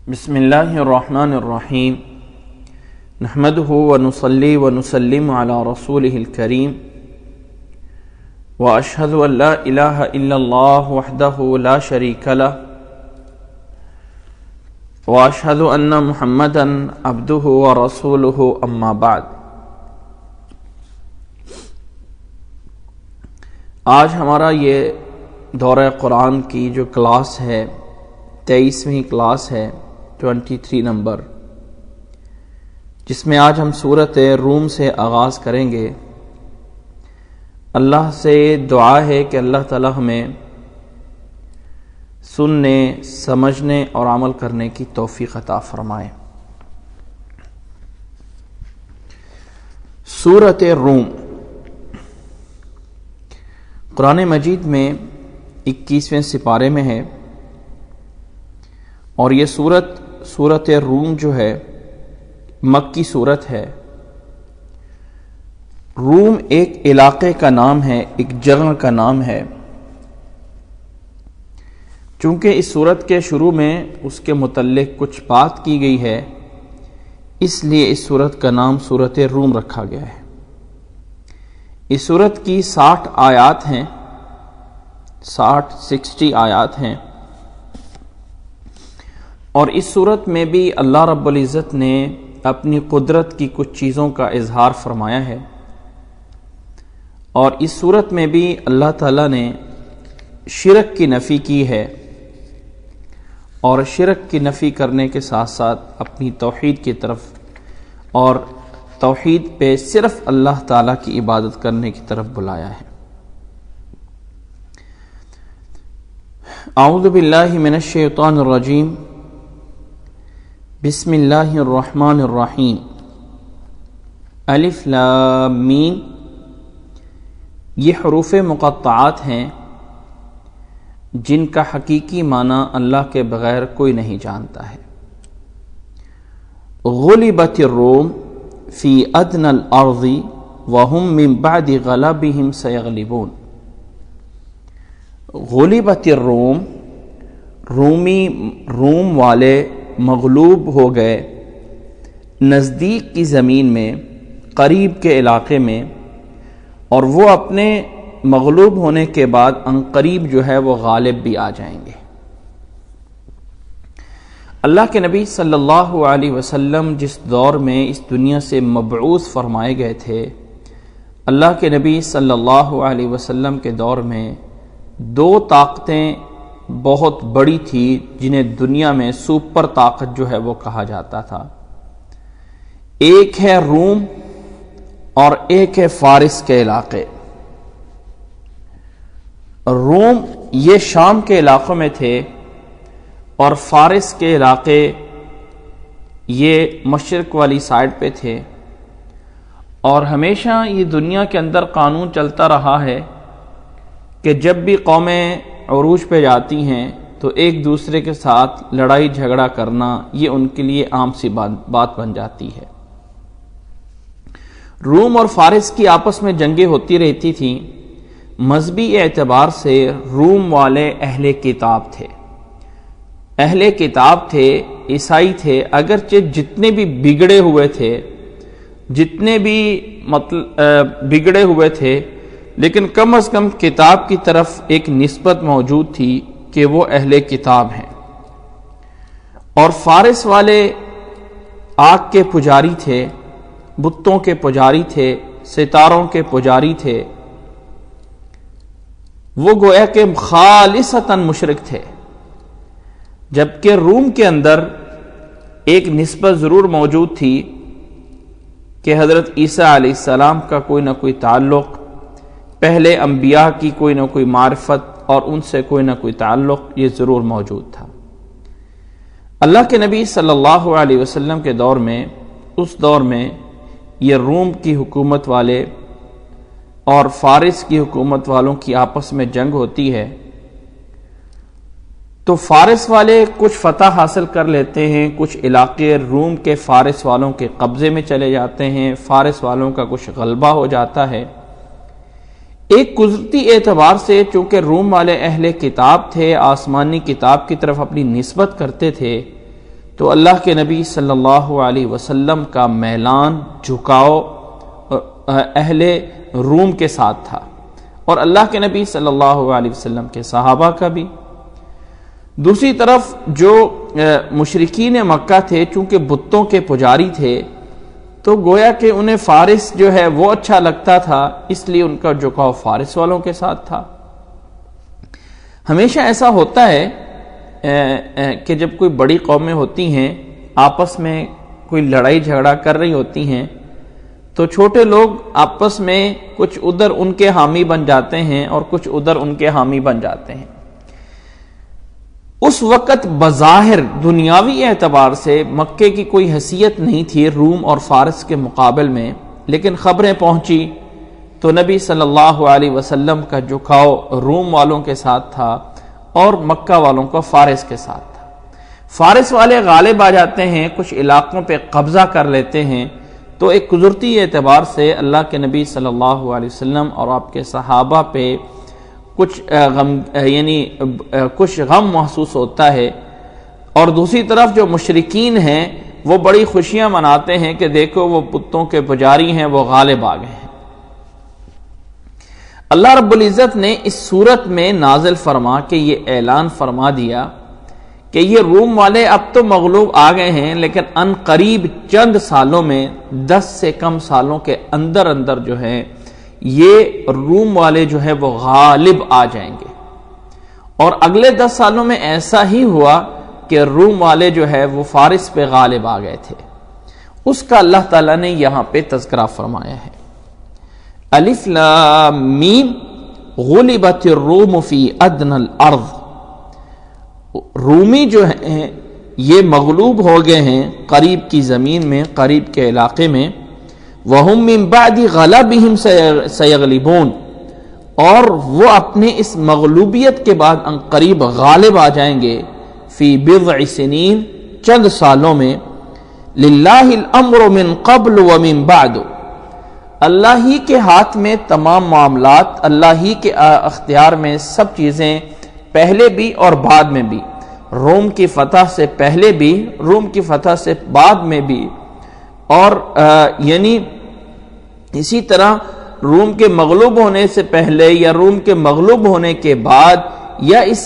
بسم اللہ الرحمن الرحیم نحمده ونصلی ونسلم علی رسولہ الکریم واشہد ان لا الہ الا اللہ وحدہ لا شریک لہ واشہد ان محمدا عبدہ ورسولہ اما بعد۔ آج ہمارا یہ دورہ قرآن کی جو کلاس ہے 23ویں کلاس ہے 23 نمبر، جس میں آج ہم سورۃ روم سے آغاز کریں گے۔ اللہ سے دعا ہے کہ اللہ تعالی ہمیں سننے، سمجھنے اور عمل کرنے کی توفیق عطا فرمائے۔ سورۃ روم قرآن مجید میں 21ویں سپارے میں ہے، اور یہ سورۃ روم جو ہے مکی سورت ہے۔ روم ایک علاقے کا نام ہے، ایک جگہ کا نام ہے۔ چونکہ اس سورت کے شروع میں اس کے متعلق کچھ بات کی گئی ہے، اس لیے اس سورت کا نام سورۃ روم رکھا گیا ہے۔ اس سورت کی 60 آیات ہیں، 60 آیات ہیں، اور اس صورت میں بھی اللہ رب العزت نے اپنی قدرت کی کچھ چیزوں کا اظہار فرمایا ہے، اور اس صورت میں بھی اللہ تعالیٰ نے شرک کی نفی کی ہے، اور شرک کی نفی کرنے کے ساتھ ساتھ اپنی توحید کی طرف اور توحید پہ صرف اللہ تعالیٰ کی عبادت کرنے کی طرف بلایا ہے۔ اعوذ باللہ من الشیطان الرجیم، بسم اللہ الرحمن الرحیم۔ الف لام میم، یہ حروف مقطعات ہیں جن کا حقیقی معنی اللہ کے بغیر کوئی نہیں جانتا ہے۔ غلبت الروم فی ادنی الارض وهم من بعد غلبهم سیغلبون۔ غلبت الروم، روم والے مغلوب ہو گئے نزدیک کی زمین میں، قریب کے علاقے میں، اور وہ اپنے مغلوب ہونے کے بعد عنقریب جو ہے وہ غالب بھی آ جائیں گے۔ اللہ کے نبی صلی اللہ علیہ وسلم جس دور میں اس دنیا سے مبعوث فرمائے گئے تھے، اللہ کے نبی صلی اللہ علیہ وسلم کے دور میں 2 طاقتیں بہت بڑی تھی، جنہیں دنیا میں سپر طاقت جو ہے وہ کہا جاتا تھا۔ ایک ہے روم اور ایک ہے فارس کے علاقے۔ روم یہ شام کے علاقوں میں تھے، اور فارس کے علاقے یہ مشرق والی سائڈ پہ تھے، اور ہمیشہ یہ دنیا کے اندر قانون چلتا رہا ہے کہ جب بھی قومیں عروج پہ جاتی ہیں تو ایک دوسرے کے ساتھ لڑائی جھگڑا کرنا یہ ان کے لیے عام سی بات بن جاتی ہے۔ روم اور فارس کی آپس میں جنگیں ہوتی رہتی تھیں۔ مذہبی اعتبار سے روم والے اہل کتاب تھے، عیسائی تھے، اگرچہ جتنے بھی بگڑے ہوئے تھے لیکن کم از کم کتاب کی طرف ایک نسبت موجود تھی کہ وہ اہل کتاب ہیں۔ اور فارس والے آگ کے پجاری تھے، بتوں کے پجاری تھے، ستاروں کے پجاری تھے، وہ گویا کہ خالصتاً مشرک تھے۔ جبکہ روم کے اندر ایک نسبت ضرور موجود تھی کہ حضرت عیسیٰ علیہ السلام کا کوئی نہ کوئی تعلق، پہلے انبیاء کی کوئی نہ کوئی معرفت اور ان سے کوئی نہ کوئی تعلق یہ ضرور موجود تھا۔ اللہ کے نبی صلی اللہ علیہ وسلم کے دور میں، اس دور میں یہ روم کی حکومت والے اور فارس کی حکومت والوں کی آپس میں جنگ ہوتی ہے، تو فارس والے کچھ فتح حاصل کر لیتے ہیں، کچھ علاقے روم کے فارس والوں کے قبضے میں چلے جاتے ہیں، فارس والوں کا کچھ غلبہ ہو جاتا ہے۔ ایک قدرتی اعتبار سے چونکہ روم والے اہل کتاب تھے، آسمانی کتاب کی طرف اپنی نسبت کرتے تھے، تو اللہ کے نبی صلی اللہ علیہ وسلم کا میلان جھکاؤ اہل روم کے ساتھ تھا، اور اللہ کے نبی صلی اللہ علیہ وسلم کے صحابہ کا بھی۔ دوسری طرف جو مشرکین مکہ تھے، چونکہ بتوں کے پجاری تھے، تو گویا کہ انہیں فارس جو ہے وہ اچھا لگتا تھا، اس لیے ان کا جھکاؤ فارس والوں کے ساتھ تھا۔ ہمیشہ ایسا ہوتا ہے کہ جب کوئی بڑی قومیں ہوتی ہیں، آپس میں کوئی لڑائی جھگڑا کر رہی ہوتی ہیں، تو چھوٹے لوگ آپس میں کچھ ادھر ان کے حامی بن جاتے ہیں اور کچھ ادھر ان کے حامی بن جاتے ہیں۔ اس وقت بظاہر دنیاوی اعتبار سے مکے کی کوئی حیثیت نہیں تھی روم اور فارس کے مقابل میں، لیکن خبریں پہنچی تو نبی صلی اللہ علیہ وسلم کا جھکاؤ روم والوں کے ساتھ تھا اور مکہ والوں کا فارس کے ساتھ تھا۔ فارس والے غالب آ جاتے ہیں، کچھ علاقوں پہ قبضہ کر لیتے ہیں، تو ایک قدرتی اعتبار سے اللہ کے نبی صلی اللہ علیہ وسلم اور آپ کے صحابہ پہ کچھ غم محسوس ہوتا ہے، اور دوسری طرف جو مشرکین ہیں وہ بڑی خوشیاں مناتے ہیں کہ دیکھو وہ بتوں کے پجاری ہیں، وہ غالب آ گئے ہیں۔ اللہ رب العزت نے اس صورت میں نازل فرما کے یہ اعلان فرما دیا کہ یہ روم والے اب تو مغلوب آ گئے ہیں، لیکن ان قریب چند سالوں میں 10 سے کم سالوں کے اندر اندر جو ہے یہ روم والے جو ہے وہ غالب آ جائیں گے۔ اور اگلے 10 سالوں میں ایسا ہی ہوا کہ روم والے جو ہے وہ فارس پہ غالب آ گئے تھے۔ اس کا اللہ تعالیٰ نے یہاں پہ تذکرہ فرمایا ہے۔ الف لام میم غلبت الروم فی ادنى الارض، رومی جو ہیں یہ مغلوب ہو گئے ہیں قریب کی زمین میں، قریب کے علاقے میں۔ وَهُم مِّن بَعْدِ غَلَبِهِمْ سَيَغْلِبُونَ، اور وہ اپنے اس مغلوبیت کے بعد ان قریب غالب آ جائیں گے۔ فی بضع سنین، چند سالوں میں۔ للہ الامر من قبل ومن بعد، اللہ ہی کے ہاتھ میں تمام معاملات، اللہ ہی کے اختیار میں سب چیزیں، پہلے بھی اور بعد میں بھی، روم کی فتح سے پہلے بھی، روم کی فتح سے بعد میں بھی، اور یعنی اسی طرح روم کے مغلوب ہونے سے پہلے یا روم کے مغلوب ہونے کے بعد، یا اس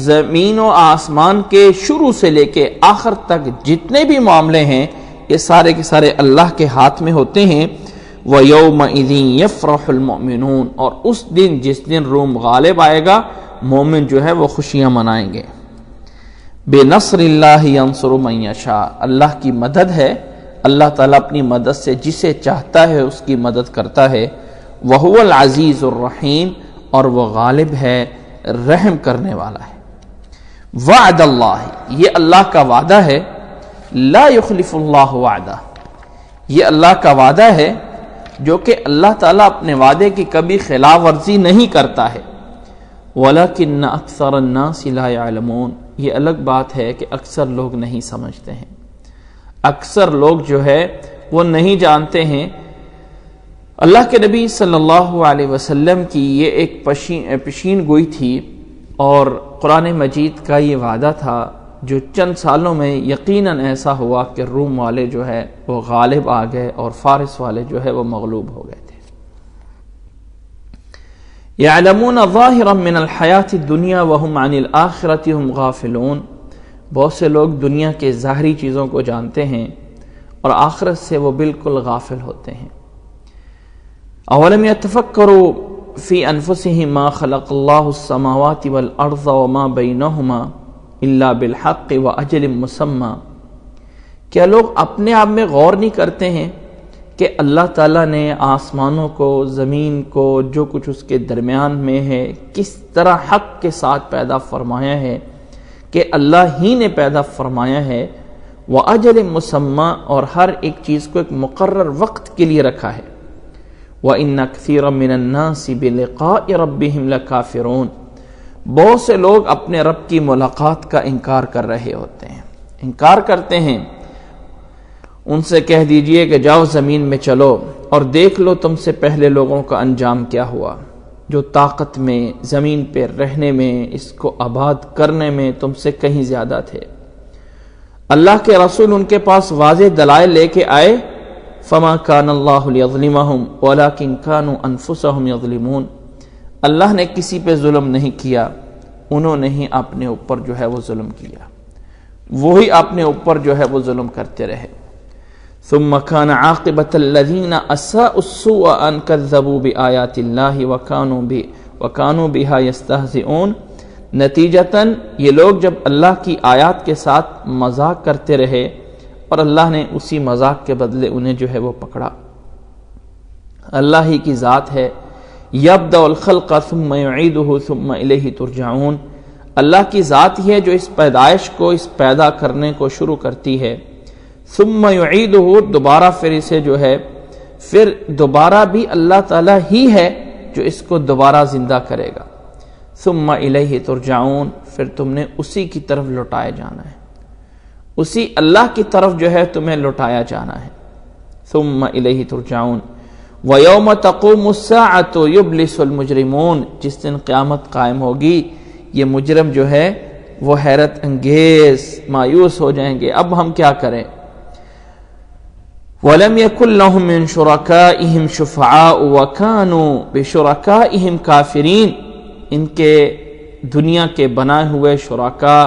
زمین و آسمان کے شروع سے لے کے آخر تک جتنے بھی معاملے ہیں یہ سارے کے سارے اللہ کے ہاتھ میں ہوتے ہیں۔ وَيَوْمَئِذٍ يَفْرَحُ الْمُؤْمِنُونَ، اور اس دن جس دن روم غالب آئے گا، مومن جو ہے وہ خوشیاں منائیں گے۔ بِنَصْرِ اللَّهِ يَنصُرُ مَن يَشَاءُ، اللہ کی مدد ہے، اللہ تعالیٰ اپنی مدد سے جسے چاہتا ہے اس کی مدد کرتا ہے۔ وَهُوَ الْعَزِيزُ الرَّحِيمُ، اور وہ غالب ہے، رحم کرنے والا ہے۔ وعد اللہ، یہ اللہ کا وعدہ ہے۔ لا يخلف اللہ وعدہ، یہ اللہ کا وعدہ ہے جو کہ اللہ تعالیٰ اپنے وعدے کی کبھی خلاف ورزی نہیں کرتا ہے۔ وَلَكِنَّ أَكْثَرَ النَّاسِ لَا يَعْلَمُونَ، یہ الگ بات ہے کہ اکثر لوگ نہیں سمجھتے ہیں، اکثر لوگ جو ہے وہ نہیں جانتے ہیں۔ اللہ کے نبی صلی اللہ علیہ وسلم کی یہ ایک پیشین گوئی تھی، اور قرآن مجید کا یہ وعدہ تھا جو چند سالوں میں یقیناً ایسا ہوا کہ روم والے جو ہے وہ غالب آ گئے اور فارس والے جو ہے وہ مغلوب ہو گئے تھے۔ يَعْلَمُونَ ظَاهِرًا مِّنَ الْحَيَاةِ الدُّنْيَا وَهُمْ عَنِ الْآخِرَةِ هُمْ غَافِلُونَ، بہت سے لوگ دنیا کے ظاہری چیزوں کو جانتے ہیں اور آخرت سے وہ بالکل غافل ہوتے ہیں۔ اولم يتفکروا فی انفسهم ما خلق اللہ السماوات والارض وما بینہما الا بالحق واجل مسمى، کیا لوگ اپنے آپ میں غور نہیں کرتے ہیں کہ اللہ تعالیٰ نے آسمانوں کو، زمین کو، جو کچھ اس کے درمیان میں ہے، کس طرح حق کے ساتھ پیدا فرمایا ہے، کہ اللہ ہی نے پیدا فرمایا ہے، واجل مسمى، اور ہر ایک چیز کو ایک مقرر وقت کے لیے رکھا ہے۔ وَإِنَّ كَثِيرًا مِّنَ النَّاسِ بِلِقَاءِ رَبِّهِمْ لَكَافِرُونَ، بہت سے لوگ اپنے رب کی ملاقات کا انکار کر رہے ہوتے ہیں، انکار کرتے ہیں۔ ان سے کہہ دیجئے کہ جاؤ زمین میں چلو اور دیکھ لو تم سے پہلے لوگوں کا انجام کیا ہوا، جو طاقت میں، زمین پہ رہنے میں، اس کو آباد کرنے میں تم سے کہیں زیادہ تھے۔ اللہ کے رسول ان کے پاس واضح دلائل لے کے آئے، فما کان اللہ لیظلمہم ولکن کانوا انفسہم یظلمون، اللہ نے کسی پہ ظلم نہیں کیا، انہوں نے ہی اپنے اوپر جو ہے وہ ظلم کیا، وہی اپنے اوپر جو ہے وہ ظلم کرتے رہے۔ ثم كان عاقبة الذين اساءوا السوء ان كذبوا بآيات الله وكانوا بها يستهزئون، نتیجتاً یہ لوگ جب اللہ کی آیات کے ساتھ مذاق کرتے رہے اور اللہ نے اسی مذاق کے بدلے انہیں جو ہے وہ پکڑا۔ اللہ ہی کی ذات ہے، یبدأ الخلق ثم یعیدہ ثم الیہ ترجعون، اللہ کی ذات ہی ہے جو اس پیدائش کو، اس پیدا کرنے کو شروع کرتی ہے، ثم یعیدہ، دوبارہ پھر اسے جو ہے پھر دوبارہ بھی اللہ تعالیٰ ہی ہے جو اس کو دوبارہ زندہ کرے گا، ثم الیہ ترجعون، پھر تم نے اسی کی طرف لوٹائے جانا ہے، اسی اللہ کی طرف جو ہے تمہیں لوٹایا جانا ہے۔ ثم الیہ ترجعون وَيَوْمَ تَقُومُ السَّاعَةُ يُبْلِسُ الْمُجْرِمُونَ، جس دن قیامت قائم ہوگی یہ مجرم جو ہے وہ حیرت انگیز مایوس ہو جائیں گے، اب ہم کیا کریں۔ وَلَمْ يَكُنْ لَهُم مِّن شُرَكَائِهِمْ شُفَعَاءُ وَكَانُوا بِشُرَكَائِهِمْ كَافِرِينَ، ان کے دنیا کے بنائے ہوئے شرکاء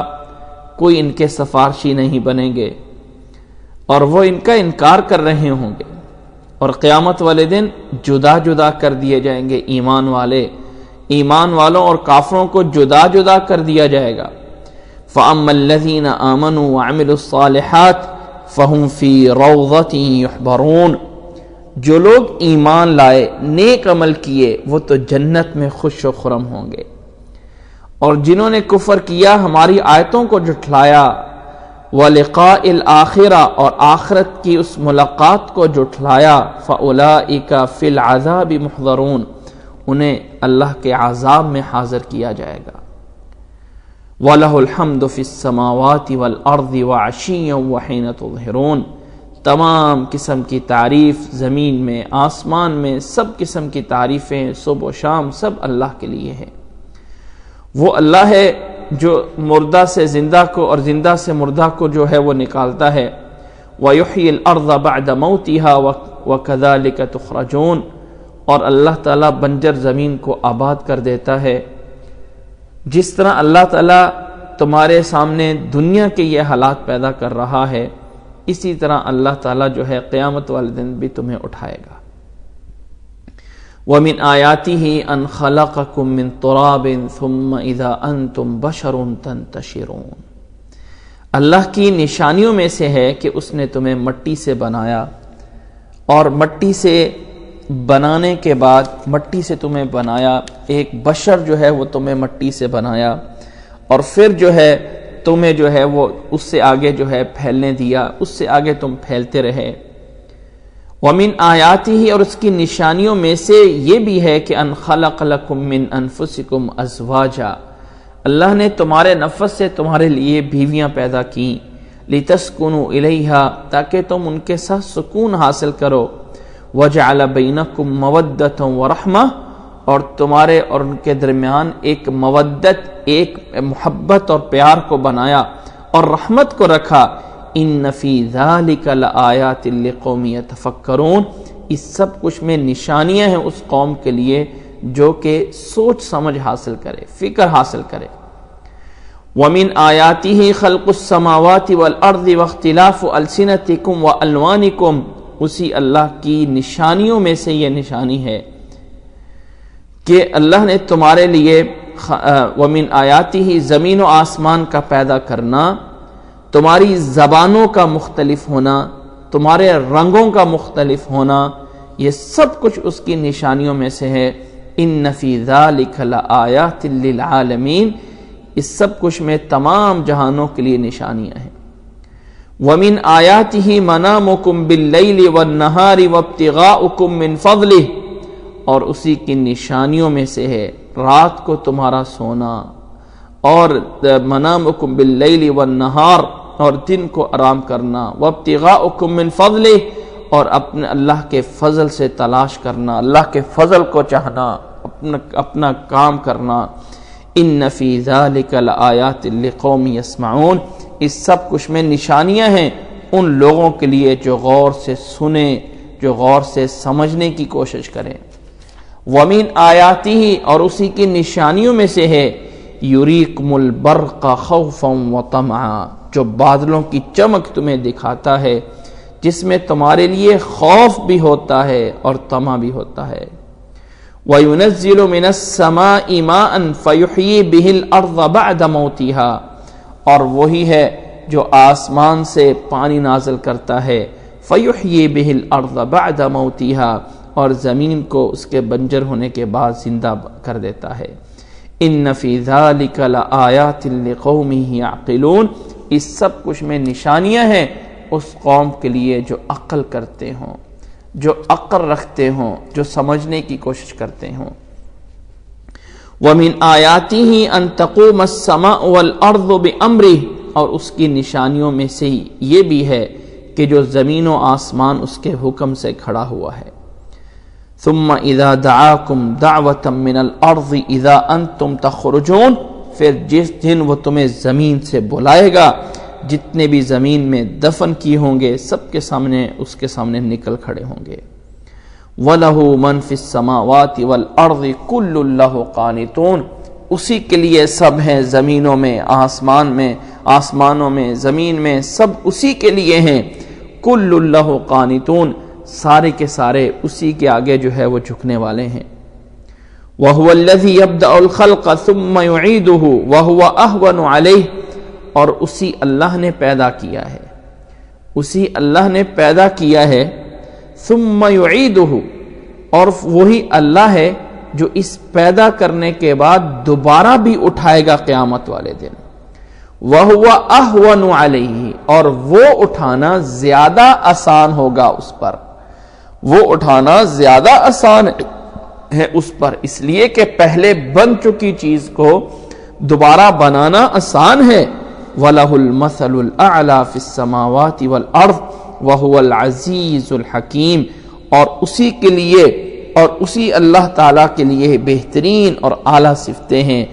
کوئی ان کے سفارشی نہیں بنیں گے اور وہ ان کا انکار کر رہے ہوں گے، اور قیامت والے دن جدا جدا کر دیے جائیں گے، ایمان والوں اور کافروں کو جدا جدا کر دیا جائے گا۔ فَأَمَّا الَّذِينَ آمَنُوا وَعَمِلُوا الصَّالِحَاتِ فَهُمْ فِي رَوْضَةٍ يُحْبَرُونَ، جو لوگ ایمان لائے، نیک عمل کیے، وہ تو جنت میں خوش و خرم ہوں گے، اور جنہوں نے کفر کیا، ہماری آیتوں کو جھٹلایا، وَلِقَاءِ الْآخِرَةِ، اور آخرت کی اس ملاقات کو جھٹلایا، فَأُولَئِكَ فِي الْعَذَابِ مُحْضَرُونَ، انہیں اللہ کے عذاب میں حاضر کیا جائے گا۔ وَلَهُ الْحَمْدُ فِي السَّمَاوَاتِ وَالْأَرْضِ وَعَشِيًّا وَحِينَ تُظْهِرُونَ، تمام قسم کی تعریف زمین میں، آسمان میں، سب قسم کی تعریفیں صبح و شام سب اللہ کے لیے ہے۔ وہ اللہ ہے جو مردہ سے زندہ کو اور زندہ سے مردہ کو جو ہے وہ نکالتا ہے، وَيُحْيِي الْأَرْضَ بَعْدَ مَوْتِهَا وَكَذَلِكَ تُخْرَجُونَ، اور اللہ تعالیٰ بنجر زمین کو آباد کر دیتا ہے، جس طرح اللہ تعالیٰ تمہارے سامنے دنیا کے یہ حالات پیدا کر رہا ہے، اسی طرح اللہ تعالیٰ جو ہے قیامت والے دن بھی تمہیں اٹھائے گا۔ وَمِنْ آيَاتِهِ أَنْ خَلَقَكُم مِّن تُرَابٍ ثُمَّ إِذَا أَنْتُمْ بَشَرٌ تَنْتَشِرُونَ، اللہ کی نشانیوں میں سے ہے کہ اس نے تمہیں مٹی سے بنایا، اور مٹی سے بنانے کے بعد مٹی سے تمہیں بنایا، ایک بشر جو ہے وہ تمہیں مٹی سے بنایا، اور پھر جو ہے تمہیں جو ہے وہ اس سے آگے جو ہے پھیلنے دیا، اس سے آگے تم پھیلتے رہے۔ وَمِنْ آیَاتِهِ، اور اس کی نشانیوں میں سے یہ بھی ہے کہ ان خلق لکم من انفسکم ازواجا، اللہ نے تمہارے نفس سے تمہارے لیے بیویاں پیدا کی، لتسکنوا الیہا، تاکہ تم ان کے ساتھ سکون حاصل کرو، وجعل بینکم مودۃ ورحمہ، اور تمہارے اور ان کے درمیان ایک مودت، ایک محبت اور پیار کو بنایا، اور رحمت کو رکھا۔ ان فی ذالک لآیات لقوم یتفکرون، اس سب کچھ میں نشانیاں ہیں اس قوم کے لیے جو کہ سوچ سمجھ حاصل کرے، فکر حاصل کرے۔ وَمِنْ آیَاتِهِ خَلْقُ السَّمَاوَاتِ وَالْأَرْضِ وَاخْتِلَافُ أَلْسِنَتِكُمْ وَأَلْوَانِكُمْ، اسی اللہ کی نشانیوں میں سے یہ نشانی ہے کہ اللہ نے تمہارے لیے وَمِنْ آیَاتِهِ، زمین و آسمان کا پیدا کرنا، تمہاری زبانوں کا مختلف ہونا، تمہارے رنگوں کا مختلف ہونا، یہ سب کچھ اس کی نشانیوں میں سے ہے۔ ان فی ذالک لآیات للعالمین، اس سب کچھ میں تمام جہانوں کے لیے نشانیاں ہیں۔ وَمِنْ آیَاتِهِ مَنَامُكُمْ بِاللَّيْلِ وَالنَّهَارِ وَابْتِغَاؤُكُمْ مِنْ فَضْلِهِ، اور اسی کی نشانیوں میں سے ہے رات کو تمہارا سونا، اور منامکم باللیل والنہار، اور دن کو آرام کرنا، وابتغاؤکم من فضلہ، اور اپنے اللہ کے فضل سے تلاش کرنا، اللہ کے فضل کو چاہنا، اپنا کام کرنا۔ ان فی ذالک لآیات لقوم یسمعون، اس سب کچھ میں نشانیاں ہیں ان لوگوں کے لیے جو غور سے سنیں، جو غور سے سمجھنے کی کوشش کریں۔ وَمِنْ آیَاتِهِ، اور اسی کی نشانیوں میں سے ہے یُرِیکُمُ الْبَرْقَ خَوْفًا وَطَمْعًا، جو بادلوں کی چمک تمہیں دکھاتا ہے جس میں تمہارے لیے خوف بھی ہوتا ہے اور طمع بھی ہوتا ہے۔ وَيُنَزِّلُ مِنَ السَّمَاءِ مَاءً فَيُحْيِي بِهِ الْأَرْضَ بَعْدَ مَوْتِهَا، اور وہی ہے جو آسمان سے پانی نازل کرتا ہے، فَيُحْيِي بِهِ الْأَرْضَ بَعْدَ مَوْتِهَا، اور زمین کو اس کے بنجر ہونے کے بعد زندہ کر دیتا ہے۔ إِنَّ فِي ذَلِكَ لَآيَاتٍ لِقَوْمٍ يَعْقِلُونَ، اس سب کچھ میں نشانیاں ہیں اس قوم کے لیے جو عقل کرتے ہوں، جو عقل رکھتے ہوں، جو سمجھنے کی کوشش کرتے ہوں۔ وَمِنْ آيَاتِهِ أَن تَقُومَ السَّمَاءُ وَالْأَرْضُ بِأَمْرِهِ، اور اس کی نشانیوں میں سے یہ بھی ہے کہ جو زمین و آسمان اس کے حکم سے کھڑا ہوا ہے۔ ثُمَّ إِذَا دَعَاكُمْ دَعْوَةً مِّنَ الْأَرْضِ إِذَا أَنْتُمْ تَخْرُجُونَ، پھر جس دن وہ تمہیں زمین سے بلائے گا، جتنے بھی زمین میں دفن کیے ہوں گے سب کے سامنے، اس کے سامنے نکل کھڑے ہوں گے۔ وَلَهُ مَنْ فِي السَّمَاوَاتِ وَالْأَرْضِ كُلٌّ لَهُ قَانِتُونَ، اسی کے لیے سب ہیں، زمینوں میں، آسمانوں میں، زمین میں، سب اسی کے لیے ہیں۔ كُلٌّ لَهُ قَانِتُونَ، سارے کے سارے اسی کے آگے جو ہے وہ جھکنے والے ہیں۔ وَهُوَ الَّذِي يَبْدَأُ الْخَلْقَ ثُمَّ يُعِيدُهُ وَهُوَ أَهْوَنُ عَلَيْهِ، اور اسی اللہ نے پیدا کیا ہے، اسی اللہ نے پیدا کیا ہے، ثم يعيده، اور وہی اللہ ہے جو اس پیدا کرنے کے بعد دوبارہ بھی اٹھائے گا قیامت والے دن۔ وَهُوَ أَهْوَنُ عَلَيْهِ، اور وہ اٹھانا زیادہ آسان ہوگا اس پر، وہ اٹھانا زیادہ آسان ہے اس پر، اس لیے کہ پہلے بن چکی چیز کو دوبارہ بنانا آسان ہے۔ وَلَهُ الْمَثَلُ الْأَعْلَى فِي السَّمَاوَاتِ وَالْأَرْضِ وَهُوَ الْعَزِيزُ الْحَكِيمُ، اور اسی کے لیے، اور اسی اللہ تعالیٰ کے لیے بہترین اور اعلیٰ صفتیں ہیں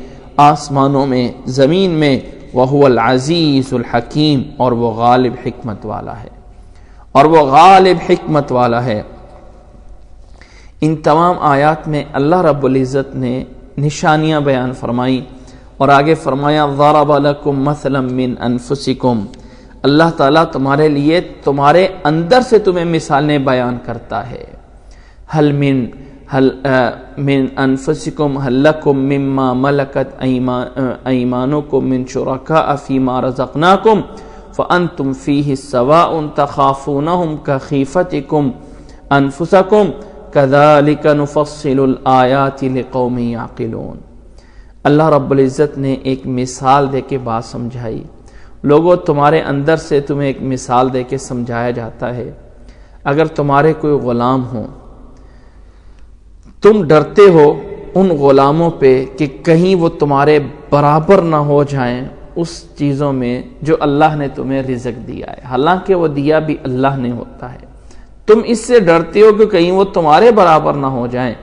آسمانوں میں، زمین میں۔ وَهُوَ الْعَزِيزُ الْحَكِيمُ، اور وہ غالب حکمت والا ہے، اور وہ غالب حکمت والا ہے۔ ان تمام آیات میں اللہ رب العزت نے نشانیاں بیان فرمائی، اور آگے فرمایا ضَرَبَ لَكُم مَثَلًا مِّنْ أَنفُسِكُمْ، اللہ تعالیٰ تمہارے لیے تمہارے اندر سے تمہیں مثالیں بیان کرتا ہے۔ هل من أنفسكم هل لكم مما ملكت أيمانكم من شركاء فيما رزقناكم فأنتم فيه سواء تخافونهم كخيفتكم أنفسكم كذلك نفصل الآيات لقوم يعقلون۔ اللہ رب العزت نے ایک مثال دے کے بات سمجھائی۔ لوگوں، تمہارے اندر سے تمہیں ایک مثال دے کے سمجھایا جاتا ہے، اگر تمہارے کوئی غلام ہوں، تم ڈرتے ہو ان غلاموں پہ کہ کہیں وہ تمہارے برابر نہ ہو جائیں اس چیزوں میں جو اللہ نے تمہیں رزق دیا ہے، حالانکہ وہ دیا بھی اللہ نے ہوتا ہے، تم اس سے ڈرتے ہو کہ کہیں وہ تمہارے برابر نہ ہو جائیں،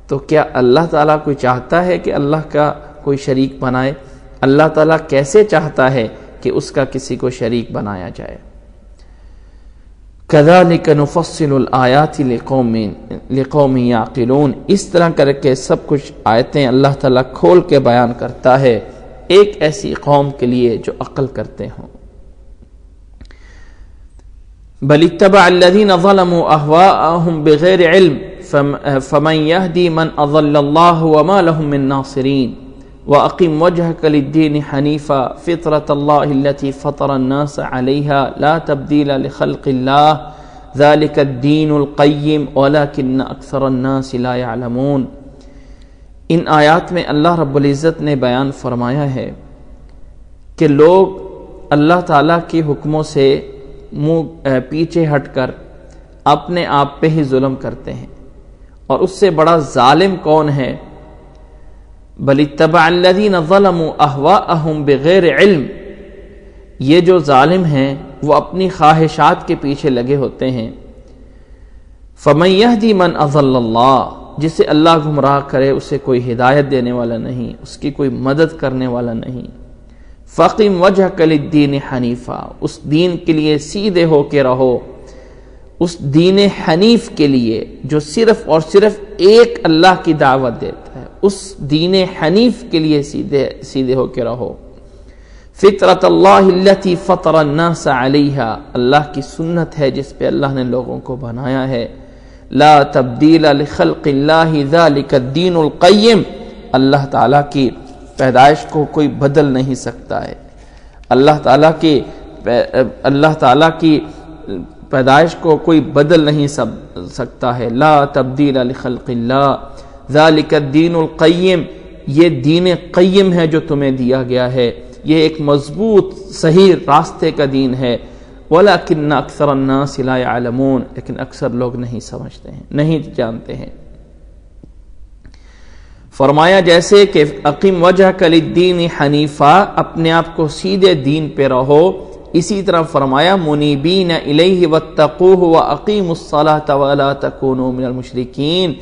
تو کیا اللہ تعالیٰ کوئی چاہتا ہے کہ اللہ کا کوئی شریک بنائے؟ اللہ تعالیٰ کیسے چاہتا ہے کہ اس کا کسی کو شریک بنایا جائے؟ كَذَلِكَ نُفَصِّلُ الْآيَاتِ لِقَوْمٍ يَعْقِلُونَ، اس طرح کر کے سب کچھ آیتیں اللہ تعالیٰ کھول کے بیان کرتا ہے ایک ایسی قوم کے لیے جو عقل کرتے ہوں۔ بَلِ اتَّبَعَ الَّذِينَ ظَلَمُوا أَهْوَاءَهُمْ بِغَيْرِ عِلْمٍ فَمَنْ يَهْدِي مَنْ أَضَلَّ اللَّهُ وَمَا لَهُم مِّن نَّاصِرِينَ وَأَقِمْ وَجْهَكَ لِلدِّينِ حَنِيفًا فِطْرَةَ اللَّهِ الَّتِي فَطَرَ النَّاسَ عَلَيْهَا لَا تَبْدِيلَ لِخَلْقِ اللَّهِ ذَلِكَ الدِّينُ الْقَيِّمُ وَلَكِنَّ أَكْثَرَ النَّاسِ لَا يَعْلَمُونَ۔ ان آیات میں اللہ رب العزت نے بیان فرمایا ہے کہ لوگ اللہ تعالیٰ کے حکموں سے منہ پیچھے ہٹ کر اپنے آپ پہ ہی ظلم کرتے ہیں، اور اس سے بڑا ظالم کون ہے؟ بل اتبع الذین ظلموا اہواءہم بغیر علم، یہ جو ظالم ہیں وہ اپنی خواہشات کے پیچھے لگے ہوتے ہیں۔ فمن یہدی من اضل اللہ، جسے اللہ گمراہ کرے اسے کوئی ہدایت دینے والا نہیں، اس کی کوئی مدد کرنے والا نہیں۔ فقم وجہک للدین حنیفا، اس دین کے لیے سیدھے ہو کے رہو، اس دین حنیف کے لیے جو صرف اور صرف ایک اللہ کی دعوت دیتا ہے، اس دین حنیف کے لیے سیدھے ہو کے رہو۔ فطرت اللہ التی فطر الناس علیہا، اللہ کی سنت ہے جس پہ اللہ نے لوگوں کو بنایا ہے۔ لا تبدیل لخلق اللہ ذالک الدین القیم، اللہ تعالیٰ کی پیدائش کو کوئی بدل نہیں سکتا ہے، اللہ تعالیٰ کی پیدائش کو کوئی بدل نہیں سکتا ہے۔ لا تبدیل لخلق اللہ ذالک الدین القیم، یہ دین قیم ہے جو تمہیں دیا گیا ہے، یہ ایک مضبوط صحیح راستے کا دین ہے۔ وَلَكِنَّ أَكْثَرَ النَّاسِ لَا يَعْلَمُونَ، لیکن اکثر لوگ نہیں سمجھتے ہیں، نہیں جانتے ہیں۔ فرمایا جیسے کہ اقیم وجہک للدین حنیفا، اپنے آپ کو سیدھے دین پہ رہو، اسی طرح فرمایا منیبین الیہ واتقوہ واقیموا الصلاۃ ولا تکونوا من المشرکین،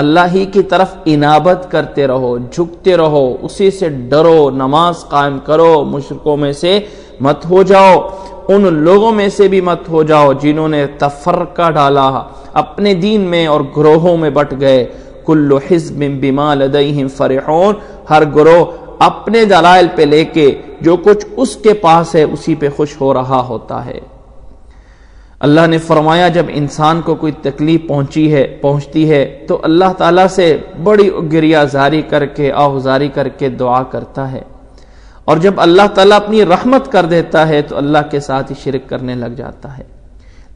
اللہ ہی کی طرف انابت کرتے رہو، جھکتے رہو، اسی سے ڈرو، نماز قائم کرو، مشرکوں میں سے مت ہو جاؤ، ان لوگوں میں سے بھی مت ہو جاؤ جنہوں نے تفرقہ ڈالا اپنے دین میں اور گروہوں میں بٹ گئے۔ کل حزب بما لدیہم فرحون، ہر گروہ اپنے دلائل پہ لے کے جو کچھ اس کے پاس ہے اسی پہ خوش ہو رہا ہوتا ہے۔ اللہ نے فرمایا جب انسان کو کوئی تکلیف پہنچتی ہے تو اللہ تعالیٰ سے بڑی گریہ زاری کر کے آہذاری کر کے دعا کرتا ہے، اور جب اللہ تعالیٰ اپنی رحمت کر دیتا ہے تو اللہ کے ساتھ ہی شرک کرنے لگ جاتا ہے۔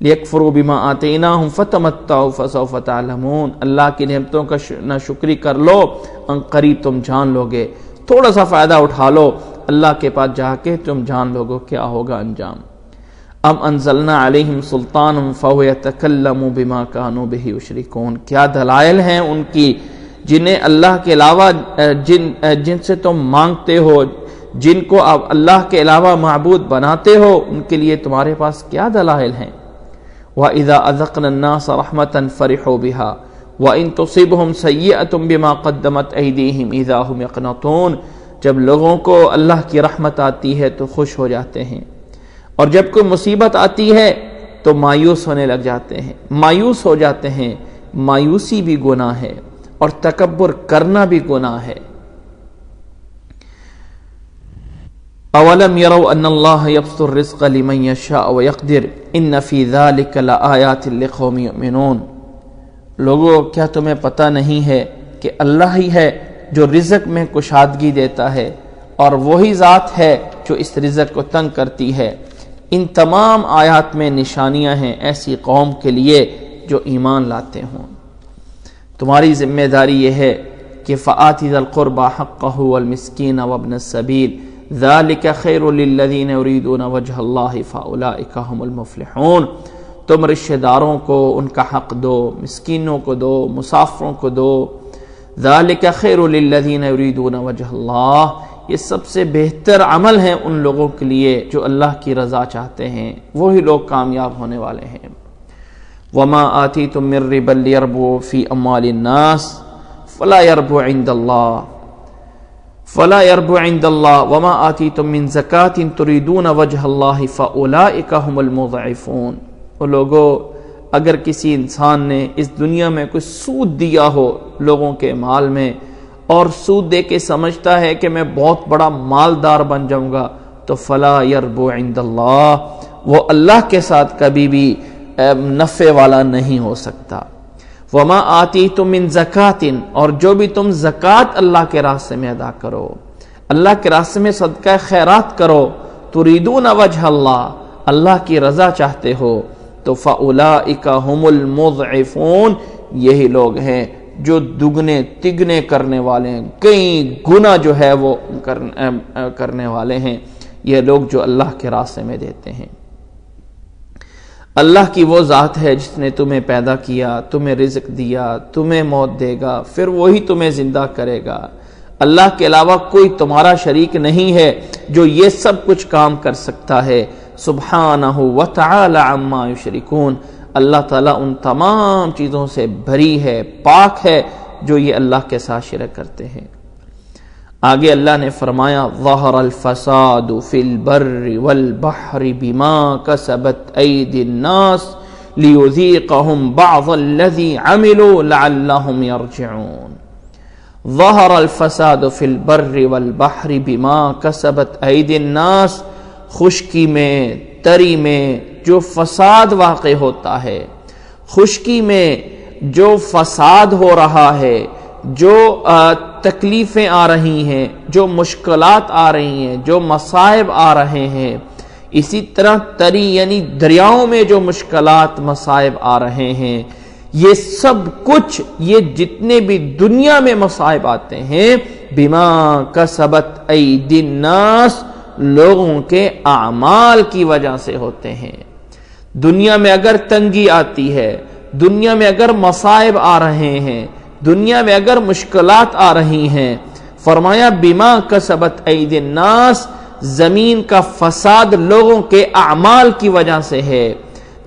لِيَكْفُرُوا بِمَا آتَيْنَاهُمْ فَتَمَتَّعُوا فَسَوْفَ تَعْلَمُونَ، اللہ کی نعمتوں کا ناشکری کر لو، ان قریب تم جان لوگے، تھوڑا سا فائدہ اٹھا لو، اللہ کے پاس جا کے تم جان لوگو کیا ہوگا انجام۔ ام انزلنا علیہم سلطان فہو یتکلم بما کانوا بہ یشرکون، کیا دلائل ہیں ان کی جنہیں اللہ کے علاوہ جن سے تم مانگتے ہو، جن کو اب اللہ کے علاوہ معبود بناتے ہو، ان کے لیے تمہارے پاس کیا دلائل ہیں۔ وَإِذَا أَذَقْنَا النَّاسَ رَحْمَةً فَرِحُوا بِهَا وَإِن تُصِبْهُمْ سَيِّئَةٌ بِمَا قَدَّمَتْ أَيْدِيهِمْ إِذَا هُمْ يَقْنَطُونَ، جب لوگوں کو اللہ کی رحمت آتی ہے تو خوش ہو جاتے ہیں، اور جب کوئی مصیبت آتی ہے تو مایوس ہونے لگ جاتے ہیں، مایوس ہو جاتے ہیں۔ مایوسی بھی گناہ ہے اور تکبر کرنا بھی گناہ ہے۔ اولم يروا ان اللہ یبسط الرزق لمن یشاء ویقدر ان فی ذلک لآیات لقوم یؤمنون، لوگوں کیا تمہیں پتہ نہیں ہے کہ اللہ ہی ہے جو رزق میں کشادگی دیتا ہے، اور وہی ذات ہے جو اس رزق کو تنگ کرتی ہے۔ ان تمام آیات میں نشانیاں ہیں ایسی قوم کے لیے جو ایمان لاتے ہوں۔ تمہاری ذمہ داری یہ ہے کہ فآتِ ذی القربى حقہ والمسکین وابن السبیل ذالک خیر للذین یریدون وجہ اللہ فاولئک هم المفلحون، تم رشتہ داروں کو ان کا حق دو، مسکینوں کو دو، مسافروں کو دو۔ ذالک خیر للذین یریدون وجہ اللہ، یہ سب سے بہتر عمل ہے ان لوگوں کے لیے جو اللہ کی رضا چاہتے ہیں، وہی لوگ کامیاب ہونے والے ہیں۔ وما آتیتم من ربا لیربو فی اموال الناس فلا یربو عند اللہ وما آتیتم من زکاة تریدون وجہ اللہ فاولئک هم المضعفون۔ وہ لوگوں اگر کسی انسان نے اس دنیا میں کوئی سود دیا ہو لوگوں کے مال میں، اور سود دے کے سمجھتا ہے کہ میں بہت بڑا مالدار بن جاؤں گا، تو فلا یربو عند اللہ، وہ اللہ کے ساتھ کبھی بھی نفع والا نہیں ہو سکتا۔ وما آتیتم من زکاۃ، اور جو بھی تم زکوٰۃ اللہ کے راستے میں ادا کرو، اللہ کے راستے میں صدقہ خیرات کرو، تریدون وجہ اللہ، اللہ کی رضا چاہتے ہو، تو فاولئک هم المضعفون، یہی لوگ ہیں جو دگنے تگنے کرنے والے ہیں، کئی گنا جو ہے وہ کرنے والے ہیں، یہ لوگ جو اللہ کے راستے میں دیتے ہیں۔ اللہ کی وہ ذات ہے جس نے تمہیں پیدا کیا، تمہیں رزق دیا، تمہیں موت دے گا، پھر وہی تمہیں زندہ کرے گا۔ اللہ کے علاوہ کوئی تمہارا شریک نہیں ہے جو یہ سب کچھ کام کر سکتا ہے۔ سبحانہ وتعالی عما یشرکون، اللہ تعالیٰ ان تمام چیزوں سے بری ہے، پاک ہے جو یہ اللہ کے ساتھ شرک کرتے ہیں۔ آگے اللہ نے فرمایا ظہر الفساد فی البر والبحر بما کسبت ایدی الناس لیذیقہم بعض الذی عملوا لعلہم یرجعون. ظہر الفساد فی البر والبحر بما کسبت ایدی الناس، خشکی میں تری میں جو فساد واقع ہوتا ہے، خشکی میں جو فساد ہو رہا ہے، جو تکلیفیں آ رہی ہیں، جو مشکلات آ رہی ہیں، جو مصائب آ رہے ہیں، اسی طرح تری یعنی دریاؤں میں جو مشکلات مصائب آ رہے ہیں، یہ سب کچھ، یہ جتنے بھی دنیا میں مصائب آتے ہیں، بما کسبت ایدی الناس، لوگوں کے اعمال کی وجہ سے ہوتے ہیں. دنیا میں اگر تنگی آتی ہے، دنیا میں اگر مصائب آ رہے ہیں، دنیا میں اگر مشکلات آ رہی ہیں، فرمایا بما کسبت ایدی الناس، زمین کا فساد لوگوں کے اعمال کی وجہ سے ہے.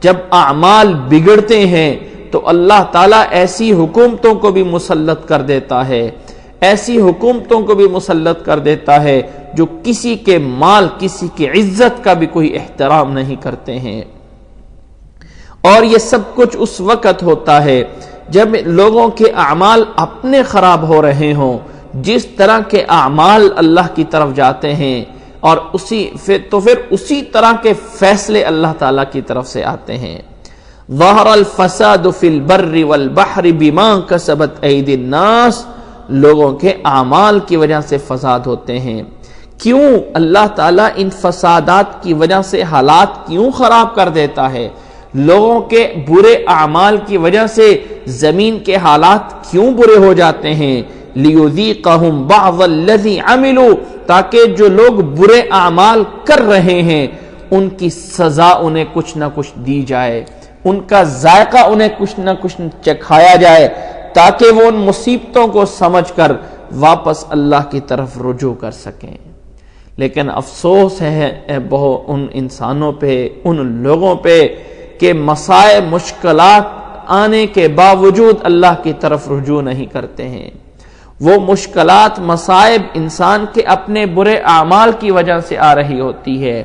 جب اعمال بگڑتے ہیں تو اللہ تعالیٰ ایسی حکومتوں کو بھی مسلط کر دیتا ہے، ایسی حکومتوں کو بھی مسلط کر دیتا ہے جو کسی کے مال، کسی کی عزت کا بھی کوئی احترام نہیں کرتے ہیں. اور یہ سب کچھ اس وقت ہوتا ہے جب لوگوں کے اعمال اپنے خراب ہو رہے ہوں. جس طرح کے اعمال اللہ کی طرف جاتے ہیں اور پھر اسی طرح کے فیصلے اللہ تعالیٰ کی طرف سے آتے ہیں. ظہر الفساد فی البر والبحر بما کسبت ایدی الناس، لوگوں کے اعمال کی وجہ سے فساد ہوتے ہیں. کیوں اللہ تعالیٰ ان فسادات کی وجہ سے حالات کیوں خراب کر دیتا ہے؟ لوگوں کے برے اعمال کی وجہ سے زمین کے حالات کیوں برے ہو جاتے ہیں؟ لیذیقہم بعض الذی عملوا، تاکہ جو لوگ برے اعمال کر رہے ہیں ان کی سزا انہیں کچھ نہ کچھ دی جائے، ان کا ذائقہ انہیں کچھ نہ کچھ چکھایا جائے، تاکہ وہ ان مصیبتوں کو سمجھ کر واپس اللہ کی طرف رجوع کر سکیں. لیکن افسوس ہے ان انسانوں پہ، ان لوگوں پہ کہ مسائب مشکلات آنے کے باوجود اللہ کی طرف رجوع نہیں کرتے ہیں. وہ مشکلات مصائب انسان کے اپنے برے اعمال کی وجہ سے آ رہی ہوتی ہے،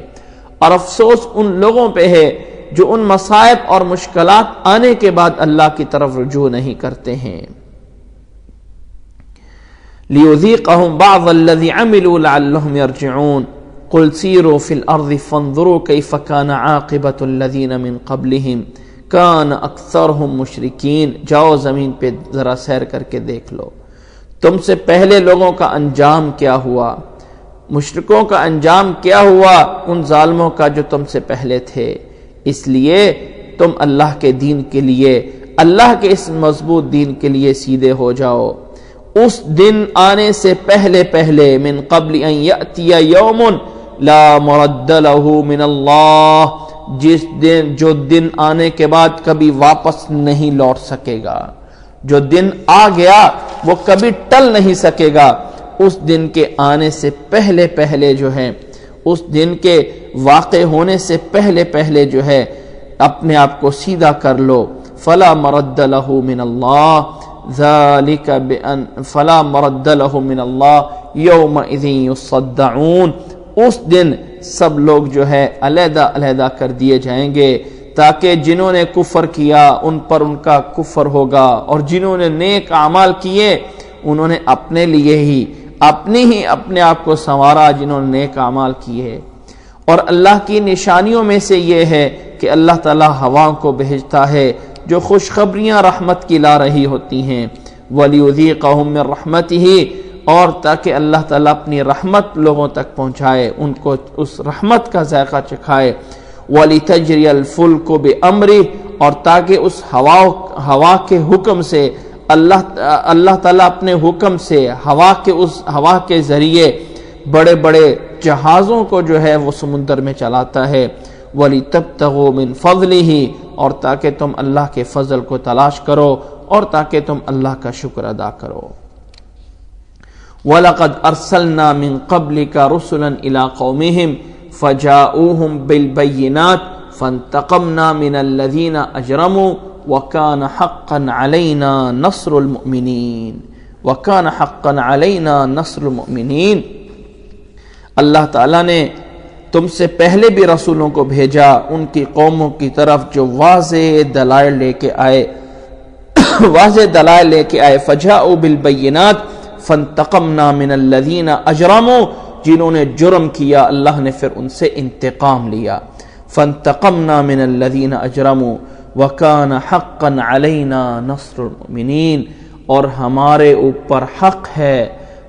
اور افسوس ان لوگوں پہ ہے جو ان مصائب اور مشکلات آنے کے بعد اللہ کی طرف رجوع نہیں کرتے ہیں. لیذیقہم بعض الذی عملوا لعلہم یرجعون. قل سیروا فی الارض فانظروا کیف کان عاقبۃ الذین من قبلہم کان اکثرہم مشرکین. جاؤ زمین پہ ذرا سیر کر کے دیکھ لو تم سے پہلے لوگوں کا انجام کیا ہوا، مشرکوں کا انجام کیا ہوا، ان ظالموں کا جو تم سے پہلے تھے. اس لیے تم اللہ کے دین کے لیے، اللہ کے اس مضبوط دین کے لیے سیدھے ہو جاؤ. اس دن آنے سے پہلے پہلے، من قبل ان یأتی یوم لا مرد لہ من اللہ، جو دن آنے کے بعد کبھی واپس نہیں لوٹ سکے گا. جو دن آ گیا وہ کبھی ٹل نہیں سکے گا. اس دن کے آنے سے پہلے پہلے جو ہے، اس دن کے واقع ہونے سے پہلے پہلے جو ہے اپنے آپ کو سیدھا کر لو. فلا مرد لہ من اللہ ذالک بان فلا مرد لہ من اللہ یومئذ یصدعون. اس دن سب لوگ جو ہے علیحدہ علیحدہ کر دیے جائیں گے، تاکہ جنہوں نے کفر کیا ان پر ان کا کفر ہوگا، اور جنہوں نے نیک اعمال کیے انہوں نے اپنے لیے ہی اپنے آپ کو سنوارا جنہوں نے نیک اعمال کیے. اور اللہ کی نشانیوں میں سے یہ ہے کہ اللہ تعالی ہواؤں کو بھیجتا ہے جو خوشخبریاں رحمت کی لا رہی ہوتی ہیں. وَلِيُذِيقَهُم مِّن رَحْمَتِهِ، اور تاکہ اللہ تعالیٰ اپنی رحمت لوگوں تک پہنچائے، ان کو اس رحمت کا ذائقہ چکھائے. وَلِتَجْرِيَ الْفُلْكُ بِأَمْرِهِ، اور تاکہ اس ہوا کے حکم سے اللہ تعالیٰ اپنے حکم سے ہوا کے ذریعے بڑے بڑے جہازوں کو جو ہے وہ سمندر میں چلاتا ہے. وَلِتَبْتَغُوا مِنْ فَضْلِهِ، اور تاکہ تم اللہ کے فضل کو تلاش کرو اور تاکہ تم اللہ کا شکر ادا کرو. وَلَقَدْ أَرْسَلْنَا مِنْ قَبْلِكَ رُسُلًا إِلَىٰ قَوْمِهِمْ فَجَاءُوهُمْ بِالْبَيِّنَاتِ فَانْتَقَمْنَا مِنَ الَّذِينَ أَجْرَمُوا وَكَانَ حَقًّا عَلَيْنَا نَصْرُ الْمُؤْمِنِينَ. وَكَانَ حَقًّا عَلَيْنَا نَصْرُ الْمُؤْمِنِينَ۔ اللہ تعالیٰ نے تم سے پہلے بھی رسولوں کو بھیجا ان کی قوموں کی طرف جو واضح دلائل لے کے آئے فَجَاءُوا بِالْبَيِّنَاتِ فَانْتَقَمْنَا مِنَ الَّذِينَ أَجْرَمُوا، جنہوں نے جرم کیا اللہ نے پھر ان سے انتقام لیا۔ فَانْتَقَمْنَا مِنَ الَّذِينَ أَجْرَمُوا وَكَانَ حَقًّا عَلَيْنَا نَصْرُ الْمُؤْمِنِينَ، اور ہمارے اوپر حق ہے،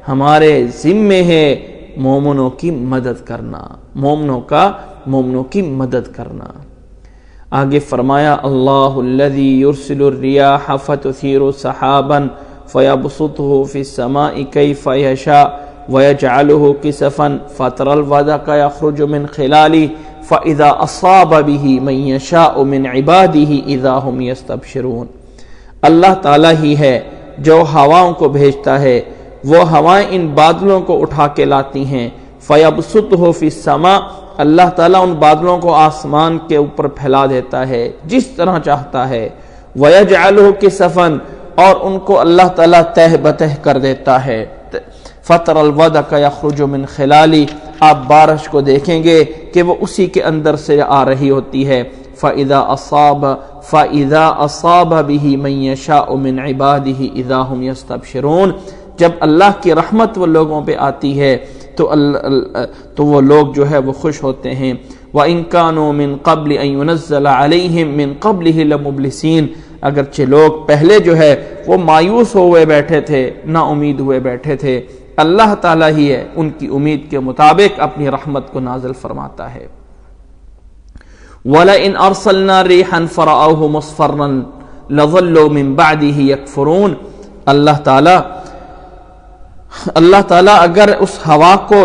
ہمارے ذمے ہے مومنوں کی مدد کرنا، مومنوں کی مدد کرنا۔ آگے فرمایا اللہ الذی یرسل الریاح فتثیر سحابا فیبسطه فی السماء کیف یشاء ویجعلہ کسفا فتری الودق یخرج من خلاله فاذا اصاب به من یشاء من عباده اذا هم یستبشرون۔ اللہ تعالیٰ ہی ہے جو ہواؤں کو بھیجتا ہے، وہ ہوائیں ان بادلوں کو اٹھا کے لاتی ہیں، فیبسطہ فی السماء، اللہ تعالیٰ ان بادلوں کو آسمان کے اوپر پھیلا دیتا ہے جس طرح چاہتا ہے، ویجعلہ کسفا، اور ان کو اللہ تعالیٰ تہ بتہ کر دیتا ہے، فَتَرَى الْوَدْقَ يَخْرُجُ مِنْ خِلَالِهِ، آپ بارش کو دیکھیں گے کہ وہ اسی کے اندر سے آ رہی ہوتی ہے، فَإِذَا أَصَابَ بِهِ مَنْ يَشَاءُ مِنْ عِبَادِهِ إِذَا هُمْ يَسْتَبْشِرُونَ۔ جب اللہ کی رحمت وہ لوگوں پہ آتی ہے تو وہ لوگ جو ہے وہ خوش ہوتے ہیں۔ وَإِن كَانُوا مِن قَبْلِ أَن يُنَزَّلَ عَلَيْهِم مِّن قَبْلِهِ لَمُبْلِسِينَ، اگرچہ لوگ پہلے جو ہے وہ مایوس ہوئے بیٹھے تھے، نا امید ہوئے بیٹھے تھے، اللہ تعالیٰ ہی ہے ان کی امید کے مطابق اپنی رحمت کو نازل فرماتا ہے۔ وَلَئِنْ أَرْسَلْنَا رِيحًا فَرَأَوْهُ مُصْفَرًّا لَظَلُّوا مِن بَعْدِهِ يَكْفُرُونَ۔ اللہ تعالیٰ اگر اس ہوا کو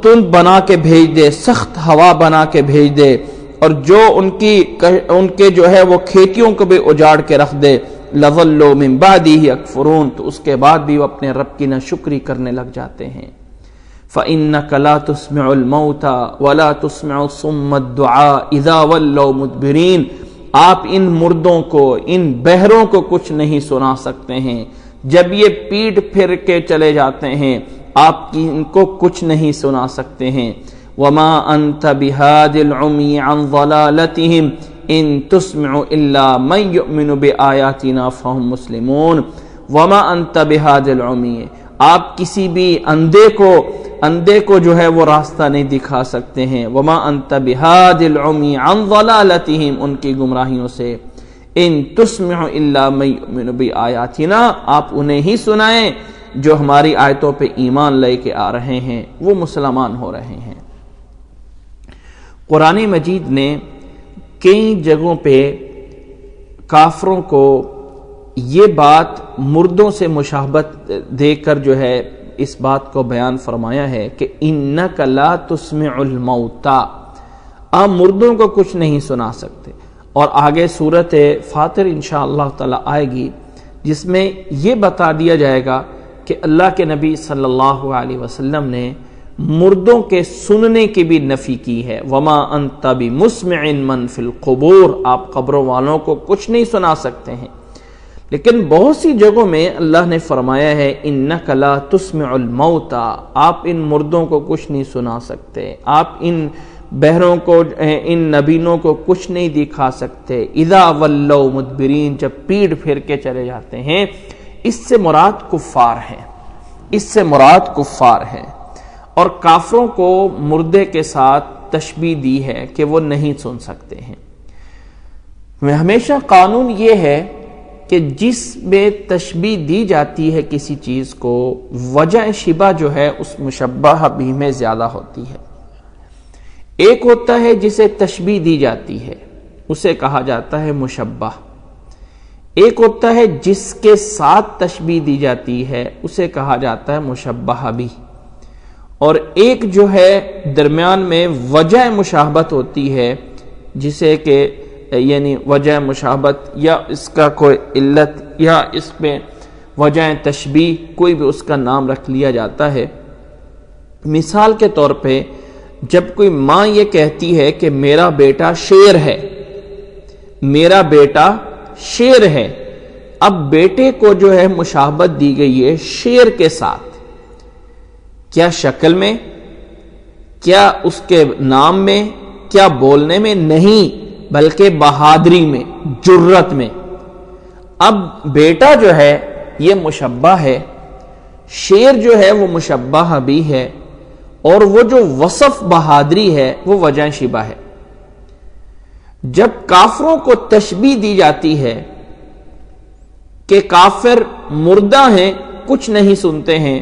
تند بنا کے بھیج دے، سخت ہوا بنا کے بھیج دے، اور جو ان کے جو ہے وہ کھیتیوں کو بھی اجاڑ کے رکھ دے، لَظَلُّوا مِن بَعْدِهِ يَكْفُرُونَ، تو اس کے بعد بھی وہ اپنے رب کی ناشکری کرنے لگ جاتے ہیں۔ فَإِنَّكَ لَا تُسْمِعُ الْمَوْتَى وَلَا تُسْمِعُ الصُّمَّ الدُّعَاءَ إِذَا وَلَّوْا مُدْبِرِينَ، آپ ان مردوں کو، ان بہروں کو کچھ نہیں سنا سکتے ہیں، جب یہ پیٹ پھر کے چلے جاتے ہیں آپ ان کو کچھ نہیں سنا سکتے ہیں۔ وَمَا أَنْتَ بِهَادِ الْعُمْيِ عَنْ ضَلَالَتِهِمْ إِن تُسْمِعُ إِلَّا مَنْ يُؤْمِنُ بِآيَاتِنَا فَهُمْ مُسْلِمُونَ۔ وَمَا أَنْتَ بِهَادِ الْعُمْيِ، آپ کسی بھی اندھے کو جو ہے وہ راستہ نہیں دکھا سکتے ہیں۔ وَمَا أَنْتَ بِهَادِ الْعُمْيِ عَنْ ضَلَالَتِهِمْ، ان کی گمراہیوں سے۔ ان تسمع الا من یؤمن بآیاتنا، آپ انہیں ہی سنائیں جو ہماری آیتوں پہ ایمان لے کے آ رہے ہیں، وہ مسلمان ہو رہے ہیں۔ قرآن مجید نے کئی جگہوں پہ کافروں کو یہ بات مردوں سے مشابہت دے کر جو ہے اس بات کو بیان فرمایا ہے کہ انک لا تسمع الموتى، آپ مردوں کو کچھ نہیں سنا سکتے۔ اور آگے سورت فاطر انشاءاللہ تعالی آئے گی جس میں یہ بتا دیا جائے گا کہ اللہ کے نبی صلی اللہ علیہ وسلم نے مردوں کے سننے کی بھی نفی کی ہے۔ وما انت بمسمع من فی القبور، آپ قبروں والوں کو کچھ نہیں سنا سکتے ہیں۔ لیکن بہت سی جگہوں میں اللہ نے فرمایا ہے انک لا تسمع الموتى، آپ ان مردوں کو کچھ نہیں سنا سکتے، آپ ان بہروں کو، ان نبینوں کو کچھ نہیں دکھا سکتے۔ اذا ولوا مدبرین، جب پیڑ پھر کے چلے جاتے ہیں، اس سے مراد کفار ہے، اس سے مراد کفار ہے۔ اور کافروں کو مردے کے ساتھ تشبیہ دی ہے کہ وہ نہیں سن سکتے ہیں۔ ہمیشہ قانون یہ ہے کہ جس میں تشبیہ دی جاتی ہے کسی چیز کو، وجہ شبہ جو ہے اس مشبہ بھی میں زیادہ ہوتی ہے۔ ایک ہوتا ہے جسے تشبیہ دی جاتی ہے، اسے کہا جاتا ہے مشبہ۔ ایک ہوتا ہے جس کے ساتھ تشبیہ دی جاتی ہے، اسے کہا جاتا ہے مشبہ بھی۔ اور ایک جو ہے درمیان میں وجہ مشابہت ہوتی ہے، جسے کہ یعنی وجہ مشابہت یا اس کا کوئی علت یا اس میں وجہ تشبیہ، کوئی بھی اس کا نام رکھ لیا جاتا ہے۔ مثال کے طور پہ جب کوئی ماں یہ کہتی ہے کہ میرا بیٹا شیر ہے، میرا بیٹا شیر ہے، اب بیٹے کو جو ہے مشابہت دی گئی ہے شیر کے ساتھ، کیا شکل میں، کیا اس کے نام میں، کیا بولنے میں، نہیں بلکہ بہادری میں، جرت میں۔ اب بیٹا جو ہے یہ مشبہ ہے، شیر جو ہے وہ مشبہ بھی ہے، اور وہ جو وصف بہادری ہے وہ وجہ شبہ ہے۔ جب کافروں کو تشبیہ دی جاتی ہے کہ کافر مردہ ہیں، کچھ نہیں سنتے ہیں،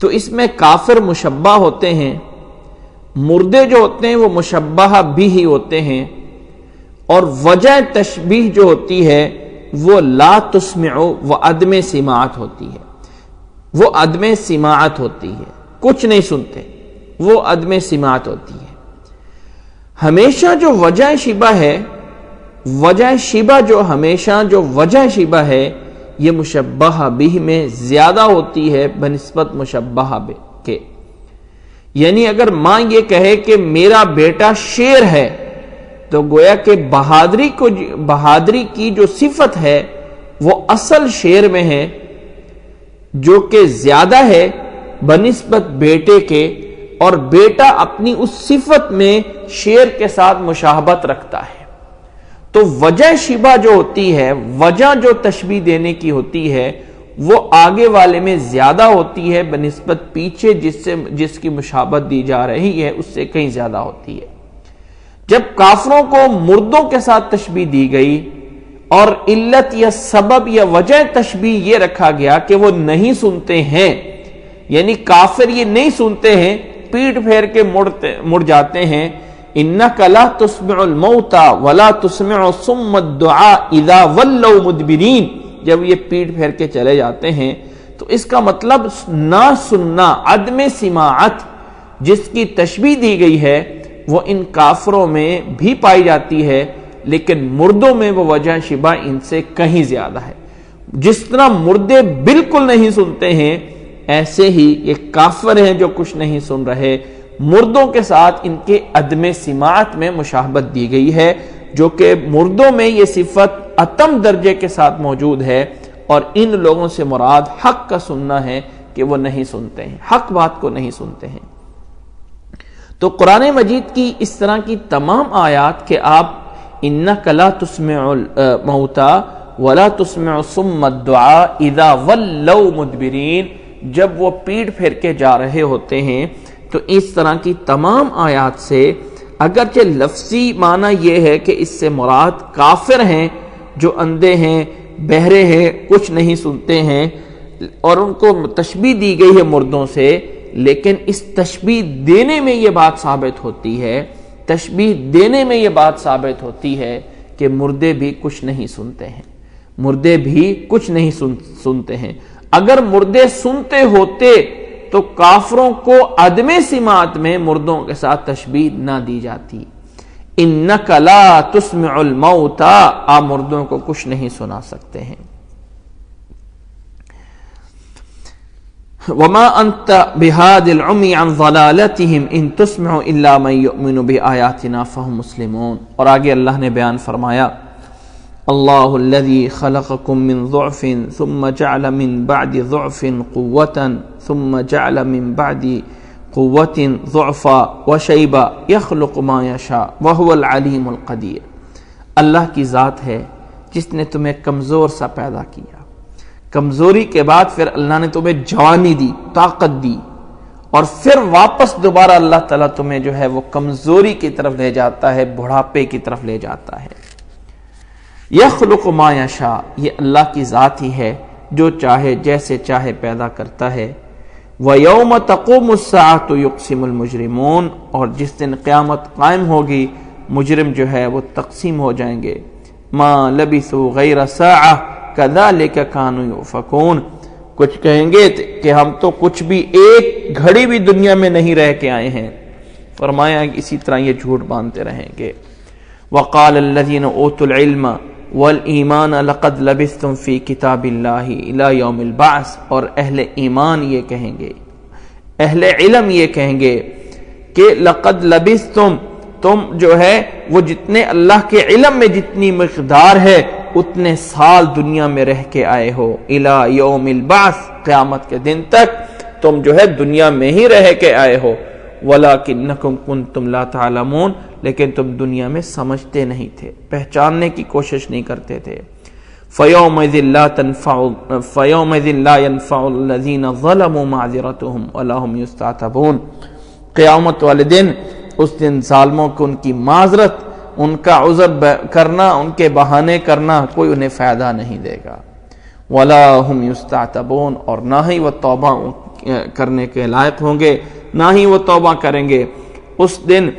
تو اس میں کافر مشبہ ہوتے ہیں، مردے جو ہوتے ہیں وہ مشبہ بھی ہی ہوتے ہیں، اور وجہ تشبیہ جو ہوتی ہے وہ لا تسمع و عدم سماعت ہوتی ہے، وہ عدم سماعت ہوتی ہے، کچھ نہیں سنتے، وہ عدم سماعت ہوتی ہے۔ ہمیشہ جو وجہ شبہ ہے، وجہ شبہ جو ہمیشہ جو وجہ شبہ ہے یہ مشبہ بھی میں زیادہ ہوتی ہے بنسبت مشبہ کے۔ یعنی اگر ماں یہ کہے کہ میرا بیٹا شیر ہے تو گویا کہ بہادری کی جو صفت ہے وہ اصل شیر میں ہے، جو کہ زیادہ ہے بنسبت بیٹے کے، اور بیٹا اپنی اس صفت میں شیر کے ساتھ مشابہت رکھتا ہے۔ تو وجہ شبہ جو ہوتی ہے، وجہ جو تشبیہ دینے کی ہوتی ہے، وہ آگے والے میں زیادہ ہوتی ہے بنسبت پیچھے جس کی مشابہت دی جا رہی ہے اس سے کہیں زیادہ ہوتی ہے۔ جب کافروں کو مردوں کے ساتھ تشبیہ دی گئی اور علت یا سبب یا وجہ تشبیہ یہ رکھا گیا کہ وہ نہیں سنتے ہیں، یعنی کافر یہ نہیں سنتے ہیں، پیٹ پھیر کے مڑ جاتے ہیں۔ انک لا تسمع الموتى ولا تسمع صم الدعاء اذا ولوا مدبرین، جب یہ پیٹ پھیر کے چلے جاتے ہیں تو اس کا مطلب نہ سننا، عدم سماعت جس کی تشبیہ دی گئی ہے وہ ان کافروں میں بھی پائی جاتی ہے، لیکن مردوں میں وہ وجہ شبہ ان سے کہیں زیادہ ہے۔ جس طرح مردے بالکل نہیں سنتے ہیں، ایسے ہی یہ کافر ہیں جو کچھ نہیں سن رہے، مردوں کے ساتھ ان کے عدم سماعت میں مشابہت دی گئی ہے، جو کہ مردوں میں یہ صفت اتم درجے کے ساتھ موجود ہے، اور ان لوگوں سے مراد حق کا سننا ہے کہ وہ نہیں سنتے ہیں، حق بات کو نہیں سنتے ہیں۔ تو قرآن مجید کی اس طرح کی تمام آیات کہ آپ انک لا تسمع الموتى ولا تسمع صم الدعاء اذا ولوا مدبرین، جب وہ پیٹ پھیر کے جا رہے ہوتے ہیں، تو اس طرح کی تمام آیات سے اگرچہ لفظی معنی یہ ہے کہ اس سے مراد کافر ہیں جو اندھے ہیں، بہرے ہیں، کچھ نہیں سنتے ہیں، اور ان کو تشبیہ دی گئی ہے مردوں سے، لیکن اس تشبیہ دینے میں یہ بات ثابت ہوتی ہے، تشبیہ دینے میں یہ بات ثابت ہوتی ہے کہ مردے بھی کچھ نہیں سنتے ہیں، مردے بھی کچھ نہیں سنتے ہیں۔ اگر مردے سنتے ہوتے تو کافروں کو عدم سماعت میں مردوں کے ساتھ تشبیہ نہ دی جاتی۔ انک لا تسمع الموتى، آپ مردوں کو کچھ نہیں سنا سکتے ہیں۔ وما انت بهاد العمي عن ضلالتهم ان تسمع الا من يؤمن بآياتنا فهم مسلمون۔ اور آگے اللہ نے بیان فرمایا، اللہ الذي خلقكم من ضعف ثم جعل من بعد ضعف قوة ثم جعل من بعد قوة ضعفا وشيبا يخلق ما يشاء وهو العليم القدير۔ اللہ کی ذات ہے جس نے تمہیں کمزور سا پیدا کیا، کمزوری کے بعد پھر اللہ نے تمہیں جوانی دی، طاقت دی، اور پھر واپس دوبارہ اللہ تعالیٰ تمہیں جو ہے وہ کمزوری کی طرف لے جاتا ہے، بڑھاپے کی طرف لے جاتا ہے۔ یخلق ما یشاء، یہ اللہ کی ذات ہی ہے، جو چاہے جیسے چاہے پیدا کرتا ہے۔ وَيَوْمَ تَقُومُ السَّاعَةُ يُقْسِمُ الْمُجْرِمُونَ، اور جس دن قیامت قائم ہوگی مجرم جو ہے وہ تقسیم ہو جائیں گے۔ مَا لَبِثُوا غَيْرَ سَاعَةٍ كَذَلِكَ كَانُوا يُؤْفَكُونَ، کچھ کہیں گے کہ ہم تو کچھ بھی ایک گھڑی بھی دنیا میں نہیں رہ کے آئے ہیں، فرمایا کہ اسی طرح یہ جھوٹ باندھتے رہیں گے۔ وَقَالَ الَّذِينَ أُوتُوا الْعِلْمَ والایمان لقد لبثتم فی کتاب اللہ الی یوم البعث، اور اہل ایمان یہ کہیں گے، اہل علم یہ کہیں گے کہ لقد لبثتم، تم جو ہے وہ جتنے اللہ کے علم میں جتنی مقدار ہے اتنے سال دنیا میں رہ کے آئے ہو، الی یوم البعث، قیامت کے دن تک تم جو ہے دنیا میں ہی رہ کے آئے ہو، وَلَكِنَّكُمْ كُنْتُمْ لَا تَعْلَمُونَ، لیکن تم دنیا میں سمجھتے نہیں تھے، پہچاننے کی کوشش نہیں کرتے تھے۔ فَيَوْمَئِذٍ لَا يَنْفَعُ الَّذِينَ ظَلَمُوا مَعْذِرَتُهُمْ وَلَا هُمْ يُسْتَعْتَبُونَ، قیامت والے دن، اس دن ظالموں کو ان کی معذرت، ان کا عذر کرنا، ان کے بہانے کرنا کوئی انہیں فائدہ نہیں دے گا۔ وَلَا هُمْ يُسْتَعْتَبُونَ، اور نہ ہی وہ توبہ کرنے کے لائق ہوں گے، نہ ہی وہ توبہ کریں گے اس دن۔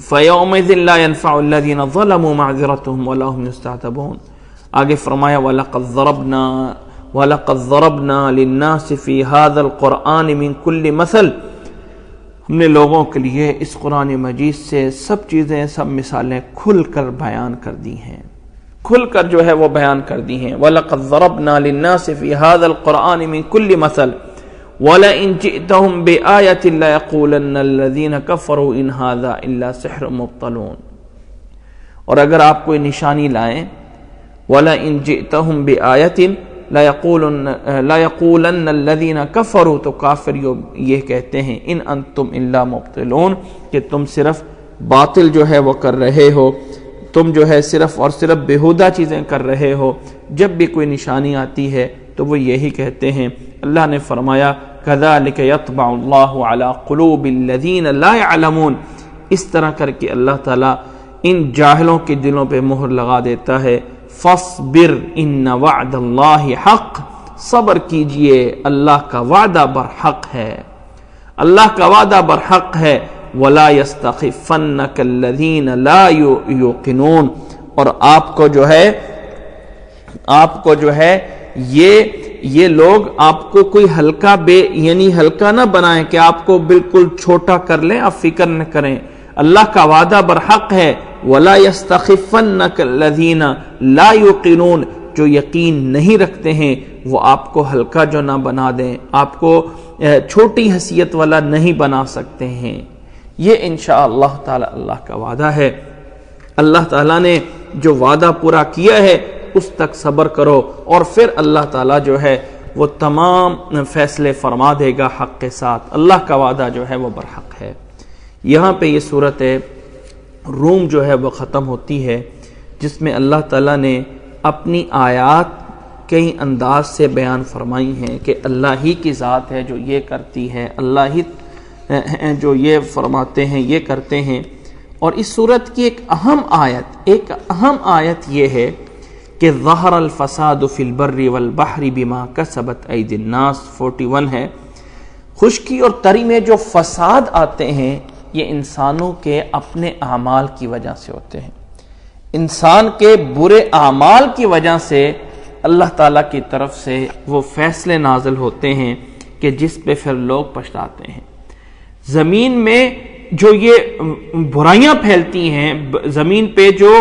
فَيَوْمَئِذٍ لَا يَنْفَعُ الَّذِينَ ظَلَمُوا مَعْذِرَتُهُمْ وَلَا هُمْ يُسْتَعْتَبُونَ۔ آگے فرمایا وَلَقَدْ ضَرَبْنَا لِلنَّاسِ فِي هَذَا الْقُرْآنِ مِنْ كُلِّ مَثَلٍ، ہم نے لوگوں کے لیے اس قرآن مجید سے سب چیزیں، سب مثالیں کھل کر بیان کر دی ہیں، کھل کر جو ہے وہ بیان کر دی ہیں۔ وَلَقَدْ ضَرَبْنَا لِلنَّاسِ فِي هَذَا الْقُرْآنِ مِنْ كُلِّ مَثَلٍ وَلَئِنْ جِئْتَهُمْ بِآيَةٍ لَيَقُولَنَّ الَّذِينَ كَفَرُوا إِنْ هَذَا إِلَّا سِحْرٌ مُبْطَلٌ، اور اگر آپ کوئی نشانی لائیں، وَلَئِنْ جِئْتَهُمْ بِآيَةٍ لَيَقُولَنَّ الَّذِينَ كَفَرُوا، تو کافر یہ کہتے ہیں، إِنْ أَنْتُمْ إِلَّا مُبْطِلُونَ، کہ تم صرف باطل جو ہے وہ کر رہے ہو، تم جو ہے صرف اور صرف بےہودہ چیزیں کر رہے ہو۔ جب بھی کوئی نشانی آتی ہے تو وہ یہی کہتے ہیں۔ اللہ نے فرمایا كَذَلِكَ يَطْبَعُ اللَّهُ عَلَى قُلُوبِ الَّذِينَ لَا يَعْلَمُونَ، اس طرح کر کے اللہ تعالیٰ ان جاہلوں کے دلوں پہ مہر لگا دیتا ہے۔ فَاصْبِرْ إِنَّ وَعْدَ اللَّهِ حَقٌّ، صبر کیجئے، اللہ کا وعدہ برحق ہے، اللہ کا وعدہ برحق ہے۔ وَلَا يَسْتَخِفَّنَّكَ الَّذِينَ لَا يُوقِنُونَ، اور آپ کو جو ہے یہ لوگ آپ کو کوئی ہلکا یعنی ہلکا نہ بنائیں کہ آپ کو بالکل چھوٹا کر لیں، آپ فکر نہ کریں، اللہ کا وعدہ برحق ہے۔ وَلَا يَسْتَخِفَّنَّكَ الَّذِينَ لَا يُوقِنُونَ، جو یقین نہیں رکھتے ہیں وہ آپ کو ہلکا جو نہ بنا دیں، آپ کو چھوٹی حیثیت والا نہیں بنا سکتے ہیں۔ یہ انشاءاللہ تعالی اللہ کا وعدہ ہے۔ اللہ تعالیٰ نے جو وعدہ پورا کیا ہے اس تک صبر کرو، اور پھر اللہ تعالیٰ جو ہے وہ تمام فیصلے فرما دے گا حق کے ساتھ۔ اللہ کا وعدہ جو ہے وہ برحق ہے۔ یہاں پہ یہ صورت روم جو ہے وہ ختم ہوتی ہے، جس میں اللہ تعالیٰ نے اپنی آیات کئی انداز سے بیان فرمائی ہیں کہ اللہ ہی کی ذات ہے جو یہ کرتی ہے، اللہ ہی جو یہ فرماتے ہیں، یہ کرتے ہیں۔ اور اس صورت کی ایک اہم آیت یہ ہے کہ ظہر الفساد فی البر والبحر بما کسبت ایدی الناس، 41 ہے۔ خشکی اور تری میں جو فساد آتے ہیں یہ انسانوں کے اپنے اعمال کی وجہ سے ہوتے ہیں، انسان کے برے اعمال کی وجہ سے اللہ تعالیٰ کی طرف سے وہ فیصلے نازل ہوتے ہیں کہ جس پہ پھر لوگ پچھتاتے ہیں۔ زمین میں جو یہ برائیاں پھیلتی ہیں، زمین پہ جو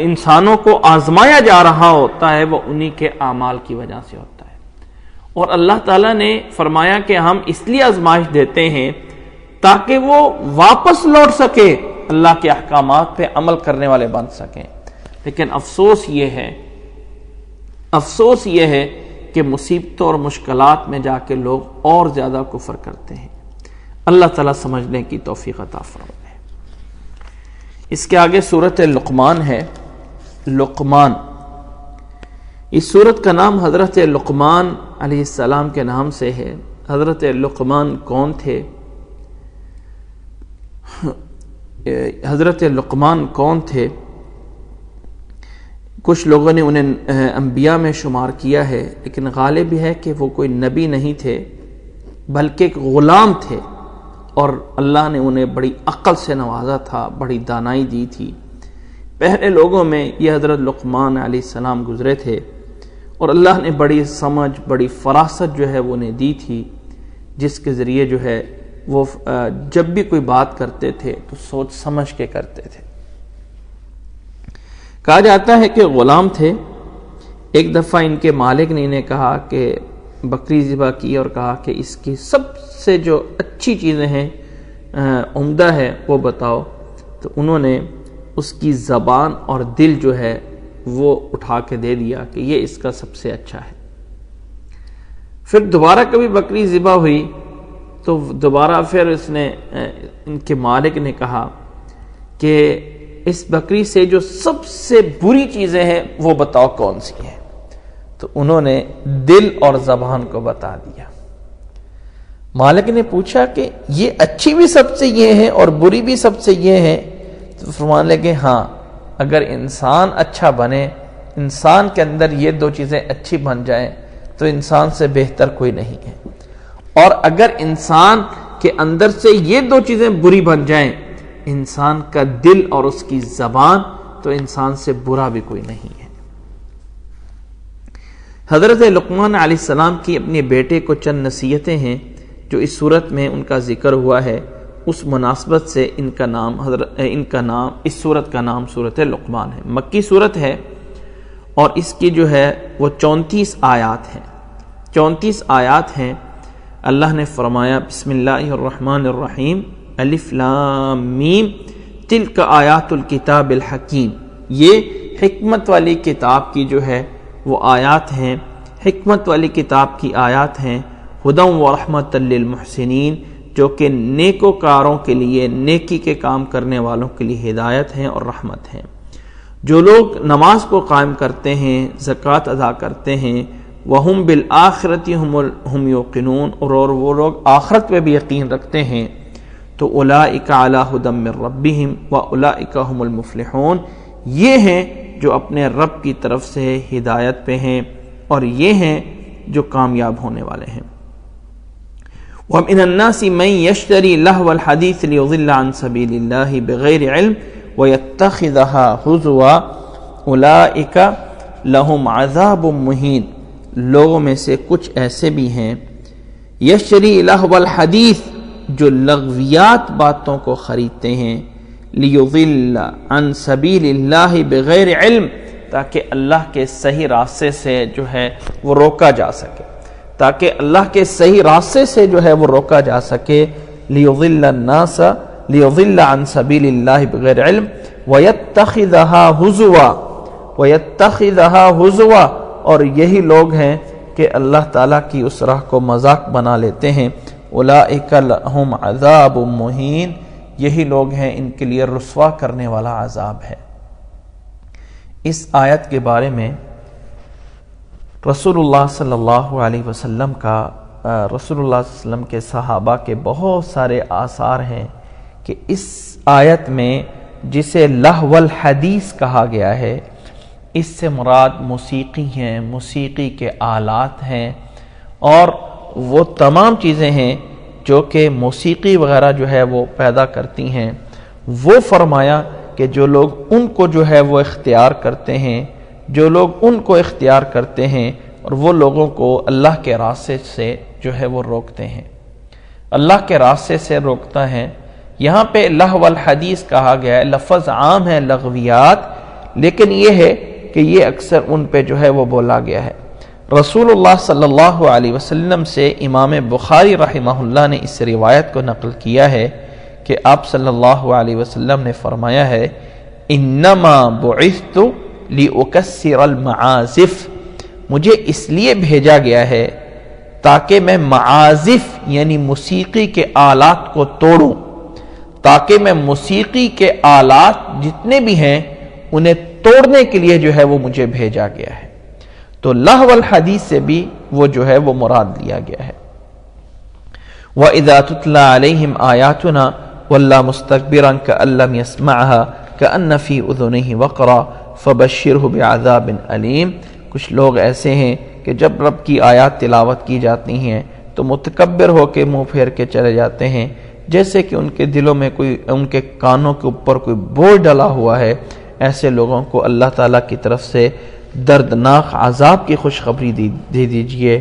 انسانوں کو آزمایا جا رہا ہوتا ہے وہ انہی کے اعمال کی وجہ سے ہوتا ہے۔ اور اللہ تعالیٰ نے فرمایا کہ ہم اس لیے آزمائش دیتے ہیں تاکہ وہ واپس لوٹ سکے، اللہ کے احکامات پہ عمل کرنے والے بن سکیں۔ لیکن افسوس یہ ہے کہ مصیبتوں اور مشکلات میں جا کے لوگ اور زیادہ کفر کرتے ہیں۔ اللہ تعالیٰ سمجھنے کی توفیق عطا فرمائے۔ اس کے آگے سورۃ لقمان ہے۔ لقمان، اس سورت کا نام حضرت لقمان علیہ السلام کے نام سے ہے۔ حضرت لقمان کون تھے؟ حضرت لقمان کون تھے؟ کچھ لوگوں نے انہیں انبیاء میں شمار کیا ہے، لیکن غالب ہے کہ وہ کوئی نبی نہیں تھے بلکہ ایک غلام تھے، اور اللہ نے انہیں بڑی عقل سے نوازا تھا، بڑی دانائی دی تھی۔ پہلے لوگوں میں یہ حضرت لقمان علیہ السلام گزرے تھے، اور اللہ نے بڑی سمجھ، بڑی فراست جو ہے وہ انہیں دی تھی، جس کے ذریعے جو ہے وہ جب بھی کوئی بات کرتے تھے تو سوچ سمجھ کے کرتے تھے۔ کہا جاتا ہے کہ غلام تھے۔ ایک دفعہ ان کے مالک نے انہیں کہا کہ بکری ذبح کی، اور کہا کہ اس کی سب سے جو اچھی چیزیں ہیں، عمدہ ہے، وہ بتاؤ۔ تو انہوں نے اس کی زبان اور دل جو ہے وہ اٹھا کے دے دیا کہ یہ اس کا سب سے اچھا ہے۔ پھر دوبارہ کبھی بکری ذبح ہوئی تو دوبارہ پھر ان کے مالک نے کہا کہ اس بکری سے جو سب سے بری چیزیں ہیں وہ بتاؤ کون سی ہیں، تو انہوں نے دل اور زبان کو بتا دیا۔ مالک نے پوچھا کہ یہ اچھی بھی سب سے یہ ہے اور بری بھی سب سے یہ ہے، تو فرمانے لگے ہاں، اگر انسان اچھا بنے، انسان کے اندر یہ دو چیزیں اچھی بن جائیں تو انسان سے بہتر کوئی نہیں ہے، اور اگر انسان کے اندر سے یہ دو چیزیں بری بن جائیں، انسان کا دل اور اس کی زبان، تو انسان سے برا بھی کوئی نہیں ہے۔ حضرت لقمان علیہ السلام کی اپنے بیٹے کو چند نصیحتیں ہیں جو اس صورت میں ان کا ذکر ہوا ہے، اس مناسبت سے اس صورت کا نام صورت لقمان ہے۔ مکی صورت ہے اور اس کی جو ہے وہ 34 آیات ہیں۔ 34 آیات ہیں۔ اللہ نے فرمایا بسم اللہ الرحمن الرحیم الف لام میم تلک آیات الکتاب الحکیم، یہ حکمت والی کتاب کی جو ہے وہ آیات ہیں، حکمت والی کتاب کی آیات ہیں، ہدی و رحمت للمحسنین، جو کہ نیکوکاروں کے لیے، نیکی کے کام کرنے والوں کے لیے ہدایت ہیں اور رحمت ہیں۔ جو لوگ نماز کو قائم کرتے ہیں، زکوٰۃ ادا کرتے ہیں، وَهُمْ بِالْآخِرَةِ هُمْ يُوقِنُونَ، اور وہ لوگ آخرت پہ بھی یقین رکھتے ہیں، تو اولئک علی ھدی من ربہم واولئک ھم المفلحون، یہ ہیں جو اپنے رب کی طرف سے ہدایت پہ ہیں اور یہ ہیں جو کامیاب ہونے والے ہیں۔ وَمِنَ النَّاسِ مَن يَشْتَرِي لَهْوَ الْحَدِيثِ لِيُضِلَّ عَن سَبِيلِ اللَّهِ بِغَيْرِ عِلْمٍ وَيَتَّخِذَهَا هُزُوًا أُولَئِكَ لَهُمْ عَذَابٌ مُّهِينٌ، لوگوں میں سے کچھ ایسے بھی ہیں یشتری لَهْوَ الْحَدِيثِ، جو لغویات باتوں کو خریدتے ہیں، لیضل عن سبیل اللہ بغیر علم، تاکہ اللہ کے صحیح راستے سے جو ہے وہ روکا جا سکے، تاکہ اللہ کے صحیح راستے سے جو ہے وہ روکا جا سکے، لیضل الناس لیضل عن سبیل اللہ بغیر علم ویتخذها ہزوا، اور یہی لوگ ہیں کہ اللہ تعالیٰ کی اس راہ کو مذاق بنا لیتے ہیں۔ اولئک لہم عذاب مہین، یہی لوگ ہیں ان کے لیے رسوا کرنے والا عذاب ہے۔ اس آیت کے بارے میں رسول اللہ صلی اللہ علیہ وسلم کے صحابہ کے بہت سارے آثار ہیں کہ اس آیت میں جسے لہو الحدیث کہا گیا ہے، اس سے مراد موسیقی ہیں، موسیقی کے آلات ہیں، اور وہ تمام چیزیں ہیں جو کہ موسیقی وغیرہ جو ہے وہ پیدا کرتی ہیں۔ وہ فرمایا کہ جو لوگ ان کو جو ہے وہ اختیار کرتے ہیں، جو لوگ ان کو اختیار کرتے ہیں اور وہ لوگوں کو اللہ کے راستے سے جو ہے وہ روکتے ہیں، اللہ کے راستے سے روکتا ہے۔ یہاں پہ لہو الحدیث کہا گیا ہے، لفظ عام ہے لغویات، لیکن یہ ہے کہ یہ اکثر ان پہ جو ہے وہ بولا گیا ہے۔ رسول اللہ صلی اللہ علیہ وسلم سے امام بخاری رحمہ اللہ نے اس روایت کو نقل کیا ہے کہ آپ صلی اللہ علیہ وسلم نے فرمایا ہے، انما بعثت لیکسر المعازف، مجھے اس لیے بھیجا گیا ہے تاکہ میں معازف یعنی موسیقی کے آلات کو توڑوں، تاکہ میں موسیقی کے آلات جتنے بھی ہیں انہیں توڑنے کے لیے جو ہے وہ مجھے بھیجا گیا ہے۔ تو لہو الحدیث سے بھی وہ جو ہے وہ مراد لیا گیا ہے۔ وَإِذَا تُتْلَى عَلَيْهِمْ آيَاتُنَا وَلَّى مُسْتَكْبِرًا كَأَن لَّمْ يَسْمَعْهَا كَأَنَّ فِي أُذُنِهِ وَقْرًا فَبَشِّرْهُ بِعَذَابٍ أَلِيمٍ، کچھ لوگ ایسے ہیں کہ جب رب کی آیات تلاوت کی جاتی ہیں تو متکبر ہو کے منہ پھیر کے چلے جاتے ہیں، جیسے کہ ان کے دلوں میں ان کے کانوں کے اوپر کوئی بوجھ ڈلا ہوا ہے۔ ایسے لوگوں کو اللہ تعالیٰ کی طرف سے دردناک عذاب کی خوشخبری دے دیجئے۔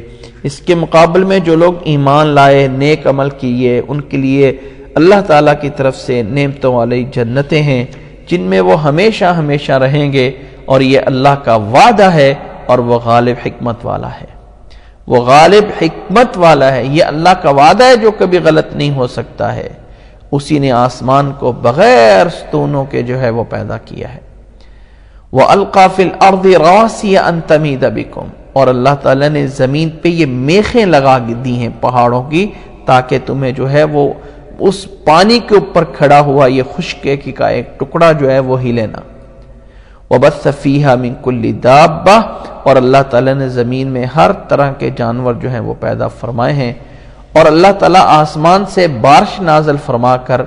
اس کے مقابل میں جو لوگ ایمان لائے، نیک عمل کیے، ان کے لیے اللہ تعالیٰ کی طرف سے نعمتوں والی جنتیں ہیں جن میں وہ ہمیشہ ہمیشہ رہیں گے، اور یہ اللہ کا وعدہ ہے اور وہ غالب حکمت والا ہے، وہ غالب حکمت والا ہے۔ یہ اللہ کا وعدہ ہے جو کبھی غلط نہیں ہو سکتا ہے، اسی نے آسمان کو بغیر ستونوں کے جو ہے وہ پیدا کیا ہے. وَأَلْقَى فِي الْأَرْضِ رَوَاسِيَ أَن تَمِيدَ بِكُمْ، اور اللہ تعالیٰ نے زمین پہ یہ میخیں لگا دی ہیں پہاڑوں کی تاکہ تمہیں جو ہے وہ اس پانی کے اوپر کھڑا ہوا یہ خشکی کا ایک ٹکڑا جو ہے وہ ہلے نہ. وَبَثَّ فِيهَا مِن كُلِّ دَابَّةٍ، اور اللہ تعالیٰ نے زمین میں ہر طرح کے جانور جو ہیں وہ پیدا فرمائے ہیں. اور اللہ تعالیٰ آسمان سے بارش نازل فرما کر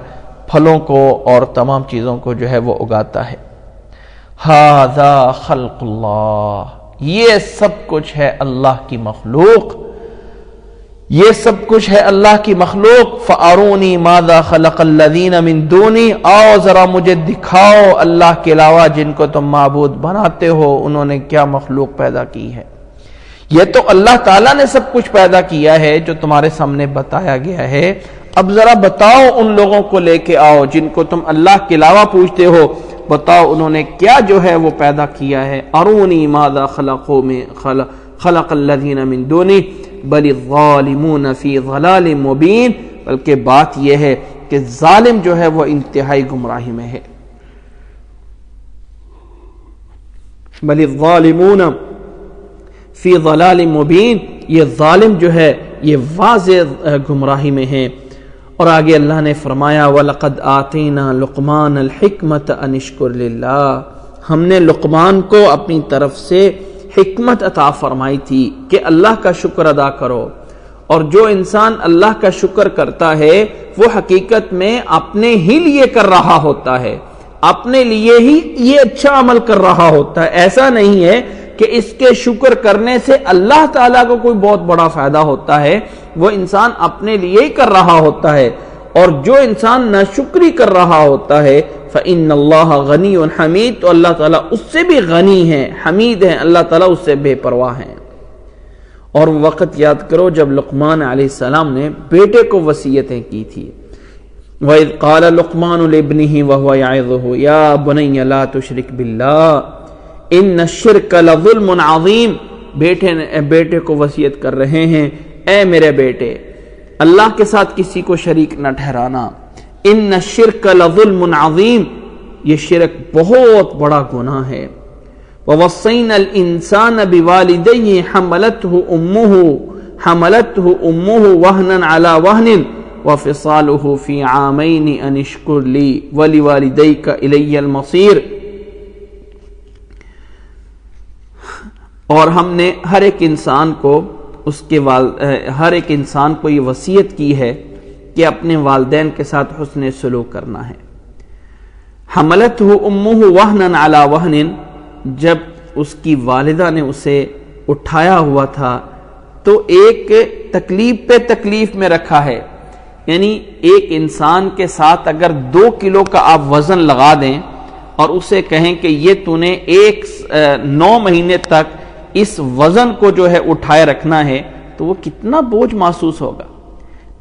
پھلوں کو اور تمام چیزوں کو جو ہے وہ اگاتا ہے. ھذا خلق اللہ، یہ سب کچھ ہے اللہ کی مخلوق، یہ سب کچھ ہے اللہ کی مخلوق. فَأَرُونِي مَاذَا خَلَقَ الَّذِينَ مِن دُونِي، آؤ ذرا مجھے دکھاؤ اللہ کے علاوہ جن کو تم معبود بناتے ہو انہوں نے کیا مخلوق پیدا کی ہے. یہ تو اللہ تعالیٰ نے سب کچھ پیدا کیا ہے جو تمہارے سامنے بتایا گیا ہے. اب ذرا بتاؤ ان لوگوں کو لے کے آؤ جن کو تم اللہ کے علاوہ پوچھتے ہو، بتاؤ انہوں نے کیا جو ہے وہ پیدا کیا ہے. ارونی ماذا خلق الذین من دونی بل الظالمون فی ضلال مبین، بلکہ بات یہ ہے کہ ظالم جو ہے وہ انتہائی گمراہی میں ہے. بل الظالمون فی ضلال مبین، یہ ظالم جو ہے یہ واضح گمراہی میں ہے. اور آگے اللہ نے فرمایا وَلَقَدْ آتَيْنَا لُقْمَانَ الْحِكْمَةَ أَنِ اشْكُرْ لِلَّهِ، ہم نے لقمان کو اپنی طرف سے حکمت عطا فرمائی تھی کہ اللہ کا شکر ادا کرو. اور جو انسان اللہ کا شکر کرتا ہے وہ حقیقت میں اپنے ہی لیے کر رہا ہوتا ہے، اپنے لیے ہی یہ اچھا عمل کر رہا ہوتا ہے. ایسا نہیں ہے کہ اس کے شکر کرنے سے اللہ تعالیٰ کو کوئی بہت بڑا فائدہ ہوتا ہے، وہ انسان اپنے لیے ہی کر رہا ہوتا ہے. اور جو انسان ناشکری کر رہا ہوتا ہے فَإِنَّ اللَّهَ غَنِيٌّ حَمِيدٌ، تو اللہ تعالیٰ اس سے بھی غنی ہے، حمید ہے، اللہ تعالیٰ اس سے بے پرواہ ہیں. اور وقت یاد کرو جب لقمان علیہ السلام نے بیٹے کو وصیتیں کی تھی. وَإِذْ قَالَ لُقْمَانُ لِابْنِهِ وَهُوَ يَعِظُهُ يَا بُنَيَّ لَا تُشْرِكْ بِاللَّهِ إِنَّ الشِّرْكَ لَظُلْمٌ عَظِيمٌ. بیٹے کو وصیت کر رہے ہیں، اے میرے بیٹے اللہ کے ساتھ کسی کو شریک نہ ٹھہرانا. ان الشرک لظلم عظیم، یہ شرک بہت بڑا گناہ ہے. ووصینا الانسان بوالدیہ حملته امه وهنا على وهن وفصاله في عامين ان اشکر لی ولوالدیک الی المصیر. اور ہم نے ہر ایک انسان کو ہر ایک انسان کو یہ وصیت کی ہے کہ اپنے والدین کے ساتھ حسن سلوک کرنا ہے. حملته امه وهنا على وهن، جب اس کی والدہ نے اسے اٹھایا ہوا تھا تو ایک تکلیف پہ تکلیف میں رکھا ہے. یعنی ایک انسان کے ساتھ اگر 2 کلو کا آپ وزن لگا دیں اور اسے کہیں کہ یہ تو نے 9 مہینے تک اس وزن کو جو ہے اٹھائے رکھنا ہے تو وہ کتنا بوجھ محسوس ہوگا.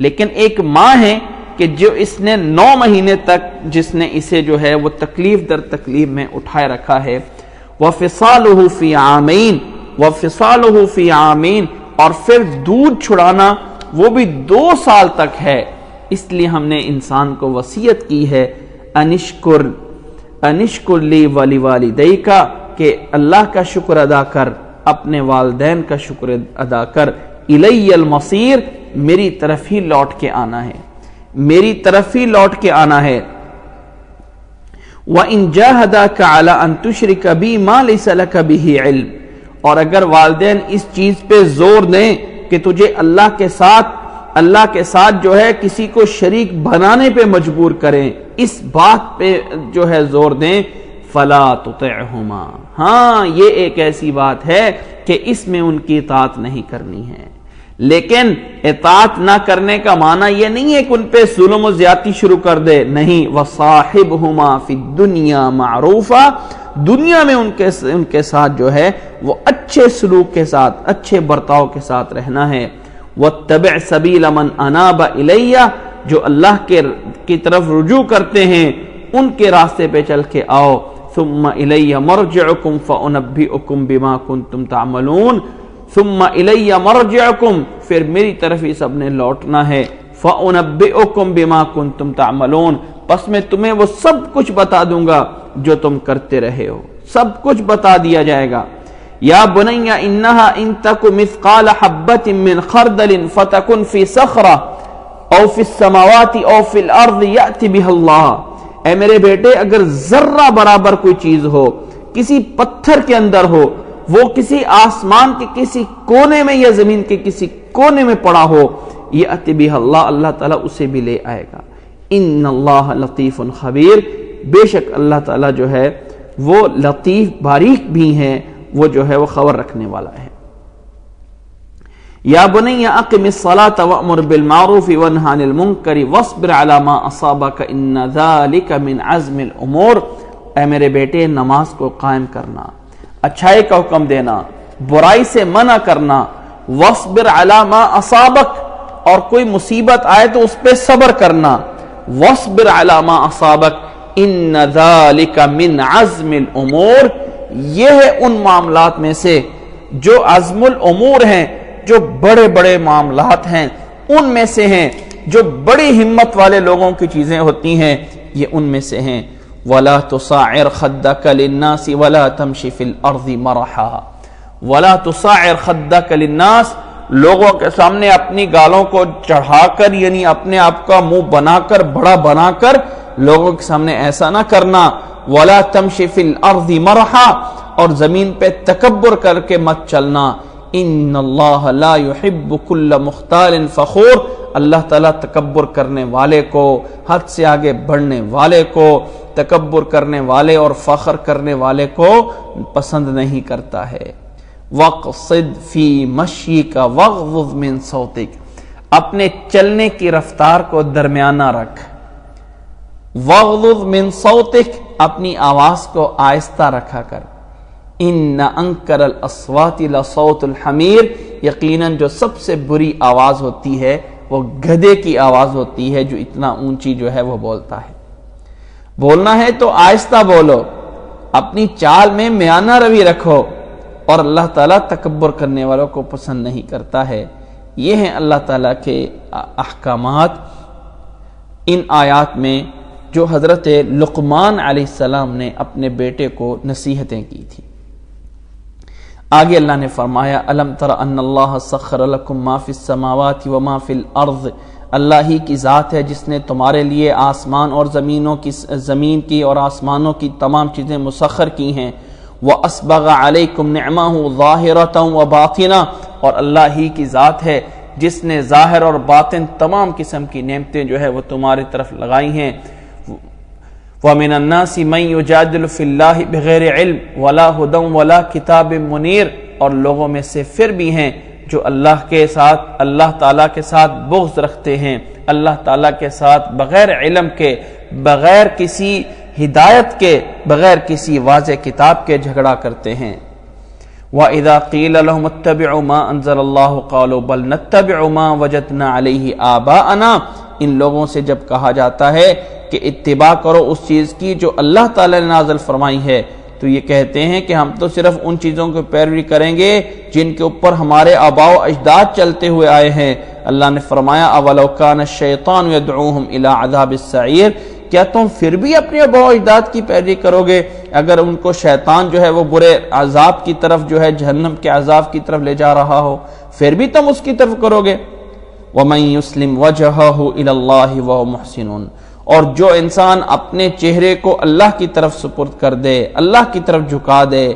لیکن ایک ماں ہے کہ جو اس نے 9 مہینے تک جس نے اسے جو ہے وہ تکلیف در تکلیف میں اٹھائے رکھا ہے. وَفِصَالُهُ فِي عَامَيْنِ، اور پھر دودھ چھڑانا وہ بھی 2 سال تک ہے. اس لیے ہم نے انسان کو وصیت کی ہے انشکر لی ولوالدیک، کہ اللہ کا شکر ادا کر، اپنے والدین کا شکر ادا کر. الی المصیر، میری طرف ہی لوٹ کے آنا ہے، میری طرف ہی لوٹ کے آنا ہے. وَإِن جَاهَدَاكَ عَلَىٰ أَن تُشْرِكَ بِي مَا لَيْسَ لَكَ بِهِ عِلْمٌ، اور اگر والدین اس چیز پہ زور دیں کہ تجھے اللہ کے ساتھ جو ہے کسی کو شریک بنانے پہ مجبور کریں، اس بات پہ جو ہے زور دیں، فَلَا تُطِعْهُمَا، ہاں یہ ایک ایسی بات ہے کہ اس میں ان کی اطاعت نہیں کرنی ہے. لیکن اطاعت نہ کرنے کا معنی یہ نہیں ہے کہ ان پہ ظلم و زیادتی شروع کر دے، نہیں. وَصَاحِبْهُمَا فِي الدُّنْيَا مَعْرُوفًا، دنیا میں ان کے ساتھ جو ہے وہ اچھے سلوک کے ساتھ، اچھے برتاؤ کے ساتھ رہنا ہے. وَاتَّبِعْ سَبِيلَ مَنْ أَنَابَ إِلَيَّ، جو اللہ کی طرف رجوع کرتے ہیں ان کے راستے پہ چل کے آؤ. ثُمَّ إِلَيَّ مَرْجِعُكُمْ فَأُنَبِّئُكُمْ بِمَا كُنْتُمْ تَعْمَلُونَ. ثُمَّ إِلَيَّ مَرْجِعُكُمْ، پھر میری طرف ہی سب نے لوٹنا ہے. فَأُنَبِّئُكُمْ بِمَا كُنْتُمْ تَعْمَلُونَ، پس میں تمہیں وہ سب کچھ بتا دوں گا جو تم کرتے رہے ہو، سب کچھ بتا دیا جائے گا۔ یا بنی انہا ان تک مثقال حبۃ من خردل فتکن فی صخرہ او فی السماوات او فی الارض یأت بها اللہ، اے میرے بیٹے اگر ذرہ برابر کوئی چیز ہو، کسی پتھر کے اندر ہو، وہ کسی آسمان کے کسی کونے میں یا زمین کے کسی کونے میں پڑا ہو، یأت بها اللہ، اللہ تعالیٰ اسے بھی لے آئے گا۔ ان اللہ لطیف خبیر، بے شک اللہ تعالیٰ جو ہے وہ لطیف باریک بھی ہیں، وہ جو ہے وہ خبر رکھنے والا ہے۔ یا بنی اقم الصلاۃ وامر بالمعروف وانھ عن المنکر واصبر علی ما اصابک ان ذلک من عزم الامور، اے میرے بیٹے نماز کو قائم کرنا، اچھائی کا حکم دینا، برائی سے منع کرنا، واصبر علی ما اصابک، اور کوئی مصیبت آئے تو اس پہ صبر کرنا، واصبر علی ما اصابک ان ذلک من عزم الامور، یہ ہے ان معاملات میں سے جو عزم الامور ہیں، جو بڑے بڑے معاملات ہیں ان میں سے ہیں، جو بڑی ہمت والے لوگوں کی چیزیں ہوتی ہیں یہ ان میں سے ہیں۔ وَلَا تُصَعِّرْ خَدَّكَ لِلنَّاسِ وَلَا تَمْشِ فِي الْأَرْضِ مَرَحًا، وَلَا تُصَعِّرْ خَدَّكَ لِلنَّاسِ، لوگوں کے سامنے اپنی گالوں کو چڑھا کر، یعنی اپنے آپ کا منہ بنا کر، بڑا بنا کر لوگوں کے سامنے ایسا نہ کرنا، وَلَا تَمْشِ فِي الْأَرْضِ مَرَحًا، اور زمین پہ تکبر کر کے مت چلنا، ان اللہ لا يحب كل مختال فخور، اللہ تعالیٰ تکبر کرنے والے کو، حد سے آگے بڑھنے والے کو، تکبر کرنے والے اور فخر کرنے والے کو پسند نہیں کرتا ہے۔ وَاقْصِدْ فِي مَشْيِكَ وَاغْضُضْ مِنْ صَوْتِكَ، اپنے چلنے کی رفتار کو درمیانہ رکھ، وَاغْضُضْ مِنْ صَوْتِكَ، اپنی آواز کو آہستہ رکھا کر، ان انکر الاصوات لصوت الحمیر، یقیناً جو سب سے بری آواز ہوتی ہے وہ گدھے کی آواز ہوتی ہے جو اتنا اونچی جو ہے وہ بولتا ہے۔ بولنا ہے تو آہستہ بولو، اپنی چال میں میانہ روی رکھو، اور اللہ تعالیٰ تکبر کرنے والوں کو پسند نہیں کرتا ہے۔ یہ ہیں اللہ تعالیٰ کے احکامات ان آیات میں جو حضرت لقمان علیہ السلام نے اپنے بیٹے کو نصیحتیں کی تھی۔ آگے اللہ نے فرمایا الم تر ان اللہ سخر لکم ما فی السماوات وما فی الارض، اللہ ہی کی ذات ہے جس نے تمہارے لیے آسمان اور زمین کی اور آسمانوں کی تمام چیزیں مسخر کی ہیں، واسبغ علیکم نعمہ ظاہرۃ وباطنہ، اور اللہ ہی کی ذات ہے جس نے ظاہر اور باطن تمام قسم کی نعمتیں جو ہے وہ تمہاری طرف لگائی ہیں۔ وَمِنَ النَّاسِ مَن يُجَادِلُ فِي اللَّهِ بِغَيْرِ عِلْمٍ وَلَا هُدًى وَلَا كِتَابٍ مُنِيرٍ، اور لوگوں میں سے پھر بھی ہیں جو اللہ تعالیٰ کے ساتھ بغض رکھتے ہیں، اللہ تعالیٰ کے ساتھ بغیر علم کے، بغیر کسی ہدایت کے، بغیر کسی واضح کتاب کے جھگڑا کرتے ہیں۔ وَإِذَا قِيلَ لَهُمُ اتَّبِعُوا مَا أَنزَلَ اللَّهُ قَالُوا بَلْ نَتَّبِعُ مَا وَجَدْنَا عَلَيْهِ آبَاءَنَا، ان لوگوں سے جب کہا جاتا ہے کہ اتباع کرو اس چیز کی جو اللہ تعالی نے نازل فرمائی ہے، تو یہ کہتے ہیں کہ ہم تو صرف ان چیزوں کی پیروی کریں گے جن کے اوپر ہمارے آباء و اجداد چلتے ہوئے آئے ہیں۔ اللہ نے فرمایا اولو کان الشیطان یدعوہم الی عذاب السعیر، کیا تم پھر بھی اپنے آباء و اجداد کی پیروی کرو گے اگر ان کو شیطان جو ہے وہ برے عذاب کی طرف جو ہے جہنم کے عذاب کی طرف لے جا رہا ہو، پھر بھی تم اس کی طرف کرو گے۔ وَمَن يُسْلِمْ وَجْهَهُ إِلَى اللَّهِ وَهُوَ مُحْسِنٌ، اور جو انسان اپنے چہرے کو اللہ کی طرف سپرد کر دے، اللہ کی طرف جھکا دے،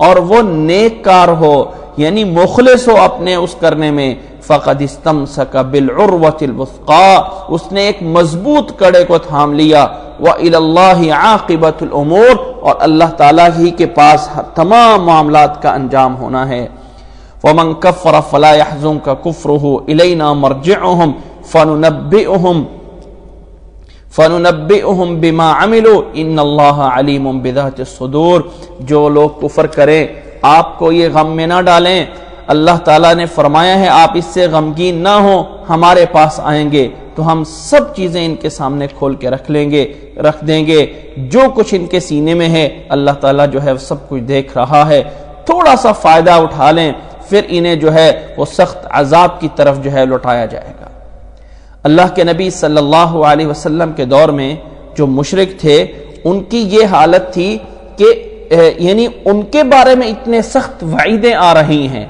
اور وہ نیک کار ہو یعنی مخلص ہو اپنے اس کرنے میں، فَقَدِ اسْتَمْسَكَ بِالْعُرْوَةِ الْوُثْقَىٰ، اس نے ایک مضبوط کڑے کو تھام لیا، وَإِلَى اللَّهِ عَاقِبَةُ الْأُمُورِ، اور اللہ تعالیٰ ہی کے پاس تمام معاملات کا انجام ہونا ہے۔ وَمَن كَفَّرَ فَلَا يَحْزُنكَ كُفْرُهُ إِلَيْنَا مَرْجِعُهُمْ فَنُنَبِّئُهُمْ بِمَا عَمِلُوا إِنَّ اللَّهَ عَلِيمٌ بِذَاتِ الصُّدُورِ، جو لوگ کفر کریں آپ کو یہ غم میں نہ ڈالیں، اللہ تعالیٰ نے فرمایا ہے آپ اس سے غمگین نہ ہوں، ہمارے پاس آئیں گے تو ہم سب چیزیں ان کے سامنے کھول کے رکھ دیں گے، جو کچھ ان کے سینے میں ہے اللہ تعالیٰ جو ہے سب کچھ دیکھ رہا ہے، تھوڑا سا فائدہ اٹھا لیں پھر انہیں جو ہے وہ سخت عذاب کی طرف جو ہے لوٹایا جائے گا۔ اللہ کے نبی صلی اللہ علیہ وسلم کے دور میں جو مشرک تھے ان کی یہ حالت تھی کہ یعنی ان کے بارے میں اتنے سخت وعیدیں آ رہی ہیں،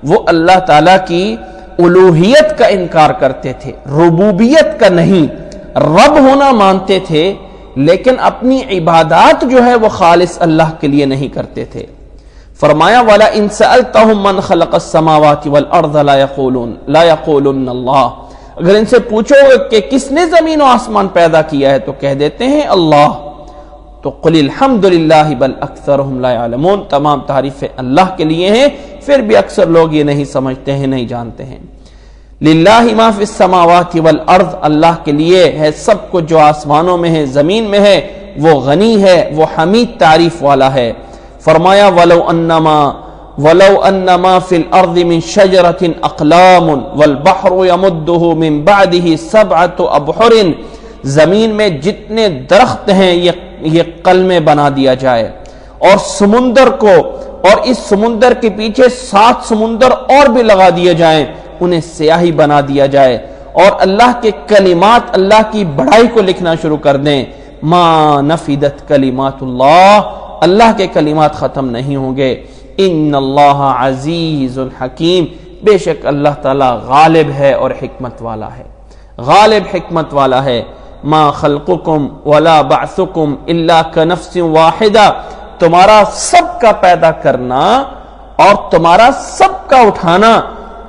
وہ اللہ تعالیٰ کی الوہیت کا انکار کرتے تھے، ربوبیت کا نہیں، رب ہونا مانتے تھے لیکن اپنی عبادات جو ہے وہ خالص اللہ کے لیے نہیں کرتے تھے۔ فرمایا وَلَئِن سَأَلْتَهُم مَّنْ خَلَقَ السَّمَاوَاتِ وَالْأَرْضَ لَا يَقُولُنَّ اللَّهُ، اگر ان سے پوچھو کہ کس نے زمین و آسمان پیدا کیا ہے تو کہہ دیتے ہیں اللہ۔ تو قل الحمد للہ بل اکثرهم لا يعلمون، تمام تعریفیں اللہ کے لیے ہیں، پھر بھی اکثر لوگ یہ نہیں سمجھتے ہیں، نہیں جانتے ہیں۔ للہ ما فی السماوات والارض، اللہ کے لیے ہے سب کچھ جو آسمانوں میں ہے زمین میں ہے، وہ غنی ہے، وہ حمید تعریف والا ہے۔ فرمایا ولو انما فی الارض من شجرۃ اقلام والبحر یمدہ من بعدہ سبعۃ ابحر، زمین میں جتنے درخت ہیں یہ قلمیں بنا دیا جائے، اور سمندر کو، اور اس سمندر کے پیچھے 7 سمندر اور بھی لگا دیے جائیں، انہیں سیاہی بنا دیا جائے، اور اللہ کے کلمات، اللہ کی بڑائی کو لکھنا شروع کر دیں، ما نفدت کلمات اللہ، اللہ کے کلمات ختم نہیں ہوں گے۔ ان اللہ عزیز الحکیم، بے شک اللہ تعالی غالب ہے اور حکمت والا ہے، غالب حکمت والا ہے۔ ما خلقکم ولا بعثکم الا کنفس واحدہ، تمہارا سب کا پیدا کرنا اور تمہارا سب کا اٹھانا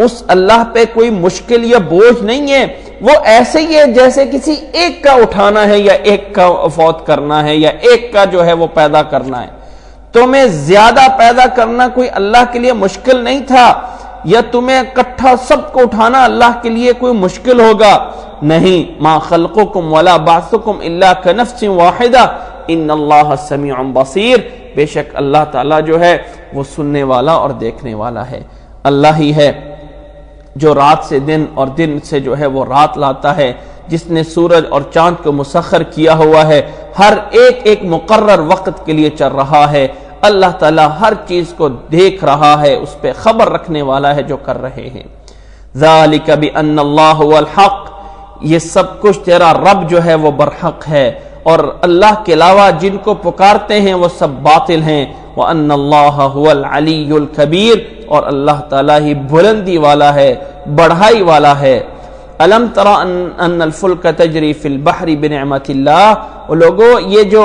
اس اللہ پہ کوئی مشکل یا بوجھ نہیں ہے، وہ ایسے ہی ہے جیسے کسی ایک کا اٹھانا ہے یا ایک کا فوت کرنا ہے یا ایک کا جو ہے وہ پیدا کرنا ہے۔ تمہیں زیادہ پیدا کرنا کوئی اللہ کے لیے مشکل نہیں تھا، یا تمہیں اکٹھا سب کو اٹھانا اللہ کے لیے کوئی مشکل ہوگا؟ نہیں۔ ما خلقکم ولا بعثکم الا کنفس واحدہ ان اللہ سمیع بصیر، بے شک اللہ تعالیٰ جو ہے وہ سننے والا اور دیکھنے والا ہے۔ اللہ ہی ہے جو رات سے دن اور دن سے جو ہے وہ رات لاتا ہے، جس نے سورج اور چاند کو مسخر کیا ہوا ہے، ہر ایک مقرر وقت کے لیے چل رہا ہے۔ اللہ تعالیٰ ہر چیز کو دیکھ رہا ہے، اس پہ خبر رکھنے والا ہے جو کر رہے ہیں۔ ذالک بأن اللہ هو الحق، یہ سب کچھ تیرا رب جو ہے وہ برحق ہے، اور اللہ کے علاوہ جن کو پکارتے ہیں وہ سب باطل ہیں۔ وَأَنَّ اللَّهَ هُوَ الْعَلِيُّ الْكَبِيرُ، اور اللہ تعالیٰ ہی بلندی والا ہے، بڑھائی والا ہے۔ أَلَمْ تَرَ أَنَّ الْفُلْكَ تَجْرِي فِي الْبَحْرِ بِنِعْمَةِ اللَّهِ، وہ لوگوں یہ جو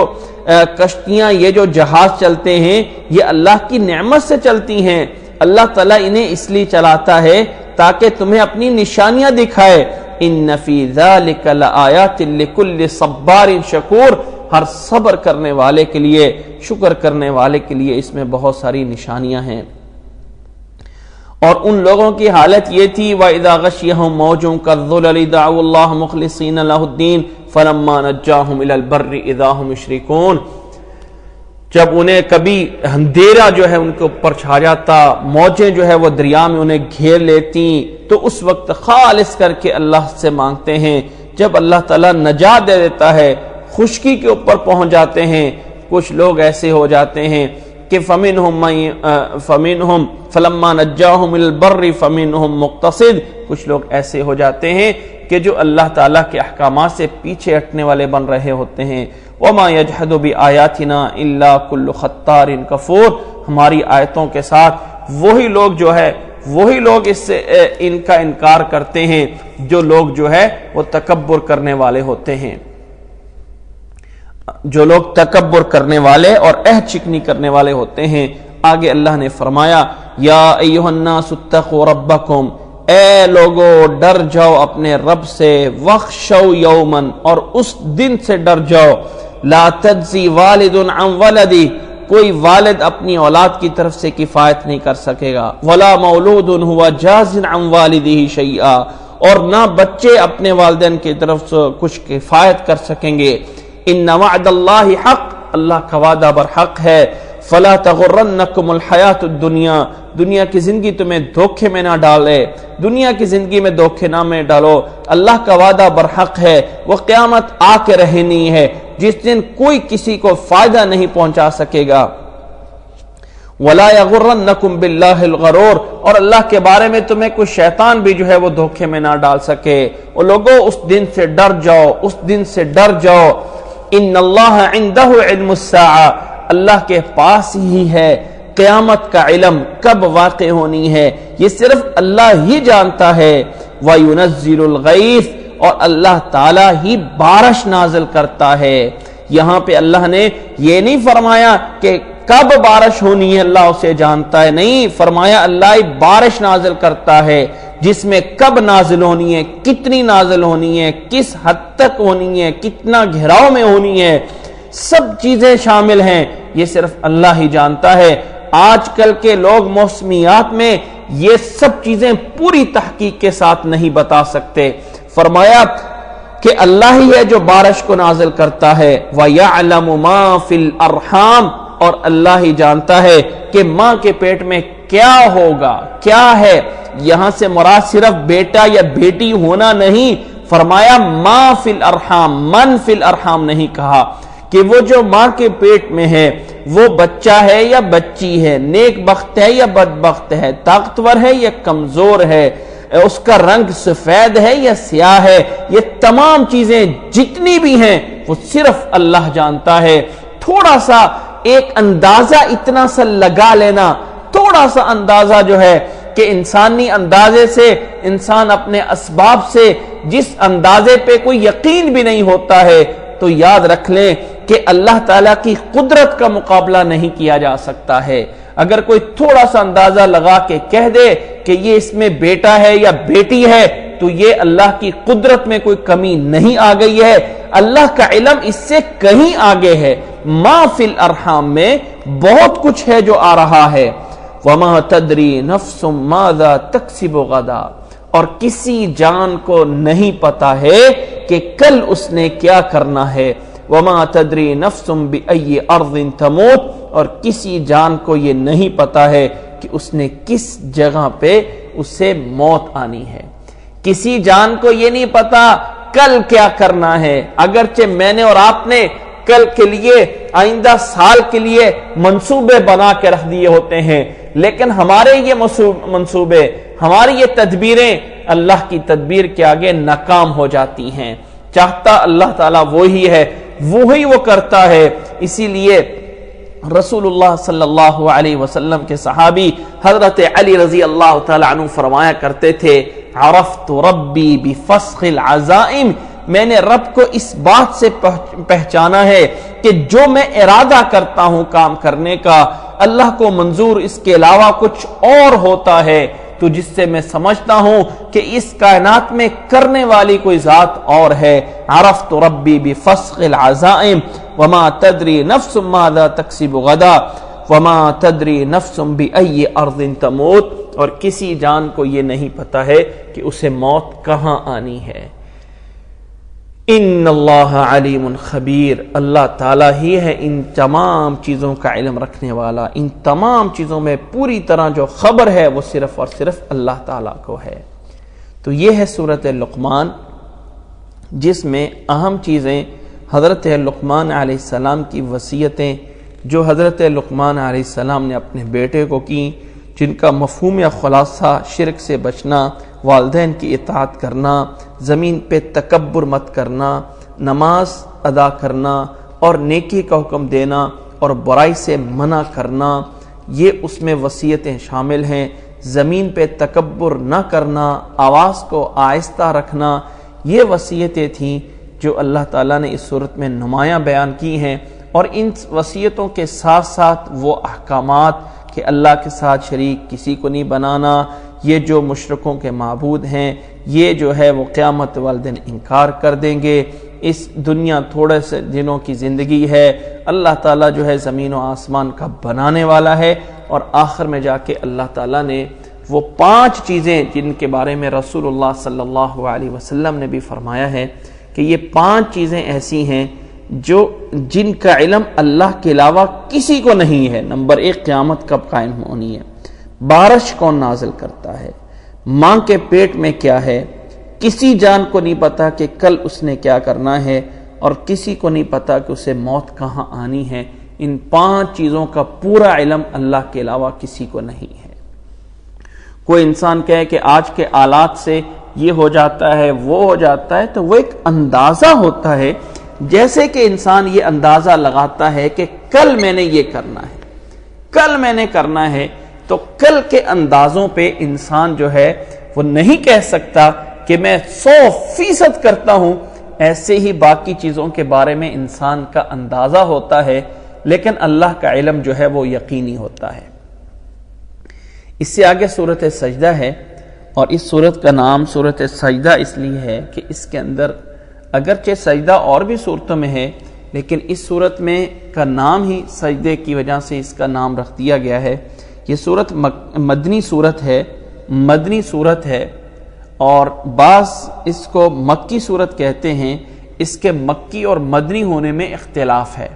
کشتیاں، یہ جو جہاز چلتے ہیں یہ اللہ کی نعمت سے چلتی ہیں، اللہ تعالیٰ انہیں اس لیے چلاتا ہے تاکہ تمہیں اپنی نشانیاں دکھائے۔ ان فی ذلک لآیات لکل صبار شکور، ہر صبر کرنے والے کے لیے، شکر کرنے والے کے لیے اس میں بہت ساری نشانیاں ہیں۔ اور ان لوگوں کی حالت یہ تھی وَإِذَا غَشِيَهُم مَوْجٌ كَالظُّلَلِ دَعَوُا اللَّهَ مُخْلِصِينَ لَهُ الدِّينَ فَلَمَّا نَجَّاهُمْ إِلَى الْبَرِّ إِذَا هُمْ يُشْرِكُونَ، جب انہیں کبھی اندھیرا جو ہے ان کے اوپر چھا جاتا، موجیں جو ہے وہ دریا میں انہیں گھیر لیتی، تو اس وقت خالص کر کے اللہ سے مانگتے ہیں۔ جب اللہ تعالیٰ نجات دے دیتا ہے، خشکی کے اوپر پہنچ جاتے ہیں، کچھ لوگ ایسے ہو جاتے ہیں کہ فَمِنْهُمْ فَلَمَّا نَجَّاهُمْ إِلَى الْبَرِّ فَمِنْهُمْ مُقْتَصِدٌ، کچھ لوگ ایسے ہو جاتے ہیں کہ جو اللہ تعالیٰ کے احکامات سے پیچھے ہٹنے والے بن رہے ہوتے ہیں۔ وَمَا يَجْحَدُ بِآيَاتِنَا إِلَّا كُلُّ خَطَّارٍ كَفُورٍ، ہماری آیتوں کے ساتھ وہی لوگ جو ہے، وہی لوگ اس سے ان کا انکار کرتے ہیں جو لوگ جو ہے وہ تکبر کرنے والے ہوتے ہیں، جو لوگ تکبر کرنے والے اور عہد شکنی کرنے والے ہوتے ہیں۔ آگے اللہ نے فرمایا یا ایھا الناس اتقوا ربکم، اے لوگو ڈر جاؤ اپنے رب سے، وخشوا یوما، اور اس دن سے ڈر جاؤ، لا تجزی والد عن ولدی، کوئی والد اپنی اولاد کی طرف سے کفایت نہیں کر سکے گا، ولا مولود هو جاز عن والدہ شیئا، اور نہ بچے اپنے والدین کی طرف سے کچھ کفایت کر سکیں گے۔ ان وعد اللہ حق، اللہ کا وعدہ برحق ہے۔ فلا تغرنکم الحیات الدنیا، دنیا کی زندگی تمہیں دھوکے میں نہ ڈالے، دنیا کی زندگی میں دھوکے نہ میں ڈالو، اللہ کا وعدہ برحق ہے، وہ قیامت آ کے رہنی ہے جس دن کوئی کسی کو فائدہ نہیں پہنچا سکے گا۔ وَلَا يَغُرَّنَّكُمْ بِاللَّهِ الْغَرُورُ، اور اللہ کے بارے میں تمہیں کوئی شیطان بھی جو ہے وہ دھوکے میں نہ ڈال سکے۔ وہ لوگوں اس دن سے ڈر جاؤ، اس دن سے ڈر جاؤ۔ ان اللہ عنده علم الساعہ، اللہ کے پاس ہی ہے قیامت کا علم، کب واقع ہونی ہے یہ صرف اللہ ہی جانتا ہے۔ وَيُنَزِّلُ الْغَيْثَ، اور اللہ تعالی ہی بارش نازل کرتا ہے۔ یہاں پہ اللہ نے یہ نہیں فرمایا کہ کب بارش ہونی ہے اللہ اسے جانتا ہے، نہیں، فرمایا اللہ ہی بارش نازل کرتا ہے، جس میں کب نازل ہونی ہے، کتنی نازل ہونی ہے، کس حد تک ہونی ہے، کتنا گھراؤ میں ہونی ہے، سب چیزیں شامل ہیں، یہ صرف اللہ ہی جانتا ہے۔ آج کل کے لوگ موسمیات میں یہ سب چیزیں پوری تحقیق کے ساتھ نہیں بتا سکتے۔ فرمایا کہ اللہ ہی ہے جو بارش کو نازل کرتا ہے۔ وَيَعْلَمُ مَا فِي الْأَرْحَامِ، اور اللہ ہی جانتا ہے کہ ماں کے پیٹ میں کیا ہوگا، کیا ہے۔ یہاں سے مراد صرف بیٹا یا بیٹی ہونا نہیں، فرمایا ما فی الارحام، من فی الارحام نہیں کہا، کہ وہ جو ماں کے پیٹ میں ہے وہ بچہ ہے یا بچی ہے، نیک بخت ہے یا بدبخت ہے، طاقتور ہے یا کمزور ہے، اس کا رنگ سفید ہے یا سیاہ ہے، یہ تمام چیزیں جتنی بھی ہیں وہ صرف اللہ جانتا ہے۔ تھوڑا سا ایک اندازہ اتنا سا لگا لینا، تھوڑا سا اندازہ جو ہے کہ انسانی اندازے سے، انسان اپنے اسباب سے جس اندازے پہ کوئی یقین بھی نہیں ہوتا ہے، تو یاد رکھ لیں کہ اللہ تعالیٰ کی قدرت کا مقابلہ نہیں کیا جا سکتا ہے۔ اگر کوئی تھوڑا سا اندازہ لگا کے کہہ دے کہ یہ اس میں بیٹا ہے یا بیٹی ہے، تو یہ اللہ کی قدرت میں کوئی کمی نہیں آ گئی ہے، اللہ کا علم اس سے کہیں آگے ہے۔ ما فی الارحام میں بہت کچھ ہے جو آ رہا ہے۔ وما تدری نفس ماذا تکسب غدا، اور کسی جان کو نہیں پتا ہے کہ کل اس نے کیا کرنا ہے۔ وما تدری نفس بأی ارض تموت، اور کسی جان کو یہ نہیں پتا ہے کہ اس نے کس جگہ پہ اسے موت آنی ہے۔ کسی جان کو یہ نہیں پتا کل کیا کرنا ہے۔ اگرچہ میں نے اور آپ نے کل کے لیے، آئندہ سال کے لیے منصوبے بنا کے رکھ دیے ہوتے ہیں، لیکن ہمارے یہ منصوبے، ہماری یہ تدبیریں اللہ کی تدبیر کے آگے ناکام ہو جاتی ہیں۔ چاہتا اللہ تعالیٰ وہی ہے، وہی وہ کرتا ہے۔ اسی لیے رسول اللہ صلی اللہ علیہ وسلم کے صحابی حضرت علی رضی اللہ تعالیٰ عنہ فرمایا کرتے تھے، عرفت ربی بفسخ العزائم، میں نے رب کو اس بات سے پہچانا ہے کہ جو میں ارادہ کرتا ہوں کام کرنے کا، اللہ کو منظور اس کے علاوہ کچھ اور ہوتا ہے، تو جس سے میں سمجھتا ہوں کہ اس کائنات میں کرنے والی کوئی ذات اور ہے۔ عرفت ربی بفسخ العزائم وما تدری نفس ماذا تکسب غدا وما تدری نفس بأی ارض تموت، اور کسی جان کو یہ نہیں پتا ہے کہ اسے موت کہاں آنی ہے۔ ان اللہ علیم خبیر، اللہ تعالیٰ ہی ہے ان تمام چیزوں کا علم رکھنے والا، ان تمام چیزوں میں پوری طرح جو خبر ہے وہ صرف اور صرف اللہ تعالیٰ کو ہے۔ تو یہ ہے سورۃ لقمان، جس میں اہم چیزیں حضرت لقمان علیہ السلام کی وصیتیں جو حضرت لقمان علیہ السلام نے اپنے بیٹے کو کی، جن کا مفہوم یا خلاصہ شرک سے بچنا، والدین کی اطاعت کرنا، زمین پہ تکبر مت کرنا، نماز ادا کرنا اور نیکی کا حکم دینا اور برائی سے منع کرنا، یہ اس میں وصیتیں شامل ہیں۔ زمین پہ تکبر نہ کرنا، آواز کو آہستہ رکھنا، یہ وصیتیں تھیں جو اللہ تعالیٰ نے اس صورت میں نمایاں بیان کی ہیں۔ اور ان وصیتوں کے ساتھ ساتھ وہ احکامات کہ اللہ کے ساتھ شریک کسی کو نہیں بنانا، یہ جو مشرکوں کے معبود ہیں یہ جو ہے وہ قیامت والدین انکار کر دیں گے، اس دنیا تھوڑے سے دنوں کی زندگی ہے، اللہ تعالیٰ جو ہے زمین و آسمان کا بنانے والا ہے، اور آخر میں جا کے اللہ تعالیٰ نے وہ 5 چیزیں جن کے بارے میں رسول اللہ صلی اللہ علیہ وسلم نے بھی فرمایا ہے کہ یہ 5 چیزیں ایسی ہیں جن کا علم اللہ کے علاوہ کسی کو نہیں ہے۔ نمبر 1، قیامت کب قائم ہونی ہے، بارش کون نازل کرتا ہے، ماں کے پیٹ میں کیا ہے، کسی جان کو نہیں پتا کہ کل اس نے کیا کرنا ہے، اور کسی کو نہیں پتا کہ اسے موت کہاں آنی ہے۔ ان 5 چیزوں کا پورا علم اللہ کے علاوہ کسی کو نہیں ہے۔ کوئی انسان کہے کہ آج کے آلات سے یہ ہو جاتا ہے وہ ہو جاتا ہے، تو وہ ایک اندازہ ہوتا ہے، جیسے کہ انسان یہ اندازہ لگاتا ہے کہ کل میں نے یہ کرنا ہے، کل میں نے کرنا ہے، تو کل کے اندازوں پہ انسان جو ہے وہ نہیں کہہ سکتا کہ میں 100% کرتا ہوں۔ ایسے ہی باقی چیزوں کے بارے میں انسان کا اندازہ ہوتا ہے، لیکن اللہ کا علم جو ہے وہ یقینی ہوتا ہے۔ اس سے آگے سورۃ سجدہ ہے، اور اس سورت کا نام سورۃ سجدہ اس لیے ہے کہ اس کے اندر اگرچہ سجدہ اور بھی صورتوں میں ہے، لیکن اس صورت میں کا نام ہی سجدے کی وجہ سے اس کا نام رکھ دیا گیا ہے۔ یہ صورت مدنی صورت ہے، اور بعض اس کو مکی صورت کہتے ہیں۔ اس کے مکی اور مدنی ہونے میں اختلاف ہے۔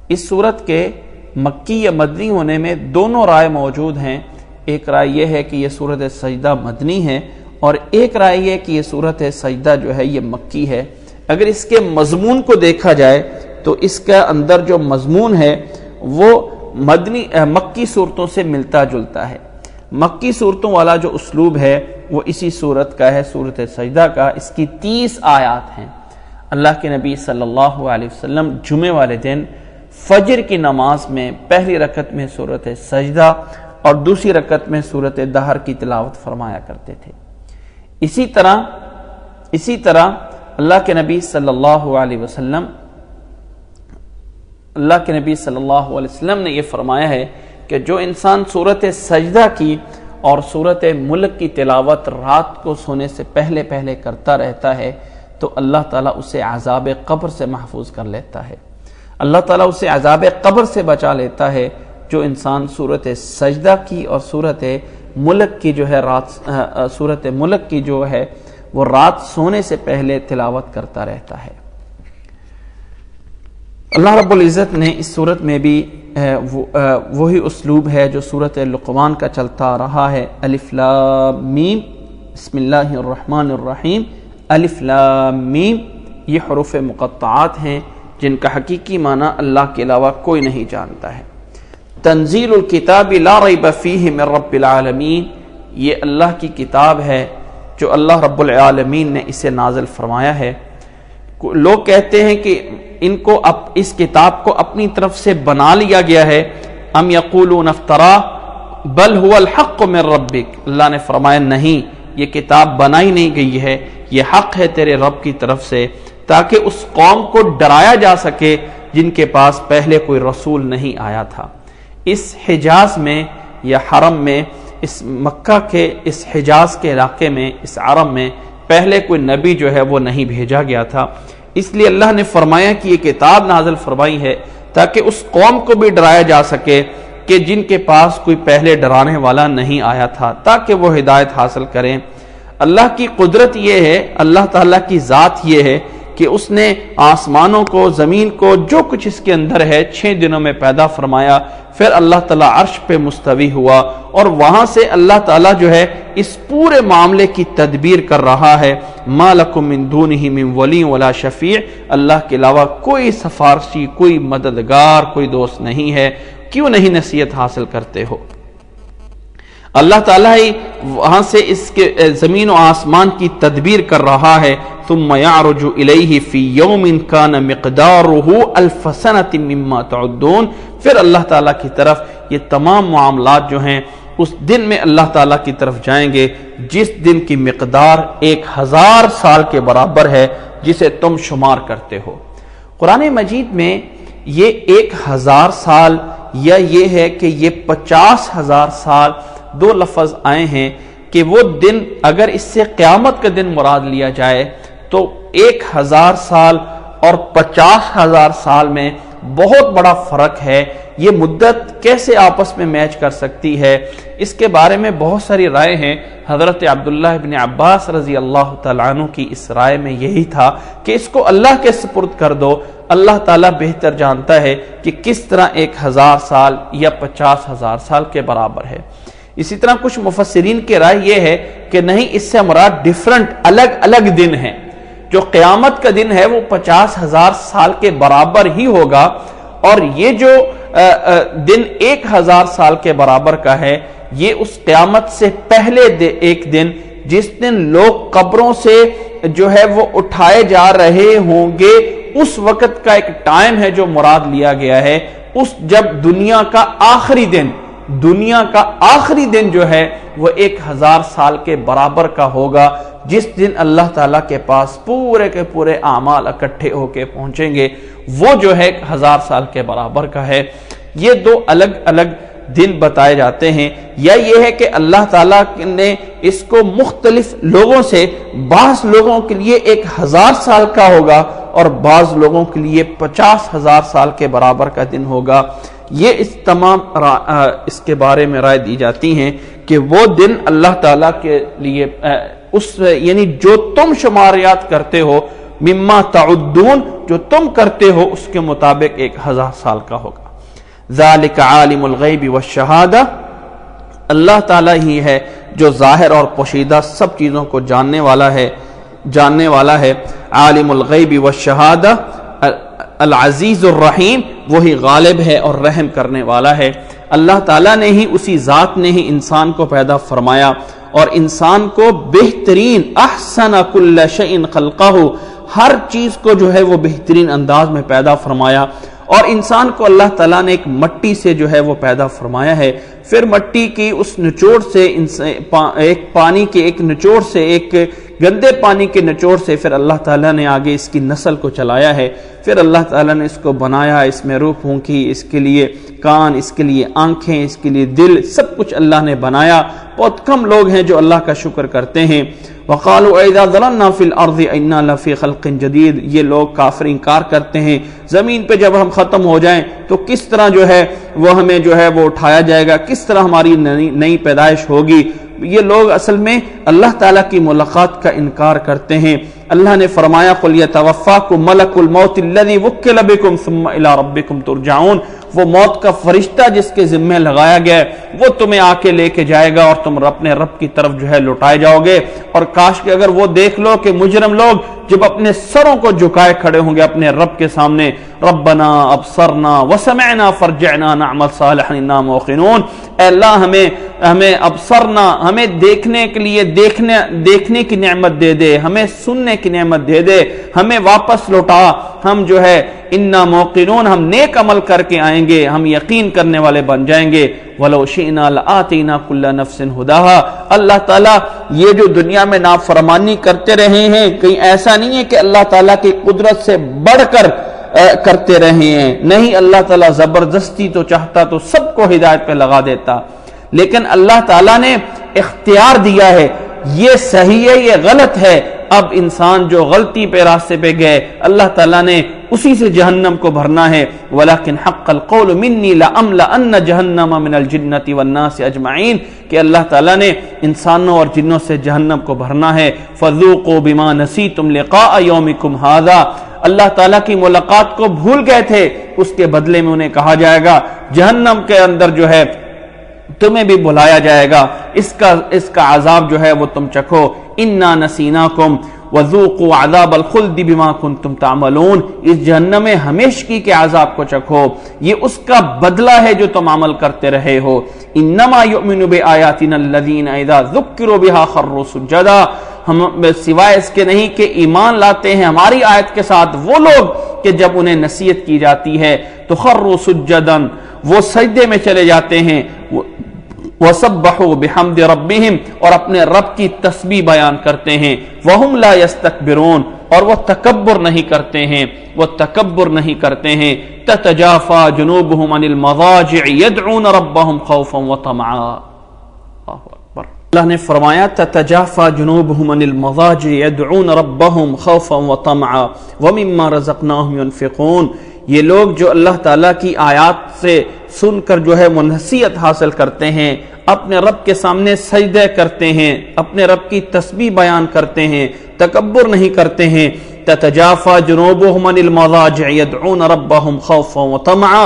اس صورت کے مکی یا مدنی ہونے میں دونوں رائے موجود ہیں۔ ایک رائے یہ ہے کہ یہ سورۃ سجدہ مدنی ہے، اور ایک رائے یہ کہ یہ سورۃ سجدہ جو ہے یہ مکی ہے۔ اگر اس کے مضمون کو دیکھا جائے تو اس کا اندر جو مضمون ہے وہ مکی صورتوں سے ملتا جلتا ہے۔ مکی صورتوں والا جو اسلوب ہے وہ اسی صورت کا ہے، سورۃ سجدہ کا۔ اس کی 30 آیات ہیں۔ اللہ کے نبی صلی اللہ علیہ وسلم جمعے والے دن فجر کی نماز میں پہلی رکعت میں سورۃ سجدہ اور دوسری رکعت میں سورۃ دہر کی تلاوت فرمایا کرتے تھے۔ اسی طرح اللہ کے نبی صلی اللہ علیہ وسلم نے یہ فرمایا ہے کہ جو انسان سورۃ سجدہ کی اور سورۃ ملک کی تلاوت رات کو سونے سے پہلے کرتا رہتا ہے تو اللہ تعالیٰ اسے عذاب قبر سے محفوظ کر لیتا ہے۔ اللہ تعالیٰ اسے عذاب قبر سے بچا لیتا ہے جو انسان سورۃ سجدہ کی اور سورۃ ملک کی جو ہے سورۃ ملک کی جو ہے وہ رات سونے سے پہلے تلاوت کرتا رہتا ہے۔ اللہ رب العزت نے اس صورت میں بھی وہی اسلوب ہے جو سورۃ لقمان کا چلتا رہا ہے۔ الف لام میم بسم اللہ الرحمن الرحیم۔ الف لام میم یہ حروف مقطعات ہیں جن کا حقیقی معنی اللہ کے علاوہ کوئی نہیں جانتا ہے۔ تنزیل الکتاب لا ریب فیہ من رب العالمین، یہ اللہ کی کتاب ہے جو اللہ رب العالمین نے اسے نازل فرمایا ہے۔ لوگ کہتے ہیں کہ ان کو اس کتاب کو اپنی طرف سے بنا لیا گیا ہے۔ ام یقولون افترا بل هو الحق من ربک، اللہ نے فرمایا نہیں، یہ کتاب بنائی نہیں گئی ہے، یہ حق ہے تیرے رب کی طرف سے، تاکہ اس قوم کو ڈرایا جا سکے جن کے پاس پہلے کوئی رسول نہیں آیا تھا۔ اس حجاز میں یا حرم میں، اس مکہ کے اس حجاز کے علاقے میں، اس عرب میں پہلے کوئی نبی جو ہے وہ نہیں بھیجا گیا تھا، اس لیے اللہ نے فرمایا کہ یہ کتاب نازل فرمائی ہے تاکہ اس قوم کو بھی ڈرایا جا سکے کہ جن کے پاس کوئی پہلے ڈرانے والا نہیں آیا تھا، تاکہ وہ ہدایت حاصل کریں۔ اللہ کی قدرت یہ ہے، اللہ تعالیٰ کی ذات یہ ہے کہ اس نے آسمانوں کو، زمین کو، جو کچھ اس کے اندر ہے 6 دنوں میں پیدا فرمایا، پھر اللہ تعالیٰ عرش پہ مستوی ہوا، اور وہاں سے اللہ تعالیٰ جو ہے اس پورے معاملے کی تدبیر کر رہا ہے۔ ما لکم من دونہ من ولی ولا شفیع، اللہ کے علاوہ کوئی سفارشی، کوئی مددگار، کوئی دوست نہیں ہے، کیوں نہیں نصیحت حاصل کرتے ہو؟ اللہ تعالیٰ ہی وہاں سے اس کے زمین و آسمان کی تدبیر کر رہا ہے۔ ثم يعرج الیہ فی یوم کان مقدارہ الف سنۃ مما تعدون، پھر اللہ تعالیٰ کی طرف یہ تمام معاملات جو ہیں اس دن میں اللہ تعالیٰ کی طرف جائیں گے جس دن کی مقدار 1000 سال کے برابر ہے، جسے تم شمار کرتے ہو۔ قرآن مجید میں یہ 1000 سال یا یہ ہے کہ یہ 50,000 سال دو لفظ آئے ہیں کہ وہ دن اگر اس سے قیامت کا دن مراد لیا جائے تو 1000 سال اور 50,000 سال میں بہت بڑا فرق ہے۔ یہ مدت کیسے آپس میں میچ کر سکتی ہے، اس کے بارے میں بہت ساری رائے ہیں۔ حضرت عبداللہ ابن عباس رضی اللہ تعالیٰ عنہ کی اس رائے میں یہی تھا کہ اس کو اللہ کے سپرد کر دو، اللہ تعالیٰ بہتر جانتا ہے کہ کس طرح 1000 سال یا 50,000 سال کے برابر ہے۔ اسی طرح کچھ مفسرین کی رائے یہ ہے کہ نہیں، اس سے مراد ڈیفرنٹ الگ الگ دن ہیں، جو قیامت کا دن ہے وہ 50,000 سال کے برابر ہی ہوگا، اور یہ جو دن 1000 سال کے برابر کا ہے، یہ اس قیامت سے پہلے ایک دن جس دن لوگ قبروں سے جو ہے وہ اٹھائے جا رہے ہوں گے، اس وقت کا ایک ٹائم ہے جو مراد لیا گیا ہے، اس جب دنیا کا آخری دن جو ہے وہ 1000 سال کے برابر کا ہوگا، جس دن اللہ تعالیٰ کے پاس پورے کے پورے اعمال اکٹھے ہو کے پہنچیں گے، وہ جو ہے 1000 سال کے برابر کا ہے۔ یہ دو الگ الگ دن بتائے جاتے ہیں، یا یہ ہے کہ اللہ تعالیٰ نے اس کو مختلف لوگوں سے، بعض لوگوں کے لیے 1000 سال کا ہوگا اور بعض لوگوں کے لیے 50,000 سال کے برابر کا دن ہوگا۔ یہ اس کے بارے میں رائے دی جاتی ہیں کہ وہ دن اللہ تعالیٰ کے لیے یعنی جو تم شماریات کرتے ہو، مما تعدون، جو تم کرتے ہو اس کے مطابق 1000 سال کا ہوگا۔ ذالک عالم الغیب والشہادہ، اللہ تعالیٰ ہی ہے جو ظاہر اور پوشیدہ سب چیزوں کو جاننے والا ہے۔ عالم الغیب والشہادہ العزیز الرحیم، وہی غالب ہے اور رحم کرنے والا ہے۔ اللہ تعالیٰ نے ہی، اسی ذات نے ہی انسان کو پیدا فرمایا اور انسان کو بہترین، احسن کل شیء خلقہ، ہر چیز کو جو ہے وہ بہترین انداز میں پیدا فرمایا، اور انسان کو اللہ تعالیٰ نے ایک مٹی سے جو ہے وہ پیدا فرمایا ہے، پھر مٹی کی اس نچوڑ سے ایک پانی کے ایک نچوڑ سے، ایک گندے پانی کے نچوڑ سے پھر اللہ تعالیٰ نے آگے اس کی نسل کو چلایا ہے، پھر اللہ تعالیٰ نے اس کو بنایا، اس میں روح پھونکی، اس کے لیے کان، اس کے لیے آنکھیں، اس کے لیے دل، سب کچھ اللہ نے بنایا۔ بہت کم لوگ ہیں جو اللہ کا شکر کرتے ہیں۔ وَقَالُوا اِذَا ضَلَلْنَا فِي الْأَرْضِ اِنَّا لَفِي خَلْقٍ جَدِيدٍ، یہ لوگ کافر انکار کرتے ہیں زمین پہ جب ہم ختم ہو جائیں تو کس طرح جو ہے وہ ہمیں جو ہے وہ اٹھایا جائے گا، کس طرح ہماری نئی پیدائش ہوگی۔ یہ لوگ اصل میں اللہ تعالیٰ کی ملاقات کا انکار کرتے ہیں۔ اللہ نے فرمایا قُلْ يَتَوَفَّاكُمْ مَلَكُ الْمَوْتِ الَّذِي وُكِّلَ بِكُمْ ثُمَّ إِلَىٰ رَبِّكُمْ تُرْجَعُونَ، وہ موت کا فرشتہ جس کے ذمہ لگایا گیا ہے وہ تمہیں آ کے لے کے جائے گا اور تم اپنے رب کی طرف جو ہے لوٹائے جاؤ گے۔ اور کاش کہ اگر وہ دیکھ لو کہ مجرم لوگ جب اپنے سروں کو جھکائے کھڑے ہوں گے اپنے رب کے سامنے، ربنا ابصرنا وسمعنا فرجعنا نعمل صالحا انا موقنون، اے اللہ ہمیں ابصرنا، ہمیں دیکھنے کے لیے دیکھنے کی نعمت دے دے، ہمیں سننے کی نعمت دے دے، ہمیں واپس لوٹا، ہم جو ہے انا موقنون، ہم نیک عمل کر کے آئیں گے، ہم یقین کرنے والے بن جائیں گے۔ وَلَوْ شِئْنَا لَآتَيْنَا كُلَّ نَفْسٍ هُدَاهَا، اللہ تعالیٰ یہ جو دنیا میں نافرمانی کرتے رہے ہیں، کہیں ایسا نہیں ہے کہ اللہ تعالیٰ کی قدرت سے بڑھ کر کرتے رہے ہیں، نہیں، اللہ تعالیٰ زبردستی تو چاہتا تو سب کو ہدایت پہ لگا دیتا، لیکن اللہ تعالیٰ نے اختیار دیا ہے، یہ صحیح ہے، یہ غلط ہے۔ اب انسان جو غلطی پہ راستے پہ گئے، اللہ تعالیٰ نے اسی سے جہنم کو بھرنا ہے۔ وَلَكِنْ حَقَّ الْقَوْلُ مِنِّي لَأَمْلَأَنَّ جَهَنَّمَ مِنَ الْجِنَّةِ وَالنَّاسِ أَجْمَعِينَ، کہ اللہ تعالیٰ نے انسانوں اور جنوں سے جہنم کو بھرنا ہے۔ فَذُوقُوا بِمَا نَسِيتُمْ لِقَاءَ يَوْمِكُمْ هَذَا، اللہ تعالیٰ کی ملاقات کو بھول گئے تھے، اس کے بدلے میں انہیں کہا جائے گا جہنم کے اندر جو ہے تمہیں بھی بلایا جائے گا، اس کا عذاب جو ہے وہ تم چکھو۔ اِنَّا نَسِينَاكُمْ وَذُوقُوا عَذَابَ الْخُلْدِ بِمَا كُنْتُمْ تَعْمَلُونَ، اس جہنم ہمیشگی کے عذاب کو چکھو، یہ اس کا بدلہ ہے جو تم عمل کرتے رہے ہو۔ اِنَّمَا يُؤْمِنُ بِآيَاتِنَا الَّذِينَ إِذَا ذُكِّرُوا بِهَا خَرُّوا سُجَّدًا، ہم سوائے اس کے نہیں کہ ایمان لاتے ہیں ہماری آیت کے ساتھ وہ لوگ کہ جب انہیں نصیحت کی جاتی ہے تو خَرُّوا سُجَّدًا، وہ سجدے میں چلے جاتے ہیں، وَسَبَّحُوا بِحَمْدِ رَبِّهِمْ، اور اپنے رب کی تسبیح بیان کرتے ہیں، وَهُمْ لَا يَسْتَكْبِرُونَ، اور وہ تکبر نہیں کرتے ہیں، تَتَجَافَى جُنُوبُهُمْ عَنِ الْمَضَاجِعِ يَدْعُونَ رَبَّهُمْ خَوْفًا وَطَمَعًا۔ اللہ نے فرمایا تَتَجَافَى جُنُوبُهُمْ عَنِ الْمَضَاجِعِ يَدْعُونَ رَبَّهُمْ خَوْفًا وَطَمَعًا وَمِمَّا رَزَقْنَاهُمْ يُنْفِقُونَ، یہ لوگ جو اللہ تعالیٰ کی آیات سے سن کر جو ہے منحصیت حاصل کرتے ہیں، اپنے رب کے سامنے سجدے کرتے ہیں، اپنے رب کی تسبیح بیان کرتے ہیں، تکبر نہیں کرتے ہیں۔ تتجافى جنوبهم عن المضاجع يدعون ربهم خوفا وطمعا،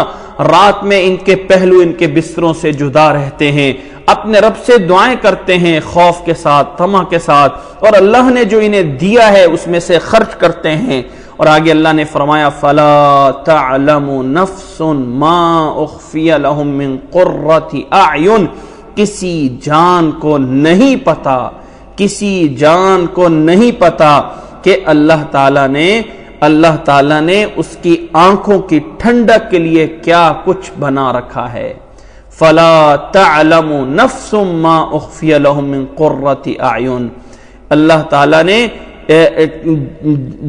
رات میں ان کے پہلو ان کے بستروں سے جدا رہتے ہیں، اپنے رب سے دعائیں کرتے ہیں خوف کے ساتھ، طمع کے ساتھ، اور اللہ نے جو انہیں دیا ہے اس میں سے خرچ کرتے ہیں، اور آگے اللہ نے فرمایا فَلَا تَعْلَمُ نَفْسٌ مَا أُخْفِيَ لَهُم مِّن قُرَّةِ أَعْيُنٍ، کسی جان کو نہیں پتا، کسی جان کو نہیں پتا کہ اللہ تعالیٰ نے اس کی آنکھوں کی ٹھنڈک کے لیے کیا کچھ بنا رکھا ہے۔ فَلَا تَعْلَمُ نَفْسٌ مَّا أُخْفِيَ لَهُم مِّن قُرَّةِ أَعْيُنٍ، اللہ تعالیٰ نے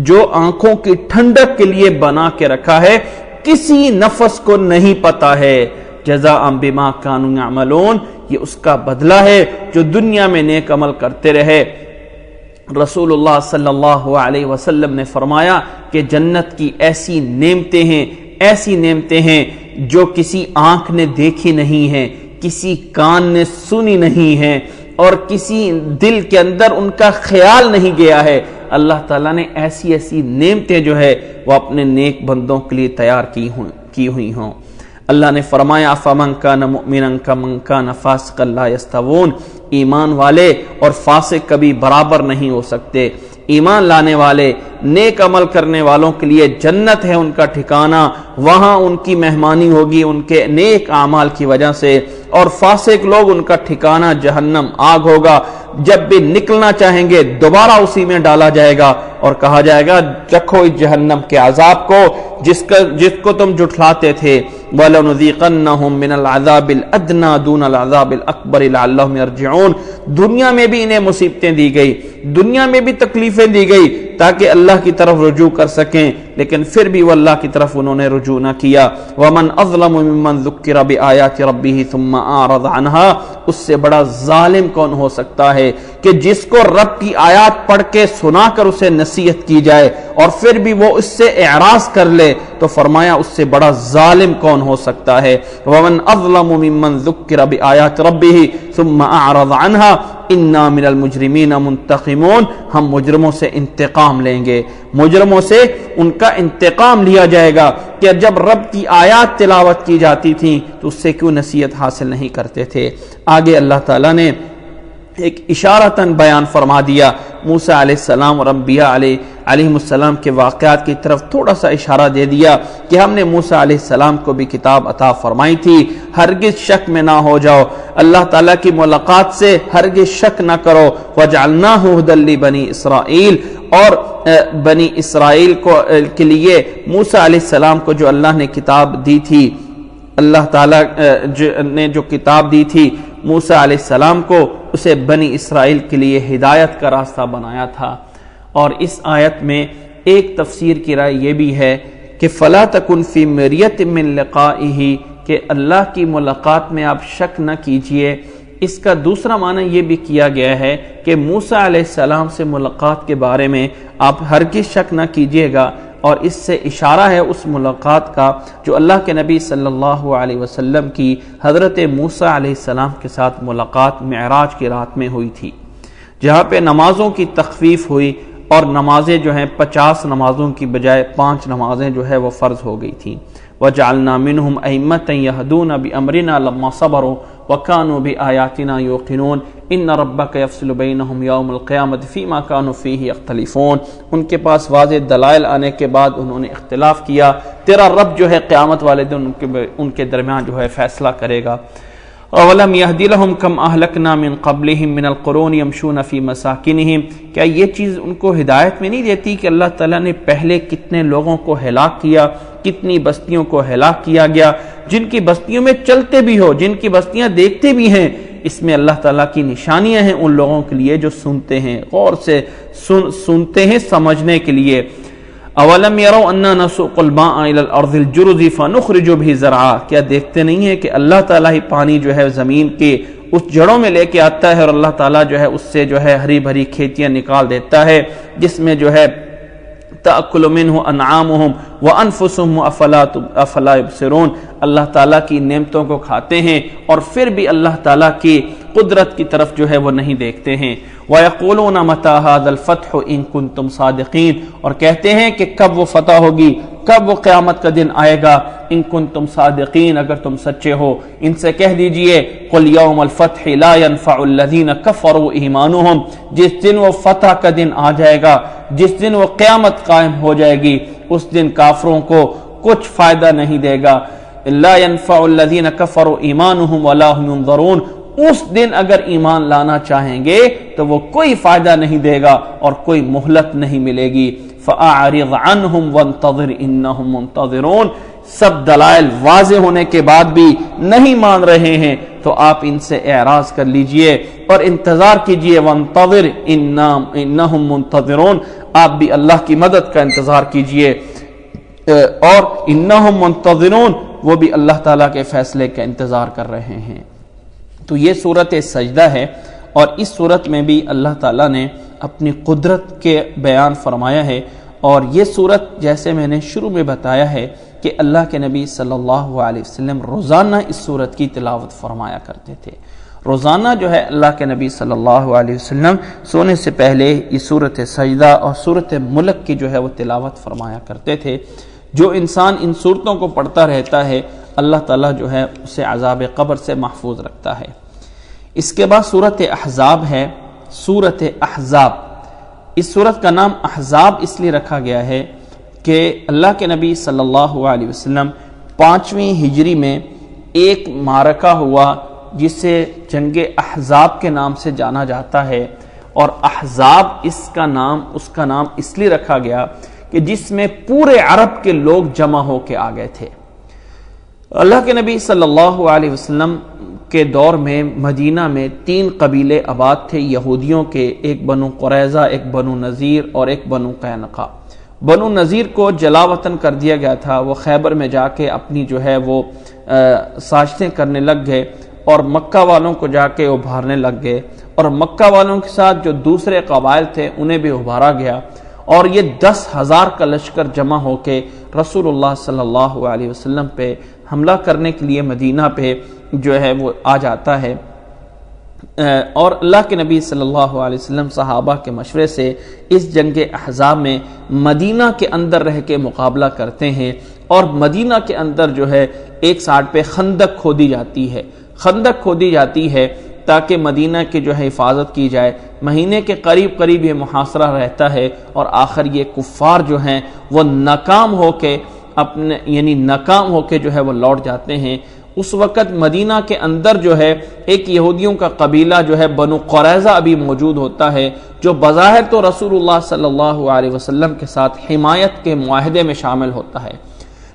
جو آنکھوں کی ٹھنڈک کے لیے بنا کے رکھا ہے کسی نفس کو نہیں پتا ہے۔ جزاء بما كانوا يعملون، یہ اس کا بدلہ ہے جو دنیا میں نیک عمل کرتے رہے۔ رسول اللہ صلی اللہ علیہ وسلم نے فرمایا کہ جنت کی ایسی نعمتیں ہیں جو کسی آنکھ نے دیکھی نہیں ہیں، کسی کان نے سنی نہیں ہیں، اور کسی دل کے اندر ان کا خیال نہیں گیا ہے۔ اللہ تعالیٰ نے ایسی نعمتیں جو ہے وہ اپنے نیک بندوں کے لیے تیار کی ہوئی ہوں۔ اللہ نے فرمایا فَمَنْ كَانَ مُؤْمِنًا كَمَنْ كَانَ فَاسِقًا لَا يَسْتَوُونَ، ایمان والے اور فاسق کبھی برابر نہیں ہو سکتے۔ ایمان لانے والے نیک عمل کرنے والوں کے لیے جنت ہے ان کا ٹھکانہ، وہاں ان کی مہمانی ہوگی ان کے نیک اعمال کی وجہ سے، اور فاسق لوگ ان کا ٹھکانہ جہنم آگ ہوگا، جب بھی نکلنا چاہیں گے دوبارہ اسی میں ڈالا جائے گا اور کہا جائے گا چکھو اس جہنم کے عذاب کو جس کو تم جھٹلاتے تھے۔ وَلَنُذِيقَنَّهُم مِّنَ الْعَذَابِ الْأَدْنَىٰ دُونَ الْعَذَابِ الْأَكْبَرِ لَعَلَّهُمْ يَرْجِعُونَ، دنیا میں بھی انہیں مصیبتیں دی گئی، دنیا میں بھی تکلیفیں دی گئی تاکہ اللہ کی طرف رجوع کر سکیں، لیکن پھر بھی وہ اللہ کی طرف انہوں نے رجوع نہ کیا۔ وَمَنْ أَظْلَمُ مِمَّنْ ذُكِّرَ بِآيَاتِ رَبِّهِ ثُمَّ أَعْرَضَ عَنْهَا، اس سے بڑا ظالم کون ہو سکتا ہے کہ جس کو رب کی آیات پڑھ کے سنا کر اسے نصیحت کی جائے اور پھر بھی وہ اس سے اعراض کر لے، تو فرمایا اس سے بڑا ظالم کون ہو سکتا ہے۔ وَمَنْ أَظْلَمُ مِمَّنْ ذُكِّرَ بِآيَاتِ رَبِّهِ ثُمَّ أَعْرَضَ عَنْهَا اِنَّا مِنَ الْمُجْرِمِينَ مُنْتَقِمُونَ، ہم مجرموں سے انتقام لیں گے، مجرموں سے ان کا انتقام لیا جائے گا کہ جب رب کی آیات تلاوت کی جاتی تھیں تو اس سے کیوں نصیحت حاصل نہیں کرتے تھے۔ آگے اللہ تعالیٰ نے ایک اشارتاً بیان فرما دیا، موسیٰ علیہ السلام اور انبیاء علیہ السلام کے واقعات کی طرف تھوڑا سا اشارہ دے دیا کہ ہم نے موسیٰ علیہ السلام کو بھی کتاب عطا فرمائی تھی، ہرگز شک میں نہ ہو جاؤ، اللہ تعالیٰ کی ملاقات سے ہرگز شک نہ کرو۔ وَجَعَلْنَاهُ هُدًى لِبَنِي إِسْرَائِيلَ، اور بنی اسرائیل کے لیے موسیٰ علیہ السلام کو جو اللہ نے کتاب دی تھی، اللہ تعالیٰ نے جو کتاب دی تھی موسیٰ علیہ السلام کو، اسے بنی اسرائیل کے لیے ہدایت کا راستہ بنایا تھا۔ اور اس آیت میں ایک تفسیر کی رائے یہ بھی ہے کہ فَلَا تَكُنْ فِي مِرْيَةٍ مِّن لِقَائِهِ، کہ اللہ کی ملاقات میں آپ شک نہ کیجئے۔ اس کا دوسرا معنی یہ بھی کیا گیا ہے کہ موسیٰ علیہ السلام سے ملاقات کے بارے میں آپ ہرگز شک نہ کیجئے گا، اور اس سے اشارہ ہے اس ملاقات کا جو اللہ کے نبی صلی اللہ علیہ وسلم کی حضرت موسیٰ علیہ السلام کے ساتھ ملاقات معراج کی رات میں ہوئی تھی، جہاں پہ نمازوں کی تخفیف ہوئی اور نمازیں جو ہیں 50 نمازوں کی بجائے 5 نمازیں جو ہے وہ فرض ہو گئی تھیں۔ وَجَعَلْنَا مِنْهُمْ أَئِمَّةً يَهْدُونَ بِأَمْرِنَا لَمَّا صَبَرُوا وَكَانُوا بِآيَاتِنَا يُوقِنُونَ إِنَّ رَبَّكَ يَفْصِلُ بَيْنَهُمْ يَوْمَ الْقِيَامَةِ فِيمَا كَانُوا فِيهِ يَخْتَلِفُونَ، ان کے پاس واضح دلائل آنے کے بعد انہوں نے اختلاف کیا، تیرا رب جو ہے قیامت والے دن ان کے درمیان جو ہے فیصلہ کرے گا۔ اولم یہدی لہم کم اہلکنا من قبلہم من القرون یمشون فی مساکنہم، کیا یہ چیز ان کو ہدایت میں نہیں دیتی کہ اللہ تعالیٰ نے پہلے کتنے لوگوں کو ہلاک کیا، کتنی بستیوں کو ہلاک کیا گیا، جن کی بستیوں میں چلتے بھی ہو، جن کی بستیاں دیکھتے بھی ہیں۔ اس میں اللہ تعالیٰ کی نشانیاں ہیں ان لوگوں کے لیے جو سنتے ہیں، غور سے سنتے ہیں سمجھنے کے لیے۔ اولم یروا انا نسوق الماء الى الارض الجرز فنخرج به زرعا، کیا دیکھتے نہیں ہیں کہ اللہ تعالیٰ ہی پانی جو ہے زمین کے اس جڑوں میں لے کے آتا ہے، اور اللہ تعالیٰ جو ہے اس سے جو ہے ہری بھری کھیتیاں نکال دیتا ہے جس میں جو ہے تأکل منہ انعامہم وَأَنفُسُهُمْ أَفَلَا يُبْصِرُونَ، اللہ تعالیٰ کی نعمتوں کو کھاتے ہیں اور پھر بھی اللہ تعالیٰ کی قدرت کی طرف جو ہے وہ نہیں دیکھتے ہیں۔ وَيَقُولُونَ مَتَى هَذَا الْفَتْحُ إِن كُنتُمْ صَادِقِينَ، اور کہتے ہیں کہ کب وہ فتح ہوگی، کب وہ قیامت کا دن آئے گا، ان کنتم صادقین، اگر تم سچے ہو۔ ان سے کہہ دیجئے قل یوم الفتح لا ينفع الذین کفروا ایمانہم، جس دن وہ فتح کا دن آ جائے گا، جس دن وہ قیامت قائم ہو جائے گی، اس دن کافروں کو کچھ فائدہ نہیں دے گا۔ لا ينفع الذین کفروا ایمانہم ولا هم ينظرون، اس دن اگر ایمان لانا چاہیں گے تو وہ کوئی فائدہ نہیں دے گا اور کوئی مہلت نہیں ملے گی۔ فَأَعْرِضْ عَنْهُمْ وَانْتَظِرْ إِنَّهُمْ مُنْتَظِرُونَ، سب دلائل واضح ہونے کے بعد بھی نہیں مان رہے ہیں تو آپ ان سے اعراض کر لیجئے اور انتظار کیجئے۔ وَانْتَظِرْ إِنَّهُمْ مُنْتَظِرُونَ، آپ بھی اللہ کی مدد کا انتظار کیجئے، اور إِنَّهُمْ مُنْتَظِرُونَ، وہ بھی اللہ تعالیٰ کے فیصلے کا انتظار کر رہے ہیں۔ تو یہ صورت سجدہ ہے، اور اس صورت میں بھی اللہ تعالیٰ نے اپنی قدرت کے بیان فرمایا ہے۔ اور یہ صورت جیسے میں نے شروع میں بتایا ہے کہ اللہ کے نبی صلی اللہ علیہ وسلم روزانہ اس صورت کی تلاوت فرمایا کرتے تھے۔ روزانہ جو ہے اللہ کے نبی صلی اللہ علیہ وسلم سونے سے پہلے یہ صورت سجدہ اور صورت ملک کی جو ہے وہ تلاوت فرمایا کرتے تھے۔ جو انسان ان صورتوں کو پڑھتا رہتا ہے اللہ تعالیٰ جو ہے اسے عذاب قبر سے محفوظ رکھتا ہے۔ اس کے بعد صورت احزاب ہے۔ صورت احزاب، اس صورت کا نام احزاب اس لیے رکھا گیا ہے کہ اللہ کے نبی صلی اللہ علیہ وسلم 5ویں ہجری میں ایک معرکہ ہوا جسے جنگ احزاب کے نام سے جانا جاتا ہے، اور احزاب اس کا نام اس لیے رکھا گیا کہ جس میں پورے عرب کے لوگ جمع ہو کے آ گئے تھے۔ اللہ کے نبی صلی اللہ علیہ وسلم کے دور میں مدینہ میں 3 قبیلے آباد تھے یہودیوں کے، ایک بنو قریظہ، ایک بنو نذیر اور ایک بنو قینقاع۔ بنو نذیر کو جلا وطن کر دیا گیا تھا، وہ خیبر میں جا کے اپنی جو ہے وہ سازشیں کرنے لگ گئے اور مکہ والوں کو جا کے ابھارنے لگ گئے، اور مکہ والوں کے ساتھ جو دوسرے قبائل تھے انہیں بھی ابھارا گیا، اور یہ 10,000 کا لشکر جمع ہو کے رسول اللہ صلی اللہ علیہ وسلم پہ حملہ کرنے کے لیے مدینہ پہ جو ہے وہ آ جاتا ہے۔ اور اللہ کے نبی صلی اللہ علیہ وسلم صحابہ کے مشورے سے اس جنگ احزاب میں مدینہ کے اندر رہ کے مقابلہ کرتے ہیں، اور مدینہ کے اندر جو ہے ایک سائڈ پہ خندق کھودی جاتی ہے تاکہ مدینہ کی جو ہے حفاظت کی جائے۔ مہینے کے قریب یہ محاصرہ رہتا ہے، اور آخر یہ کفار جو ہیں وہ ناکام ہو کے جو ہے وہ لوٹ جاتے ہیں۔ اس وقت مدینہ کے اندر جو ہے ایک یہودیوں کا قبیلہ جو ہے بنو قریظہ ابھی موجود ہوتا ہے، جو بظاہر تو رسول اللہ صلی اللہ علیہ وسلم کے ساتھ حمایت کے معاہدے میں شامل ہوتا ہے،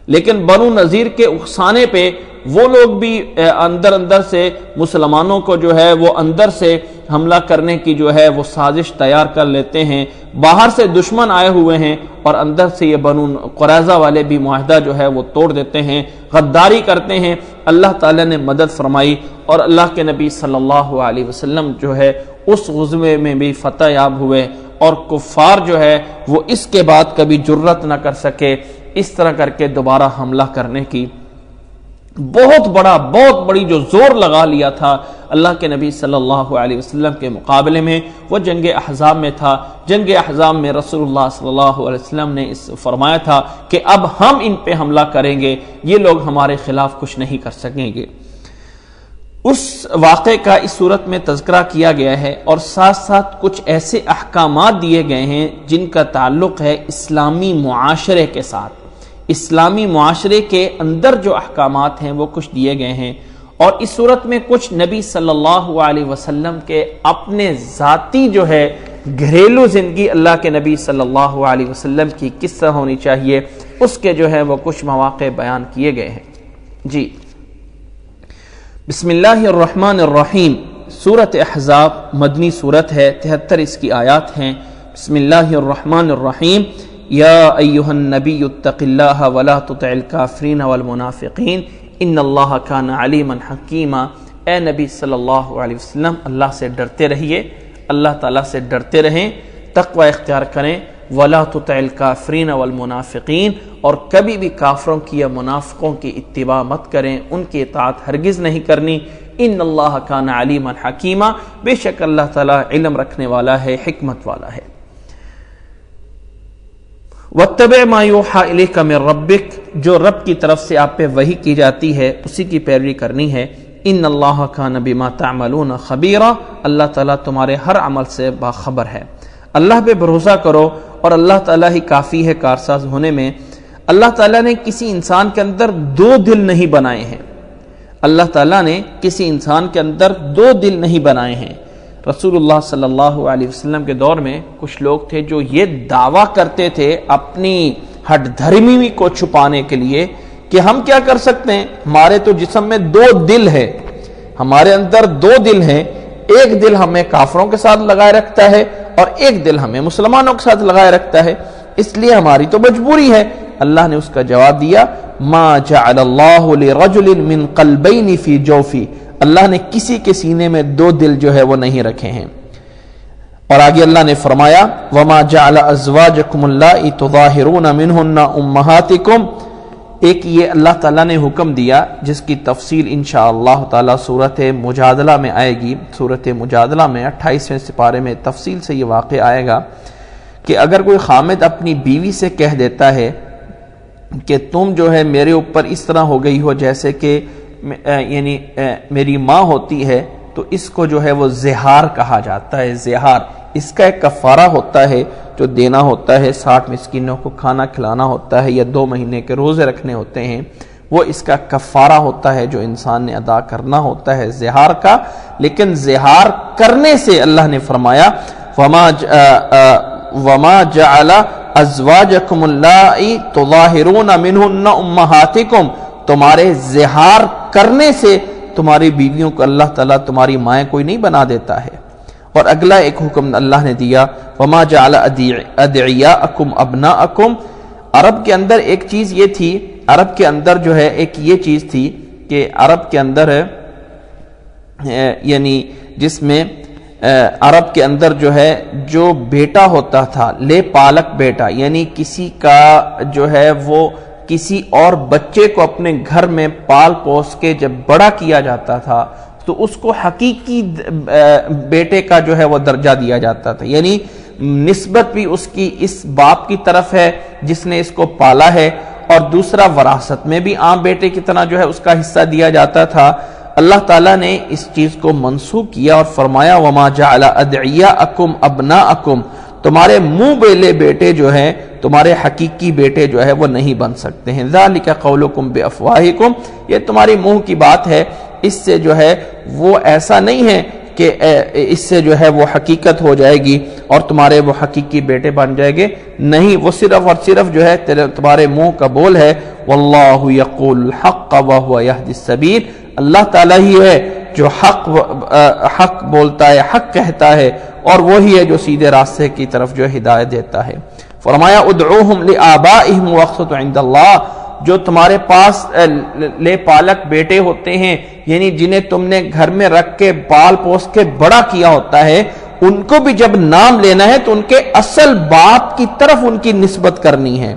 لیکن بنو نذیر کے اکسانے پہ وہ لوگ بھی اندر سے مسلمانوں کو جو ہے وہ اندر سے حملہ کرنے کی جو ہے وہ سازش تیار کر لیتے ہیں۔ باہر سے دشمن آئے ہوئے ہیں اور اندر سے یہ بنو قریظہ والے بھی معاہدہ جو ہے وہ توڑ دیتے ہیں، غداری کرتے ہیں۔ اللہ تعالیٰ نے مدد فرمائی اور اللہ کے نبی صلی اللہ علیہ وسلم جو ہے اس غزوے میں بھی فتح یاب ہوئے، اور کفار جو ہے وہ اس کے بعد کبھی جرت نہ کر سکے اس طرح کر کے دوبارہ حملہ کرنے کی۔ بہت بڑی جو زور لگا لیا تھا اللہ کے نبی صلی اللہ علیہ وسلم کے مقابلے میں وہ جنگ احزاب میں تھا۔ جنگ احزاب میں رسول اللہ صلی اللہ علیہ وسلم نے فرمایا تھا کہ اب ہم ان پہ حملہ کریں گے، یہ لوگ ہمارے خلاف کچھ نہیں کر سکیں گے۔ اس واقعے کا اس صورت میں تذکرہ کیا گیا ہے، اور ساتھ ساتھ کچھ ایسے احکامات دیے گئے ہیں جن کا تعلق ہے اسلامی معاشرے کے ساتھ۔ اسلامی معاشرے کے اندر جو احکامات ہیں وہ کچھ دیے گئے ہیں، اور اس صورت میں کچھ نبی صلی اللہ علیہ وسلم کے اپنے ذاتی جو ہے گھریلو زندگی اللہ کے نبی صلی اللہ علیہ وسلم کی کس طرح ہونی چاہیے اس کے جو ہے وہ کچھ مواقع بیان کیے گئے ہیں۔ جی بسم اللہ الرحمن الرحیم۔ سورت احزاب مدنی سورت ہے، 73 اس کی آیات ہیں۔ بسم اللہ الرحمن الرحیم۔ یا ایہا النبی اتق اللہ ولا تطع الکافرین والمنافقین ان اللہ کان علیما حکیما۔ اے نبی صلی اللہ علیہ وسلم اللہ سے ڈرتے رہیے، اللہ تعالیٰ سے ڈرتے رہیں، تقوی اختیار کریں۔ ولا تطع الکافرین والمنافقین، اور کبھی بھی کافروں کی یا منافقوں کی اتباع مت کریں، ان کی اطاعت ہرگز نہیں کرنی۔ ان اللہ کان علیما حکیما، بے شک اللہ تعالیٰ علم رکھنے والا ہے، حکمت والا ہے۔ واتبع ما یوحی الیک من ربک، جو رب کی طرف سے آپ پہ وحی کی جاتی ہے اسی کی پیروی کرنی ہے۔ ان اللہ کان بما تعملون خبیرا، اللہ تعالیٰ تمہارے ہر عمل سے باخبر ہے۔ اللہ پہ بھروسہ کرو اور اللہ تعالیٰ ہی کافی ہے کارساز ہونے میں۔ اللہ تعالیٰ نے کسی انسان کے اندر دو دل نہیں بنائے ہیں، اللہ تعالیٰ نے کسی انسان کے اندر دو دل نہیں بنائے ہیں۔ رسول اللہ صلی اللہ علیہ وسلم کے دور میں کچھ لوگ تھے جو یہ دعویٰ کرتے تھے اپنی ہٹ دھرمی کو چھپانے کے لیے کہ ہم کیا کر سکتے ہیں، ہمارے تو جسم میں دو دل ہے، ہمارے اندر دو دل ہیں، ایک دل ہمیں کافروں کے ساتھ لگائے رکھتا ہے اور ایک دل ہمیں مسلمانوں کے ساتھ لگائے رکھتا ہے، اس لیے ہماری تو مجبوری ہے۔ اللہ نے اس کا جواب دیا، ما جعل اللہ لرجل من قلبین فی جوفی، اللہ نے کسی کے سینے میں دو دل جو ہے وہ نہیں رکھے ہیں۔ اور آگے اللہ نے فرمایا، وما جعل ازواجکم اللہ تظاہرون منہن امہاتکم، ایک یہ اللہ تعالیٰ نے حکم دیا جس کی تفصیل انشاءاللہ تعالیٰ سورۃ مجادلہ میں آئے گی۔ سورۃ مجادلہ میں 28ویں سپارے میں تفصیل سے یہ واقع آئے گا کہ اگر کوئی خامد اپنی بیوی سے کہہ دیتا ہے کہ تم جو ہے میرے اوپر اس طرح ہو گئی ہو جیسے کہ یعنی میری ماں ہوتی ہے، تو اس کو جو ہے وہ زہار کہا جاتا ہے۔ زہار، اس کا ایک کفارہ ہوتا ہے جو دینا ہوتا ہے، 60 مسکینوں کو کھانا کھلانا ہوتا ہے یا 2 مہینے کے روزے رکھنے ہوتے ہیں، وہ اس کا کفارہ ہوتا ہے جو انسان نے ادا کرنا ہوتا ہے زہار کا۔ لیکن زہار کرنے سے اللہ نے فرمایا، وما جعل ازواجکم اللائی تظاہرون منہن امہاتکم، تمہارے زہار کرنے سے تمہاری بیویوں کو اللہ تعالیٰ تمہاری مائیں کوئی نہیں بنا دیتا ہے۔ اور اگلا ایک حکم اللہ نے دیا، وما جعل ادعیاءکم ابناءکم، عرب کے اندر ایک چیز یہ تھی، عرب کے اندر جو ہے ایک یہ چیز تھی کہ عرب کے اندر یعنی جس میں عرب کے اندر جو ہے جو بیٹا ہوتا تھا، لے پالک بیٹا، یعنی کسی کا جو ہے وہ کسی اور بچے کو اپنے گھر میں پال پوس کے جب بڑا کیا جاتا تھا تو اس کو حقیقی بیٹے کا جو ہے وہ درجہ دیا جاتا تھا، یعنی نسبت بھی اس کی اس باپ کی طرف ہے جس نے اس کو پالا ہے، اور دوسرا وراثت میں بھی عام بیٹے کی طرح جو ہے اس کا حصہ دیا جاتا تھا۔ اللہ تعالیٰ نے اس چیز کو منسوخ کیا اور فرمایا، وما جعل ادعیاءکم ابناءکم، تمہارے منہ بیلے بیٹے جو ہیں، تمہارے حقیقی بیٹے جو ہے وہ نہیں بن سکتے ہیں۔ ذالک قولکم بافواہکم، یہ تمہاری منہ کی بات ہے، اس سے جو ہے وہ ایسا نہیں ہے کہ اس سے جو ہے وہ حقیقت ہو جائے گی اور تمہارے وہ حقیقی بیٹے بن جائیں گے، نہیں، وہ صرف اور صرف جو ہے تمہارے منہ کا بول ہے۔ واللہ یقول الحق وہو یہدی السبیل، اللہ تعالیٰ ہی ہے جو حق بولتا ہے، حق کہتا ہے، اور وہی ہے جو سیدھے راستے کی طرف جو ہدایت دیتا ہے۔ فرمایا ادعوہم لآبائہم واقسطوا عند اللہ، جو تمہارے پاس لے پالک بیٹے ہوتے ہیں، یعنی جنہیں تم نے گھر میں رکھ کے پال پوس کے بڑا کیا ہوتا ہے، ان کو بھی جب نام لینا ہے تو ان کے اصل باپ کی طرف ان کی نسبت کرنی ہے۔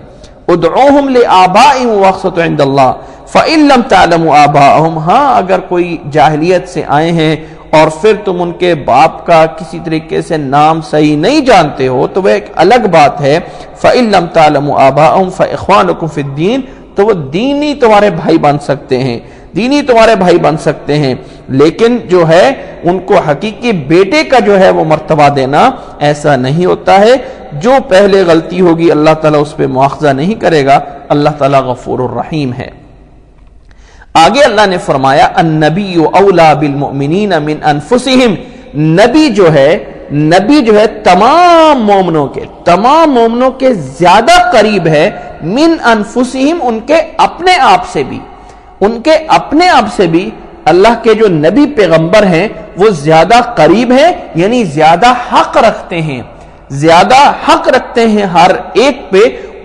ادعوہم لآبائہم واقسطوا عند اللہ فإن لم تعلموا آباءہم، ہاں اگر کوئی جاہلیت سے آئے ہیں اور پھر تم ان کے باپ کا کسی طریقے سے نام صحیح نہیں جانتے ہو تو وہ ایک الگ بات ہے۔ فإن لم تعلموا آباءہم فإخوانکم فی الدین، تو وہ دینی تمہارے بھائی بن سکتے ہیں، دینی تمہارے بھائی بن سکتے ہیں، لیکن جو ہے ان کو حقیقی بیٹے کا جو ہے وہ مرتبہ دینا ایسا نہیں ہوتا ہے۔ جو پہلے غلطی ہوگی اللہ تعالیٰ اس پہ مواخذہ نہیں کرے گا، اللہ تعالیٰ غفور الرحیم ہے۔ آگے اللہ نے فرمایا، النبی اولا بالمؤمنین من انفسہم، نبی جو ہے تمام مومنوں کے زیادہ قریب ہے، من انفسہم، ان کے اپنے آپ سے بھی اللہ کے جو نبی پیغمبر ہیں وہ زیادہ قریب ہیں، یعنی زیادہ حق رکھتے ہیں ہر ایک پہ،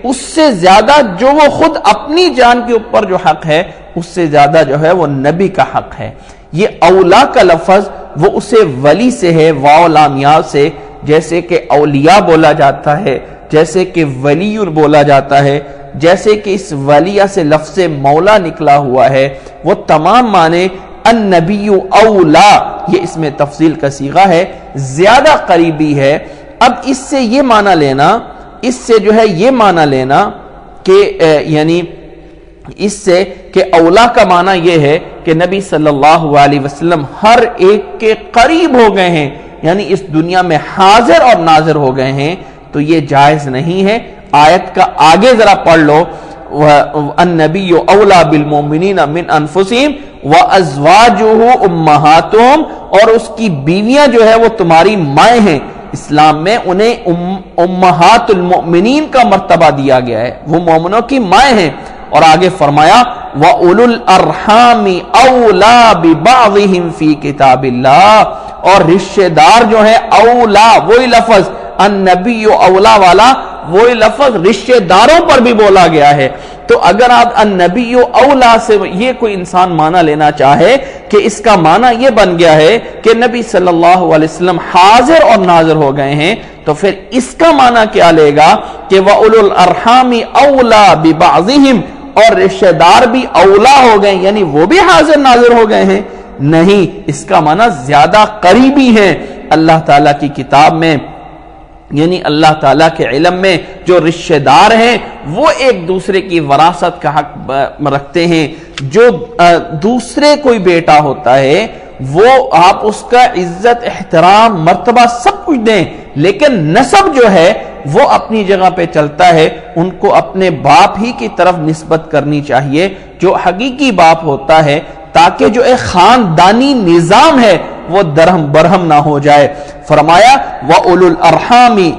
اس سے زیادہ جو وہ خود اپنی جان کے اوپر جو حق ہے اس سے زیادہ جو ہے وہ نبی کا حق ہے۔ یہ اولا کا لفظ وہ اسے ولی سے ہے، واو لام یا سے، جیسے کہ اولیاء بولا جاتا ہے، جیسے کہ ولی بولا جاتا ہے، جیسے کہ اس ولیہ سے لفظ مولا نکلا ہوا ہے، وہ تمام معنی النبی اولا، یہ اس میں تفضیل کا صیغہ ہے، زیادہ قریبی ہے۔ اب اس سے یہ معنی لینا، اس سے جو ہے یہ معنی لینا کہ یعنی اس سے کہ اولا کا معنی یہ ہے کہ نبی صلی اللہ علیہ وسلم ہر ایک کے قریب ہو گئے ہیں، یعنی اس دنیا میں حاضر اور ناظر ہو گئے ہیں، تو یہ جائز نہیں ہے۔ آیت کا آگے ذرا پڑھ لو، النبی اولا بالمؤمنین من انفسہم وازواجہ امہاتہم، اور اس کی بیویاں جو ہے وہ تمہاری مائیں ہیں۔ اسلام میں انہیں امہات المؤمنین کا مرتبہ دیا گیا ہے، وہ مومنوں کی مائیں ہیں۔ اور آگے فرمایا وَأُولُو الْأَرْحَامِ أَوْلَى بِبَعْضِهِمْ فِي كِتَابِ اللَّهِ، اور رشتہ دار جو ہے اولا، وہی لفظ النبی اولا والا وہی لفظ رشتہ داروں پر بھی بولا گیا ہے۔ تو اگر آپ النبی اولا سے یہ کوئی انسان معنی لینا چاہے کہ اس کا معنی یہ بن گیا ہے کہ نبی صلی اللہ علیہ وسلم حاضر اور ناظر ہو گئے ہیں، تو پھر اس کا معنی کیا لے گا کہ وَأُولُو الْأَرْحَامِ أَوْلَى بِبَعْضِهِمْ، اور رشتہ دار بھی اولا ہو گئے یعنی وہ بھی حاضر ناظر ہو گئے ہیں؟ نہیں، اس کا معنی زیادہ قریبی ہے۔ اللہ تعالیٰ کی کتاب میں یعنی اللہ تعالیٰ کے علم میں جو رشتہ دار ہیں وہ ایک دوسرے کی وراثت کا حق رکھتے ہیں۔ جو دوسرے کوئی بیٹا ہوتا ہے وہ آپ اس کا عزت، احترام، مرتبہ سب کچھ دیں، لیکن نسب جو ہے وہ اپنی جگہ پہ چلتا ہے، ان کو اپنے باپ ہی کی طرف نسبت کرنی چاہیے جو حقیقی باپ ہوتا ہے، تاکہ جو ایک خاندانی نظام ہے وہ درہم برہم نہ ہو جائے۔ فرمایا وَأُولُو الْأَرْحَامِ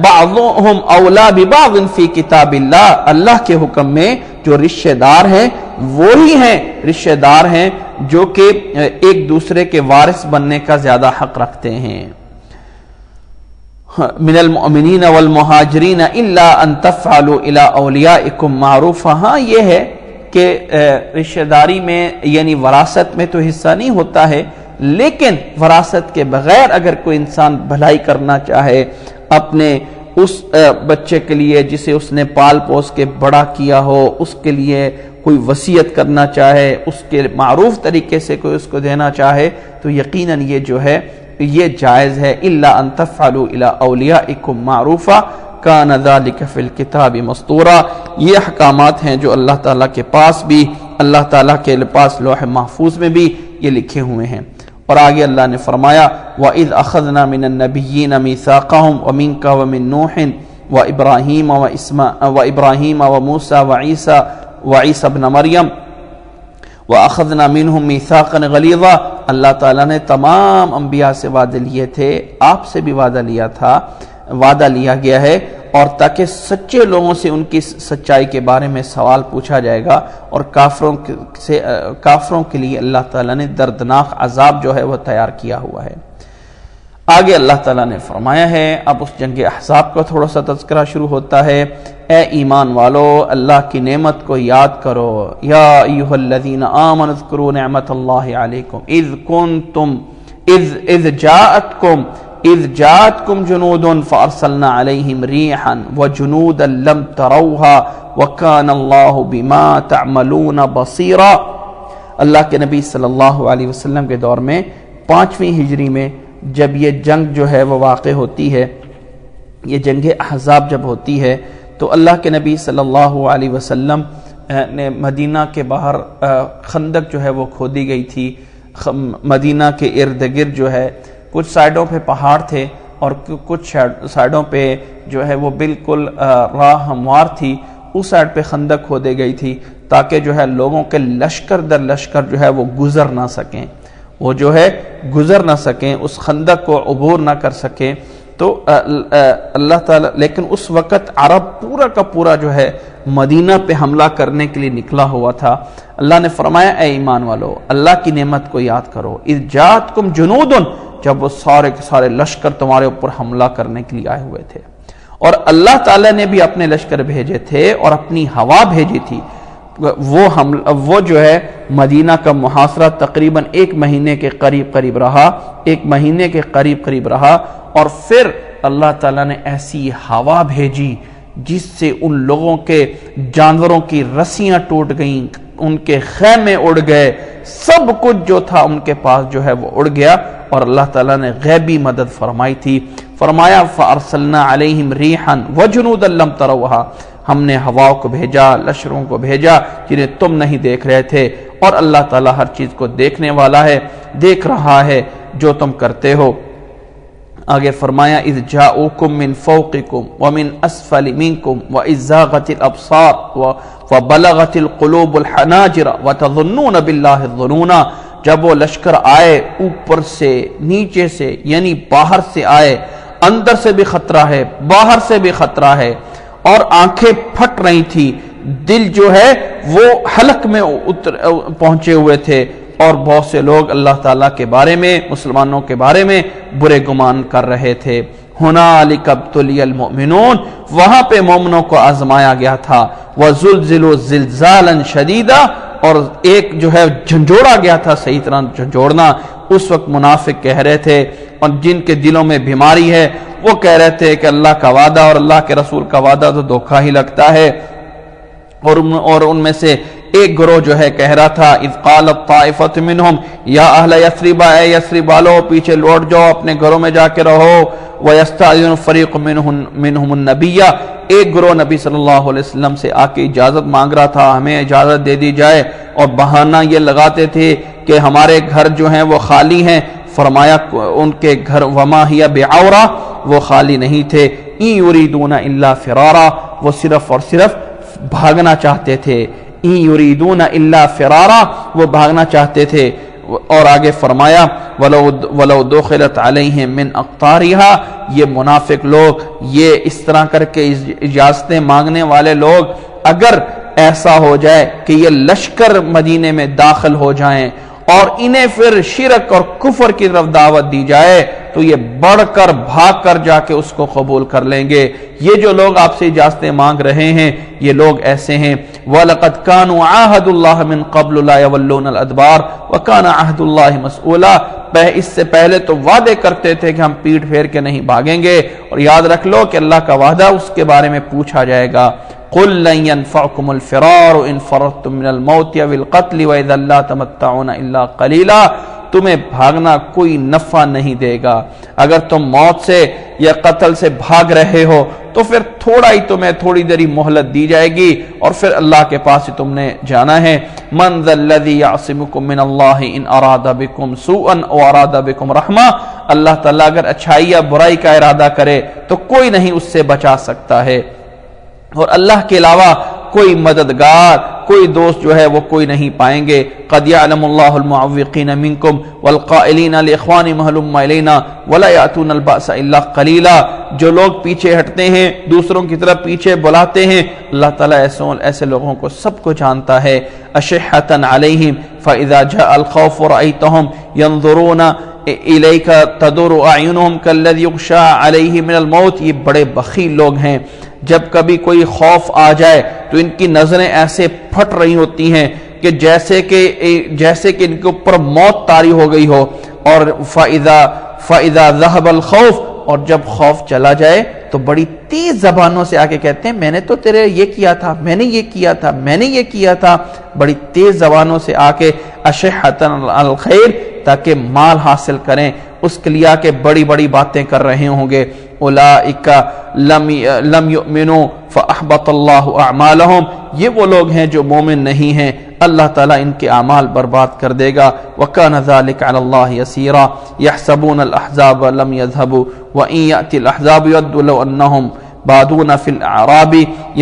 بَعْضُهُمْ أَوْلَى بِبَعْضٍ فِي كِتَابِ اللَّهِ، اللہ کے حکم میں جو رشتہ دار ہیں وہی ہیں رشتہ دار ہیں جو کہ ایک دوسرے کے وارث بننے کا زیادہ حق رکھتے ہیں۔ من المؤمنین والمہاجرین الا ان تفعلوا الى اولیائکم معروفا، ہاں یہ ہے کہ رشتہ داری میں یعنی وراثت میں تو حصہ نہیں ہوتا ہے، لیکن وراثت کے بغیر اگر کوئی انسان بھلائی کرنا چاہے اپنے اس بچے کے لیے جسے اس نے پال پوس کے بڑا کیا ہو، اس کے لیے کوئی وصیت کرنا چاہے، اس کے معروف طریقے سے کوئی اس کو دینا چاہے، تو یقیناً یہ جو ہے یہ جائز ہے۔ الا ان تفعلوا الى اولیائکم معروفا کان ذلک فی الکتاب مسطورا، یہ احکامات ہیں جو اللہ تعالیٰ کے پاس بھی، اللہ تعالیٰ کے پاس لوح محفوظ میں بھی یہ لکھے ہوئے ہیں۔ اور آگے اللہ نے فرمایا وَإِذْ أَخَذْنَا مِنَ النَّبِيِّينَ مِيثَاقَهُمْ وَمِنْكَ وَمِن نُوحٍ وَإِبْرَاهِيمَ وَمُوسَى وَعِيسَى ابْنَ مَرْيَمَ وَأَخَذْنَا مِنْهُمْ مِيثَاقًا غَلِيظًا، اللہ تعالیٰ نے تمام انبیاء سے وعدے لیے تھے، آپ سے بھی وعدہ لیا گیا ہے، اور تاکہ سچے لوگوں سے ان کی سچائی کے بارے میں سوال پوچھا جائے گا، اور کافروں کے لیے اللہ تعالیٰ نے دردناک عذاب جو ہے وہ تیار کیا ہوا ہے۔ آگے اللہ تعالیٰ نے فرمایا ہے، اب اس جنگ احزاب کا تھوڑا سا تذکرہ شروع ہوتا ہے۔ اے ایمان والو، اللہ کی نعمت کو یاد کرو، یا ایھا الذین آمنوا اذکروا نعمت اللہ علیکم اذ جاءتکم جنود فارسلنا علیہم ریحا وجنودا لم تروها وکان اللہ بما تعملون بصیرا۔ اللہ کے نبی صلی اللہ علیہ وسلم کے دور میں 5ویں ہجری میں جب یہ جنگ جو ہے وہ واقع ہوتی ہے، یہ جنگ احزاب جب ہوتی ہے، تو اللہ کے نبی صلی اللہ علیہ وسلم نے مدینہ کے باہر خندق جو ہے وہ کھودی گئی تھی۔ مدینہ کے ارد گرد جو ہے کچھ سائڈوں پہ پہاڑ تھے اور کچھ سائڈوں پہ جو ہے وہ بالکل راہ ہموار تھی، اس سائڈ پہ خندق کھودی گئی تھی تاکہ جو ہے لوگوں کے لشکر در لشکر جو ہے وہ گزر نہ سکیں، اس خندق کو عبور نہ کر سکیں۔ تو اللہ تعالیٰ لیکن اس وقت عرب پورا کا پورا جو ہے مدینہ پہ حملہ کرنے کے لیے نکلا ہوا تھا۔ اللہ نے فرمایا اے ایمان والو، اللہ کی نعمت کو یاد کرو، اذ جاءتکم جنود، جب وہ سارے کے سارے لشکر تمہارے اوپر حملہ کرنے کے لیے آئے ہوئے تھے، اور اللہ تعالیٰ نے بھی اپنے لشکر بھیجے تھے اور اپنی ہوا بھیجی تھی۔ وہ جو ہے مدینہ کا محاصرہ تقریباً 1 مہینے کے قریب رہا، اور پھر اللہ تعالیٰ نے ایسی ہوا بھیجی جس سے ان لوگوں کے جانوروں کی رسیاں ٹوٹ گئیں، ان کے خیمے اڑ گئے، سب کچھ جو تھا ان کے پاس جو ہے وہ اڑ گیا، اور اللہ تعالیٰ نے غیبی مدد فرمائی تھی۔ فرمایا فَأَرْسَلْنَا عَلَيْهِمْ رِيحًا وَجُنُودًا لَمْ تَرَوْهَا، ہم نے ہواؤں کو بھیجا، لشکروں کو بھیجا جنہیں تم نہیں دیکھ رہے تھے، اور اللہ تعالیٰ ہر چیز کو دیکھنے والا ہے، دیکھ رہا ہے جو تم کرتے ہو۔ آگے فرمایا اذ جاؤکم من فوقکم ومن اسفل منکم واذ زاغت الابصار وبلغت القلوب الحناجر وتظنون باللہ الظنونا، جب وہ لشکر آئے اوپر سے نیچے سے، یعنی باہر سے آئے، اندر سے بھی خطرہ ہے باہر سے بھی خطرہ ہے، اور آنکھیں پھٹ رہی تھی، دل جو ہے وہ حلق میں پہنچے ہوئے تھے، اور بہت سے لوگ اللہ تعالیٰ کے بارے میں، مسلمانوں کے بارے میں برے گمان کر رہے تھے۔ ہنالک ابتلی المؤمنون، وہاں پہ مومنوں کو آزمایا گیا تھا، وزلزلوا زلزالا شدیدا، اور ایک جو ہے جھنجھوڑا گیا تھا، صحیح طرح جھنجھوڑنا۔ اس وقت منافق کہہ رہے تھے، اور جن کے دلوں میں بیماری ہے وہ کہہ رہے تھے کہ اللہ کا وعدہ اور اللہ کے رسول کا وعدہ تو دھوکہ ہی لگتا ہے، اور ان میں سے ایک گروہ جو ہے کہہ رہا تھا اذ قالت طائفۃ منہم یا اہل یثرب، اے یثرب والو پیچھے لوٹ جاؤ، اپنے گھروں میں جا کے رہو، ویستأذن فریق منہم النبی، ایک گروہ نبی صلی اللہ علیہ وسلم سے آ کے اجازت مانگ رہا تھا، ہمیں اجازت دے دی جائے، اور بہانہ یہ لگاتے تھے کہ ہمارے گھر جو ہیں وہ خالی ہیں۔ فرمایا ان کے گھر وما ہی بعورہ، وہ خالی نہیں تھے، ان یریدون الا فرارا، وہ صرف اور صرف بھاگنا چاہتے تھے، ان یریدون الا فرارا، وہ بھاگنا چاہتے تھے۔ اور آگے فرمایا ولو دخلت علیہم من اقطارها، یہ منافق لوگ، یہ اس طرح کر کے اجازتیں مانگنے والے لوگ، اگر ایسا ہو جائے کہ یہ لشکر مدینے میں داخل ہو جائیں اور انہیں پھر شرک اور کفر کی طرف دعوت دی جائے تو یہ بڑھ کر بھاگ کر جا کے اس کو قبول کر لیں گے۔ یہ جو لوگ آپ سے اجازتیں مانگ رہے ہیں یہ لوگ ایسے ہیں۔ وَلَقَدْ كَانُوا عَاهَدُوا اللَّهَ مِنْ قَبْلُ لَا يَوَلُّونَ الْأَدْبَارَ وَكَانَ عَهْدُ اللَّهِ مَسْئُولًا، اس سے پہلے تو وعدے کرتے تھے کہ ہم پیٹ پھیر کے نہیں بھاگیں گے، اور یاد رکھ لو کہ اللہ کا وعدہ اس کے بارے میں پوچھا جائے گا۔ قُلْ لَنْ يَنْفَعْكُمُ الْفِرَارُ إِنْ فَرَرْتُمْ مِنَ الْمَوْتِ أَوِ الْقَتْلِ وَإِذًا لَا تَمَتَّعُونَ إِلَّا قَلِيلًا، تمہیں بھاگنا کوئی نفع نہیں دے گا، اگر تم موت سے یا قتل سے بھاگ رہے ہو تو پھر تھوڑا ہی تمہیں تھوڑی دری مہلت دی جائے گی، اور پھر اللہ کے پاس ہی تم نے جانا ہے۔ من ذا الذی یعصمکم من اللہ ان اراد بکم سوءا او اراد بکم رحمہ، اللہ تعالیٰ اگر اچھائی یا برائی کا ارادہ کرے تو کوئی نہیں اس سے بچا سکتا ہے، اور اللہ کے علاوہ کوئی مددگار، کوئی دوست جو ہے وہ کوئی نہیں پائیں گے۔ قد یعلم اللہ المعوقین منکم والقائلین لاخوانہم ہلم الینا ولا یاتون البأس الا قلیلا، جو لوگ پیچھے ہٹتے ہیں، دوسروں کی طرف پیچھے بلاتے ہیں، اللہ تعالیٰ ایسے لوگوں کو سب کو جانتا ہے۔ اشحۃ علیہم فاذا جاء الخوف رأیتہم ينظرون الیک تدور اعینہم کالذی یغشى علیہ من الموت، یہ بڑے بخیل لوگ ہیں، جب کبھی کوئی خوف آ جائے تو ان کی نظریں ایسے پھٹ رہی ہوتی ہیں کہ جیسے کہ ان کے اوپر موت طاری ہو گئی ہو۔ اور فَإِذَا ذَهَبَ الْخَوْفُ، اور جب خوف چلا جائے تو بڑی تیز زبانوں سے آ کے کہتے ہیں میں نے تو تیرے یہ کیا تھا، میں نے یہ کیا تھا، میں نے یہ کیا تھا، بڑی تیز زبانوں سے آ کے اشحۃ علی الخیر، تاکہ مال حاصل کریں، اس کے لیے کہ بڑی بڑی باتیں کر رہے ہوں گے۔ اولئک لم یؤمنوا فاحبط اللہ اعمالہم، یہ وہ لوگ ہیں جو مومن نہیں ہیں، اللہ تعالیٰ ان کے اعمال برباد کر دے گا۔ وَكَانَ ذَلِكَ عَلَى اللَّهِ يَسِيرًا يَحْسَبُونَ الْأَحْزَابَ لَمْ يَذْهَبُوا وَإِنْ يَأْتِ الْأَحْزَابُ يَوَدُّوا لَوْ أَنَّهُمْ بَادُونَ فِي الْأَعْرَابِ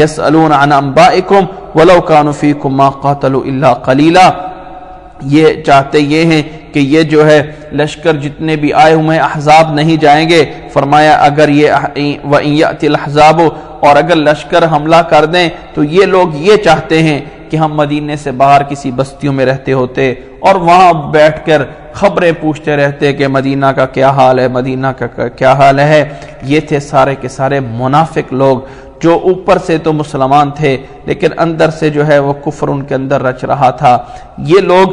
يَسْأَلُونَ عَنْ أَنْبَائِكُمْ وَلَوْ كَانُوا فِيكُمْ مَا قَاتَلُوا إِلَّا قَلِيلًا، یہ چاہتے یہ ہیں کہ یہ جو ہے لشکر جتنے بھی آئے ہوئے احزاب نہیں جائیں گے۔ فرمایا اگر یہ وَإِنْ يَأْتِ الْأَحْزَابُ، اور اگر لشکر حملہ کر دیں تو یہ لوگ یہ چاہتے ہیں کہ ہم مدینے سے باہر کسی بستیوں میں رہتے ہوتے اور وہاں بیٹھ کر خبریں پوچھتے رہتے کہ مدینہ کا کیا حال ہے، مدینہ کا کیا حال ہے۔ یہ تھے سارے کے سارے منافق لوگ جو اوپر سے تو مسلمان تھے لیکن اندر سے جو ہے وہ کفر ان کے اندر رچ رہا تھا۔ یہ لوگ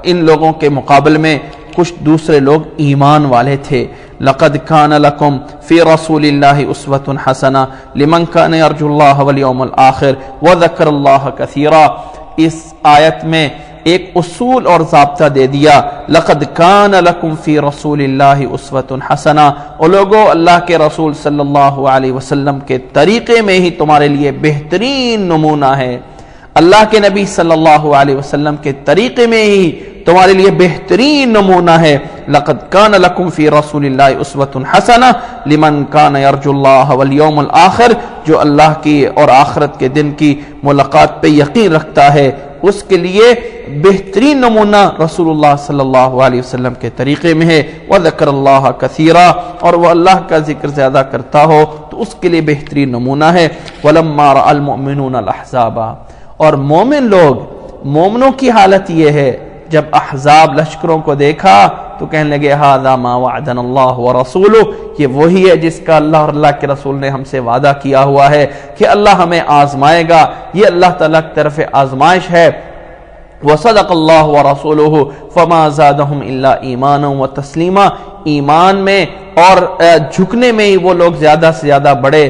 ان لوگوں کے مقابل میں کچھ دوسرے لوگ ایمان والے تھے. لقد کان لکم فی رسول اللہ اسوۃ حسنہ لمن کان یرجو اللہ والیوم الآخر وذکر اللہ کثیرا. اس آیت میں ایک اصول اور ضابطہ دے دیا. لقد کان لکم فی رسول اللہ اسوۃ حسنہ، اور لوگوں اللہ کے رسول صلی اللہ علیہ وسلم کے طریقے میں ہی تمہارے لیے بہترین نمونہ ہے. اللہ کے نبی صلی اللہ علیہ وسلم کے طریقے میں ہی تمہارے لیے بہترین نمونہ ہے. لقد کان لکم فی رسول اللہ اسوۃ حسنہ لمن کان یرجو اللہ والیوم الآخر، جو اللہ کی اور آخرت کے دن کی ملاقات پہ یقین رکھتا ہے اس کے لیے بہترین نمونہ رسول اللہ صلی اللہ علیہ وسلم کے طریقے میں ہے. وذکر اللہ کثیرا، اور وہ اللہ کا ذکر زیادہ کرتا ہو تو اس کے لیے بہترین نمونہ ہے. ولما رأى المؤمنون الاحزاب، اور مومن لوگ، مومنوں کی حالت یہ ہے جب احزاب لشکروں کو دیکھا تو کہنے لگے ھذا ما وعدنا اللہ ورسولہ، یہ وہی ہے جس کا اللہ اور اللہ کے رسول نے ہم سے وعدہ کیا ہوا ہے کہ اللہ ہمیں آزمائے گا. یہ اللہ تعالیٰ کی طرف آزمائش ہے. وصدق اللہ ورسولہ فما زادہم الا ایمانا وتسلیما، ایمان میں اور جھکنے میں ہی وہ لوگ زیادہ سے زیادہ بڑے،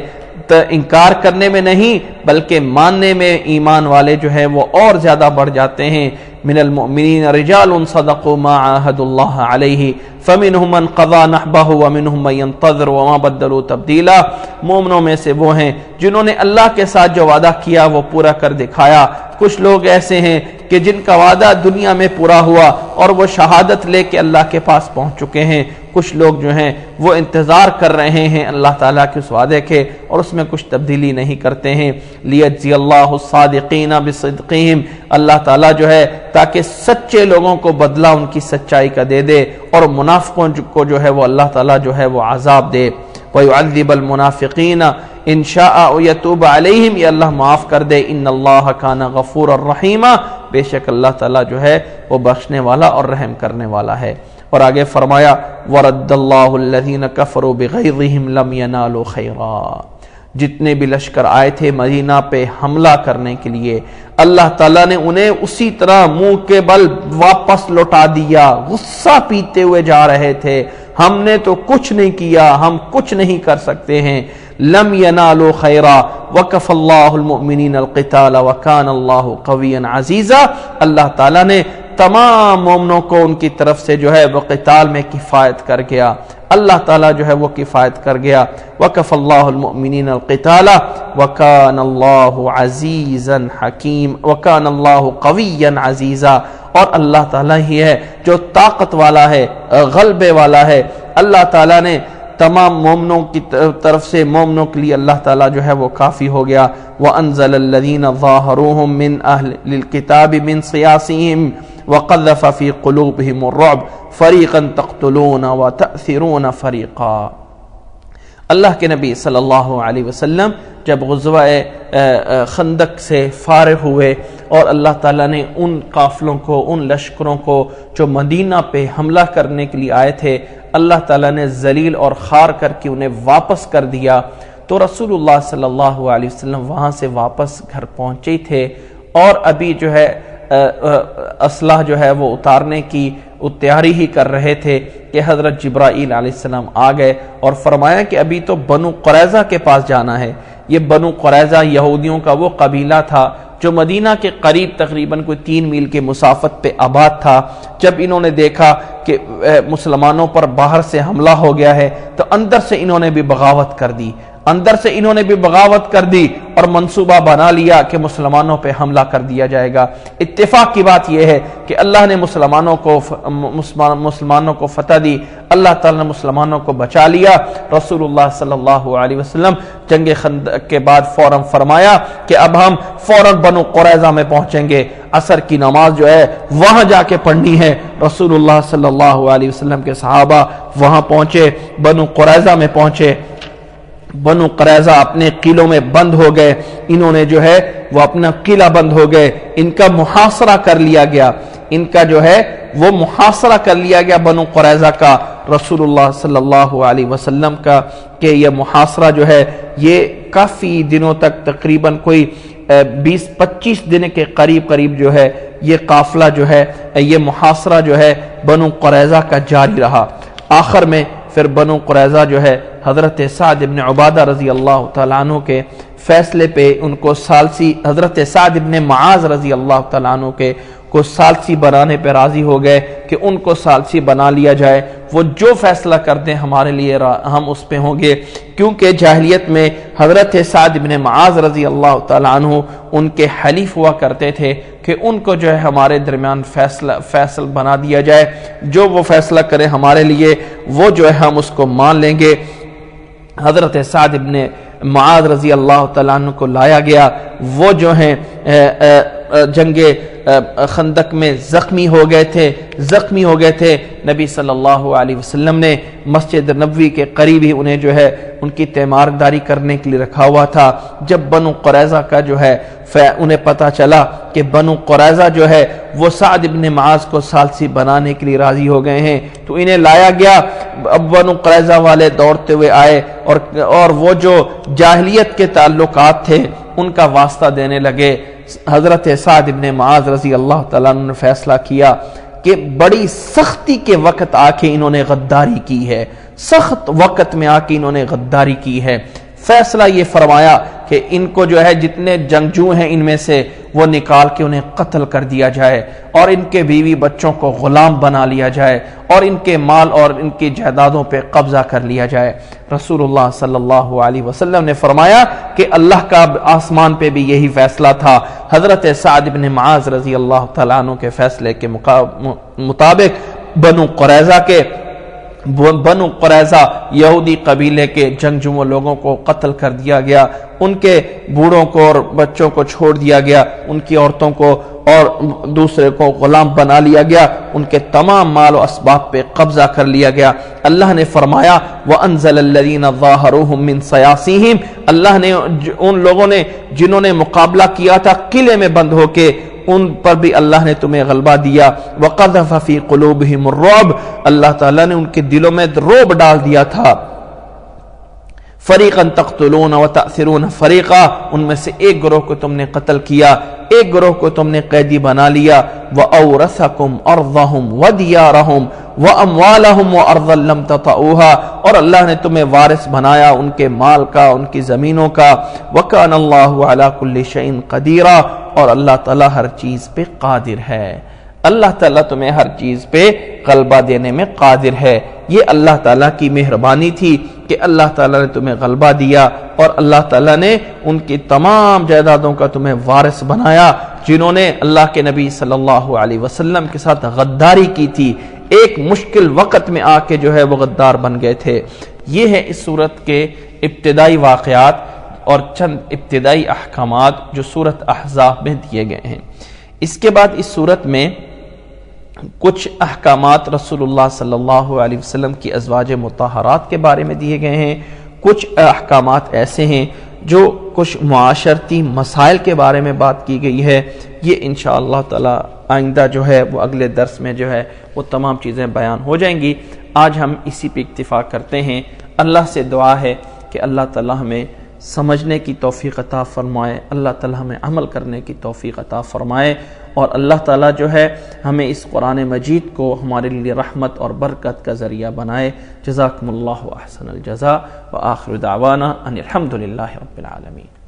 انکار کرنے میں نہیں بلکہ ماننے میں ایمان والے جو ہے وہ اور زیادہ بڑھ جاتے ہیں. من المؤمنین رجال صدقوا ما عاهدوا الله علیہ فمنهم من قضى نحبه ومنهم من ينتظر وما بدلوا تبدیلا. مومنوں میں سے وہ ہیں جنہوں نے اللہ کے ساتھ جو وعدہ کیا وہ پورا کر دکھایا. کچھ لوگ ایسے ہیں کہ جن کا وعدہ دنیا میں پورا ہوا اور وہ شہادت لے کے اللہ کے پاس پہنچ چکے ہیں. کچھ لوگ جو ہیں وہ انتظار کر رہے ہیں اللہ تعالیٰ کے اس وعدے کے اور اس میں کچھ تبدیلی نہیں کرتے ہیں. لیجزی اللہ الصادقین بصدقہم، اللہ تعالیٰ جو ہے تاکہ سچے لوگوں کو بدلہ ان کی سچائی کا دے دے اور منافقوں کو جو ہے وہ اللہ تعالیٰ جو ہے وہ عذاب دے. وَيُعَذِّبَ الْمُنَافِقِينَ إِن شَاءَ وَيَتُوبَ عَلَيْهِمْ، یہ اللہ معاف کر دے. إِنَّ اللَّهَ كَانَ غَفُورًا رَحِيمًا، بے شک اللہ تعالیٰ جو ہے وہ بخشنے والا اور رحم کرنے والا ہے. اور آگے فرمایا وَرَدَّ اللَّهُ الَّذِينَ كَفَرُوا بِغَيْظِهِمْ لَمْ يَنَالُوا خَيْرًا، جتنے بھی لشکر آئے تھے مدینہ پہ حملہ کرنے کے لیے اللہ تعالیٰ نے انہیں اسی طرح منہ کے بل واپس لوٹا دیا. غصہ پیتے ہوئے جا رہے تھے، ہم نے تو کچھ نہیں کیا، ہم کچھ نہیں کر سکتے ہیں. لم ینالوا خیرا وکف اللہ المؤمنین القتال وکان اللہ قویا عزیزا، اللہ تعالیٰ نے تمام مومنوں کو ان کی طرف سے جو ہے وہ قتال میں کفایت کر گیا. اللہ تعالیٰ جو ہے وہ کفایت کر گیا. وکف اللہ المؤمنین القتال وکان اللہ عزیزا حکیم وکان اللہ قویا عزیزا، اور اللہ تعالیٰ ہی ہے جو طاقت والا ہے، غلبے والا ہے. اللہ تعالیٰ نے تمام مومنوں کی طرف سے مومنوں کے لیے اللہ تعالیٰ جو ہے وہ کافی ہو گیا. وَأَنزَلَ الَّذِينَ ظَاهَرُوهُم مِّنْ أَهْلِ الْكِتَابِ مِنْ صِيَاصِهِمْ وَقَذَّفَ فِي قُلُوبِهِمُ الرُّعْبَ فَرِيقًا تَقْتُلُونَ وَتَأْثِرُونَ فَرِيقًا. اللہ کے نبی صلی اللہ علیہ وسلم جب غزوہ خندق سے فارغ ہوئے اور اللہ تعالیٰ نے ان قافلوں کو، ان لشکروں کو جو مدینہ پہ حملہ کرنے کے لیے آئے تھے، اللہ تعالیٰ نے ذلیل اور خوار کر کے انہیں واپس کر دیا. تو رسول اللہ صلی اللہ علیہ وسلم وہاں سے واپس گھر پہنچے تھے اور ابھی جو ہے اسلحہ جو ہے وہ اتارنے کی تیاری ہی کر رہے تھے کہ حضرت جبرائیل علیہ السلام آ گئے اور فرمایا کہ ابھی تو بنو قریظہ کے پاس جانا ہے. یہ بنو قریظہ یہودیوں کا وہ قبیلہ تھا جو مدینہ کے قریب تقریباً کوئی 3 میل کے مسافت پہ آباد تھا. جب انہوں نے دیکھا کہ مسلمانوں پر باہر سے حملہ ہو گیا ہے تو اندر سے انہوں نے بھی بغاوت کر دی، اور منصوبہ بنا لیا کہ مسلمانوں پہ حملہ کر دیا جائے گا. اتفاق کی بات یہ ہے کہ اللہ نے مسلمانوں کو فتح دی، اللہ تعالی نے مسلمانوں کو بچا لیا. رسول اللہ صلی اللہ علیہ وسلم جنگ خندق کے بعد فوراً فرمایا کہ اب ہم فوراً بنو قریظہ میں پہنچیں گے، عصر کی نماز جو ہے وہاں جا کے پڑھنی ہے. رسول اللہ صلی اللہ علیہ وسلم کے صحابہ وہاں پہنچے، بنو قریظہ میں پہنچے. بنو قریظہ اپنے قلعوں میں بند ہو گئے، انہوں نے جو ہے وہ اپنا قلعہ بند ہو گئے، ان کا محاصرہ کر لیا گیا، ان کا جو ہے وہ محاصرہ کر لیا گیا بنو قریظہ کا. رسول اللہ صلی اللہ علیہ وسلم کا کہ یہ محاصرہ جو ہے یہ کافی دنوں تک تقریباً کوئی 20-25 دن کے قریب جو ہے یہ قافلہ جو ہے، یہ محاصرہ جو ہے بنو قریظہ کا جاری رہا۔ آخر میں پھر بنو قریظہ جو ہے حضرت سعد ابن عبادہ رضی اللہ تعالیٰ عنہ کے فیصلے پہ ان کو ثالثی، حضرت سعد ابن معاذ رضی اللہ تعالیٰ عنہ کے کو ثالثی بنانے پہ راضی ہو گئے کہ ان کو ثالثی بنا لیا جائے، وہ جو فیصلہ کر دیں ہمارے لیے ہم اس پہ ہوں گے، کیونکہ جاہلیت میں حضرت سعد ابن معاذ رضی اللہ تعالیٰ عنہ ان کے حلیف ہوا کرتے تھے کہ ان کو جو ہے ہمارے درمیان فیصل بنا دیا جائے، جو وہ فیصلہ کرے ہمارے لیے وہ جو ہے ہم اس کو مان لیں گے۔ حضرت سعد ابن معاذ رضی اللہ تعالیٰ عنہ کو لایا گیا، وہ جو ہیں جنگ خندق میں زخمی ہو گئے تھے۔ نبی صلی اللہ علیہ وسلم نے مسجد نبوی کے قریب ہی انہیں جو ہے ان کی تیمارداری کرنے کے لیے رکھا ہوا تھا۔ جب بنو قریظہ کا جو ہے انہیں پتا چلا کہ بنو قریظہ جو ہے وہ سعد ابن معاذ کو ثالثی بنانے کے لیے راضی ہو گئے ہیں تو انہیں لایا گیا۔ اب بنو قریظہ والے دوڑتے ہوئے آئے اور وہ جو جاہلیت کے تعلقات تھے ان کا واسطہ دینے لگے۔ حضرت سعد ابن معاذ رضی اللہ تعالیٰ عنہ نے فیصلہ کیا کہ بڑی سختی کے وقت آ کے انہوں نے غداری کی ہے، سخت وقت میں آ کے انہوں نے غداری کی ہے۔ فیصلہ یہ فرمایا کہ ان کو جو ہے جتنے جنگجو ہیں ان میں سے وہ نکال کے انہیں قتل کر دیا جائے اور ان کے بیوی بچوں کو غلام بنا لیا جائے اور ان کے مال اور ان کی جائیدادوں پہ قبضہ کر لیا جائے۔ رسول اللہ صلی اللہ علیہ وسلم نے فرمایا کہ اللہ کا آسمان پہ بھی یہی فیصلہ تھا۔ حضرت سعد بن معاذ رضی اللہ تعالیٰ عنہ کے فیصلے کے مطابق بنو قریظہ یہودی قبیلے کے جنگجو لوگوں کو قتل کر دیا گیا، ان کے بوڑھوں کو اور بچوں کو چھوڑ دیا گیا، ان کی عورتوں کو اور دوسرے کو غلام بنا لیا گیا، ان کے تمام مال و اسباب پہ قبضہ کر لیا گیا۔ اللہ نے فرمایا وَأَنزَلَ الَّذِينَ ظَاهَرُوهُم مِّن صَيَاصِيهِمْ، اللہ نے ان لوگوں نے جنہوں نے مقابلہ کیا تھا قلعے میں بند ہو کے، ان پر بھی اللہ نے تمہیں غلبہ دیا۔ وَقَذَفَ فِي قُلُوبِهِمُ الرُّعْبَ، اللہ تعالیٰ نے ان کے دلوں میں رعب ڈال دیا تھا۔ فَرِيقًا تَقْتُلُونَ وَتَأْثِرُونَ فَرِيقًا، ان میں سے ایک گروہ کو تم نے قتل کیا، ایک گروہ کو تم نے قیدی بنا لیا۔ وَأَوْرَثَكُمْ أَرْضَهُمْ وَدِيَارَهُمْ وَأَمْوَالَهُمْ وَأَرْضًا لَّمْ تَطَئُوهَا، اور اللہ نے تمہیں وارث بنایا ان کے مال کا، ان کی زمینوں کا۔ وَكَانَ اللَّهُ عَلَى كُلِّ شَيْءٍ قَدِيرًا، اور اللہ تعالیٰ ہر چیز پہ قادر ہے۔ اللہ تعالیٰ تمہیں ہر چیز پہ غلبہ دینے میں قادر ہے۔ یہ اللہ تعالیٰ کی مہربانی تھی کہ اللہ تعالیٰ نے تمہیں غلبہ دیا اور اللہ تعالیٰ نے ان کی تمام جائیدادوں کا تمہیں وارث بنایا جنہوں نے اللہ کے نبی صلی اللہ علیہ وسلم کے ساتھ غداری کی تھی، ایک مشکل وقت میں آ کے جو ہے وہ غدار بن گئے تھے۔ یہ ہے اس سورت کے ابتدائی واقعات اور چند ابتدائی احکامات جو سورت احزاب میں دیے گئے ہیں۔ اس کے بعد اس سورت میں کچھ احکامات رسول اللہ صلی اللہ علیہ وسلم کی ازواج مطہرات کے بارے میں دیے گئے ہیں، کچھ احکامات ایسے ہیں جو کچھ معاشرتی مسائل کے بارے میں بات کی گئی ہے۔ یہ انشاءاللہ تعالی آئندہ جو ہے وہ اگلے درس میں جو ہے وہ تمام چیزیں بیان ہو جائیں گی۔ آج ہم اسی پہ اکتفا کرتے ہیں۔ اللہ سے دعا ہے کہ اللہ تعالی ہمیں سمجھنے کی توفیق عطا فرمائے، اللہ تعالی ہمیں عمل کرنے کی توفیق عطا فرمائے، اور اللہ تعالی جو ہے ہمیں اس قرآن مجید کو ہمارے لیے رحمت اور برکت کا ذریعہ بنائے۔ جزاکم اللہ احسن الجزاء، وآخر دعوانا ان الحمد للہ رب العالمین۔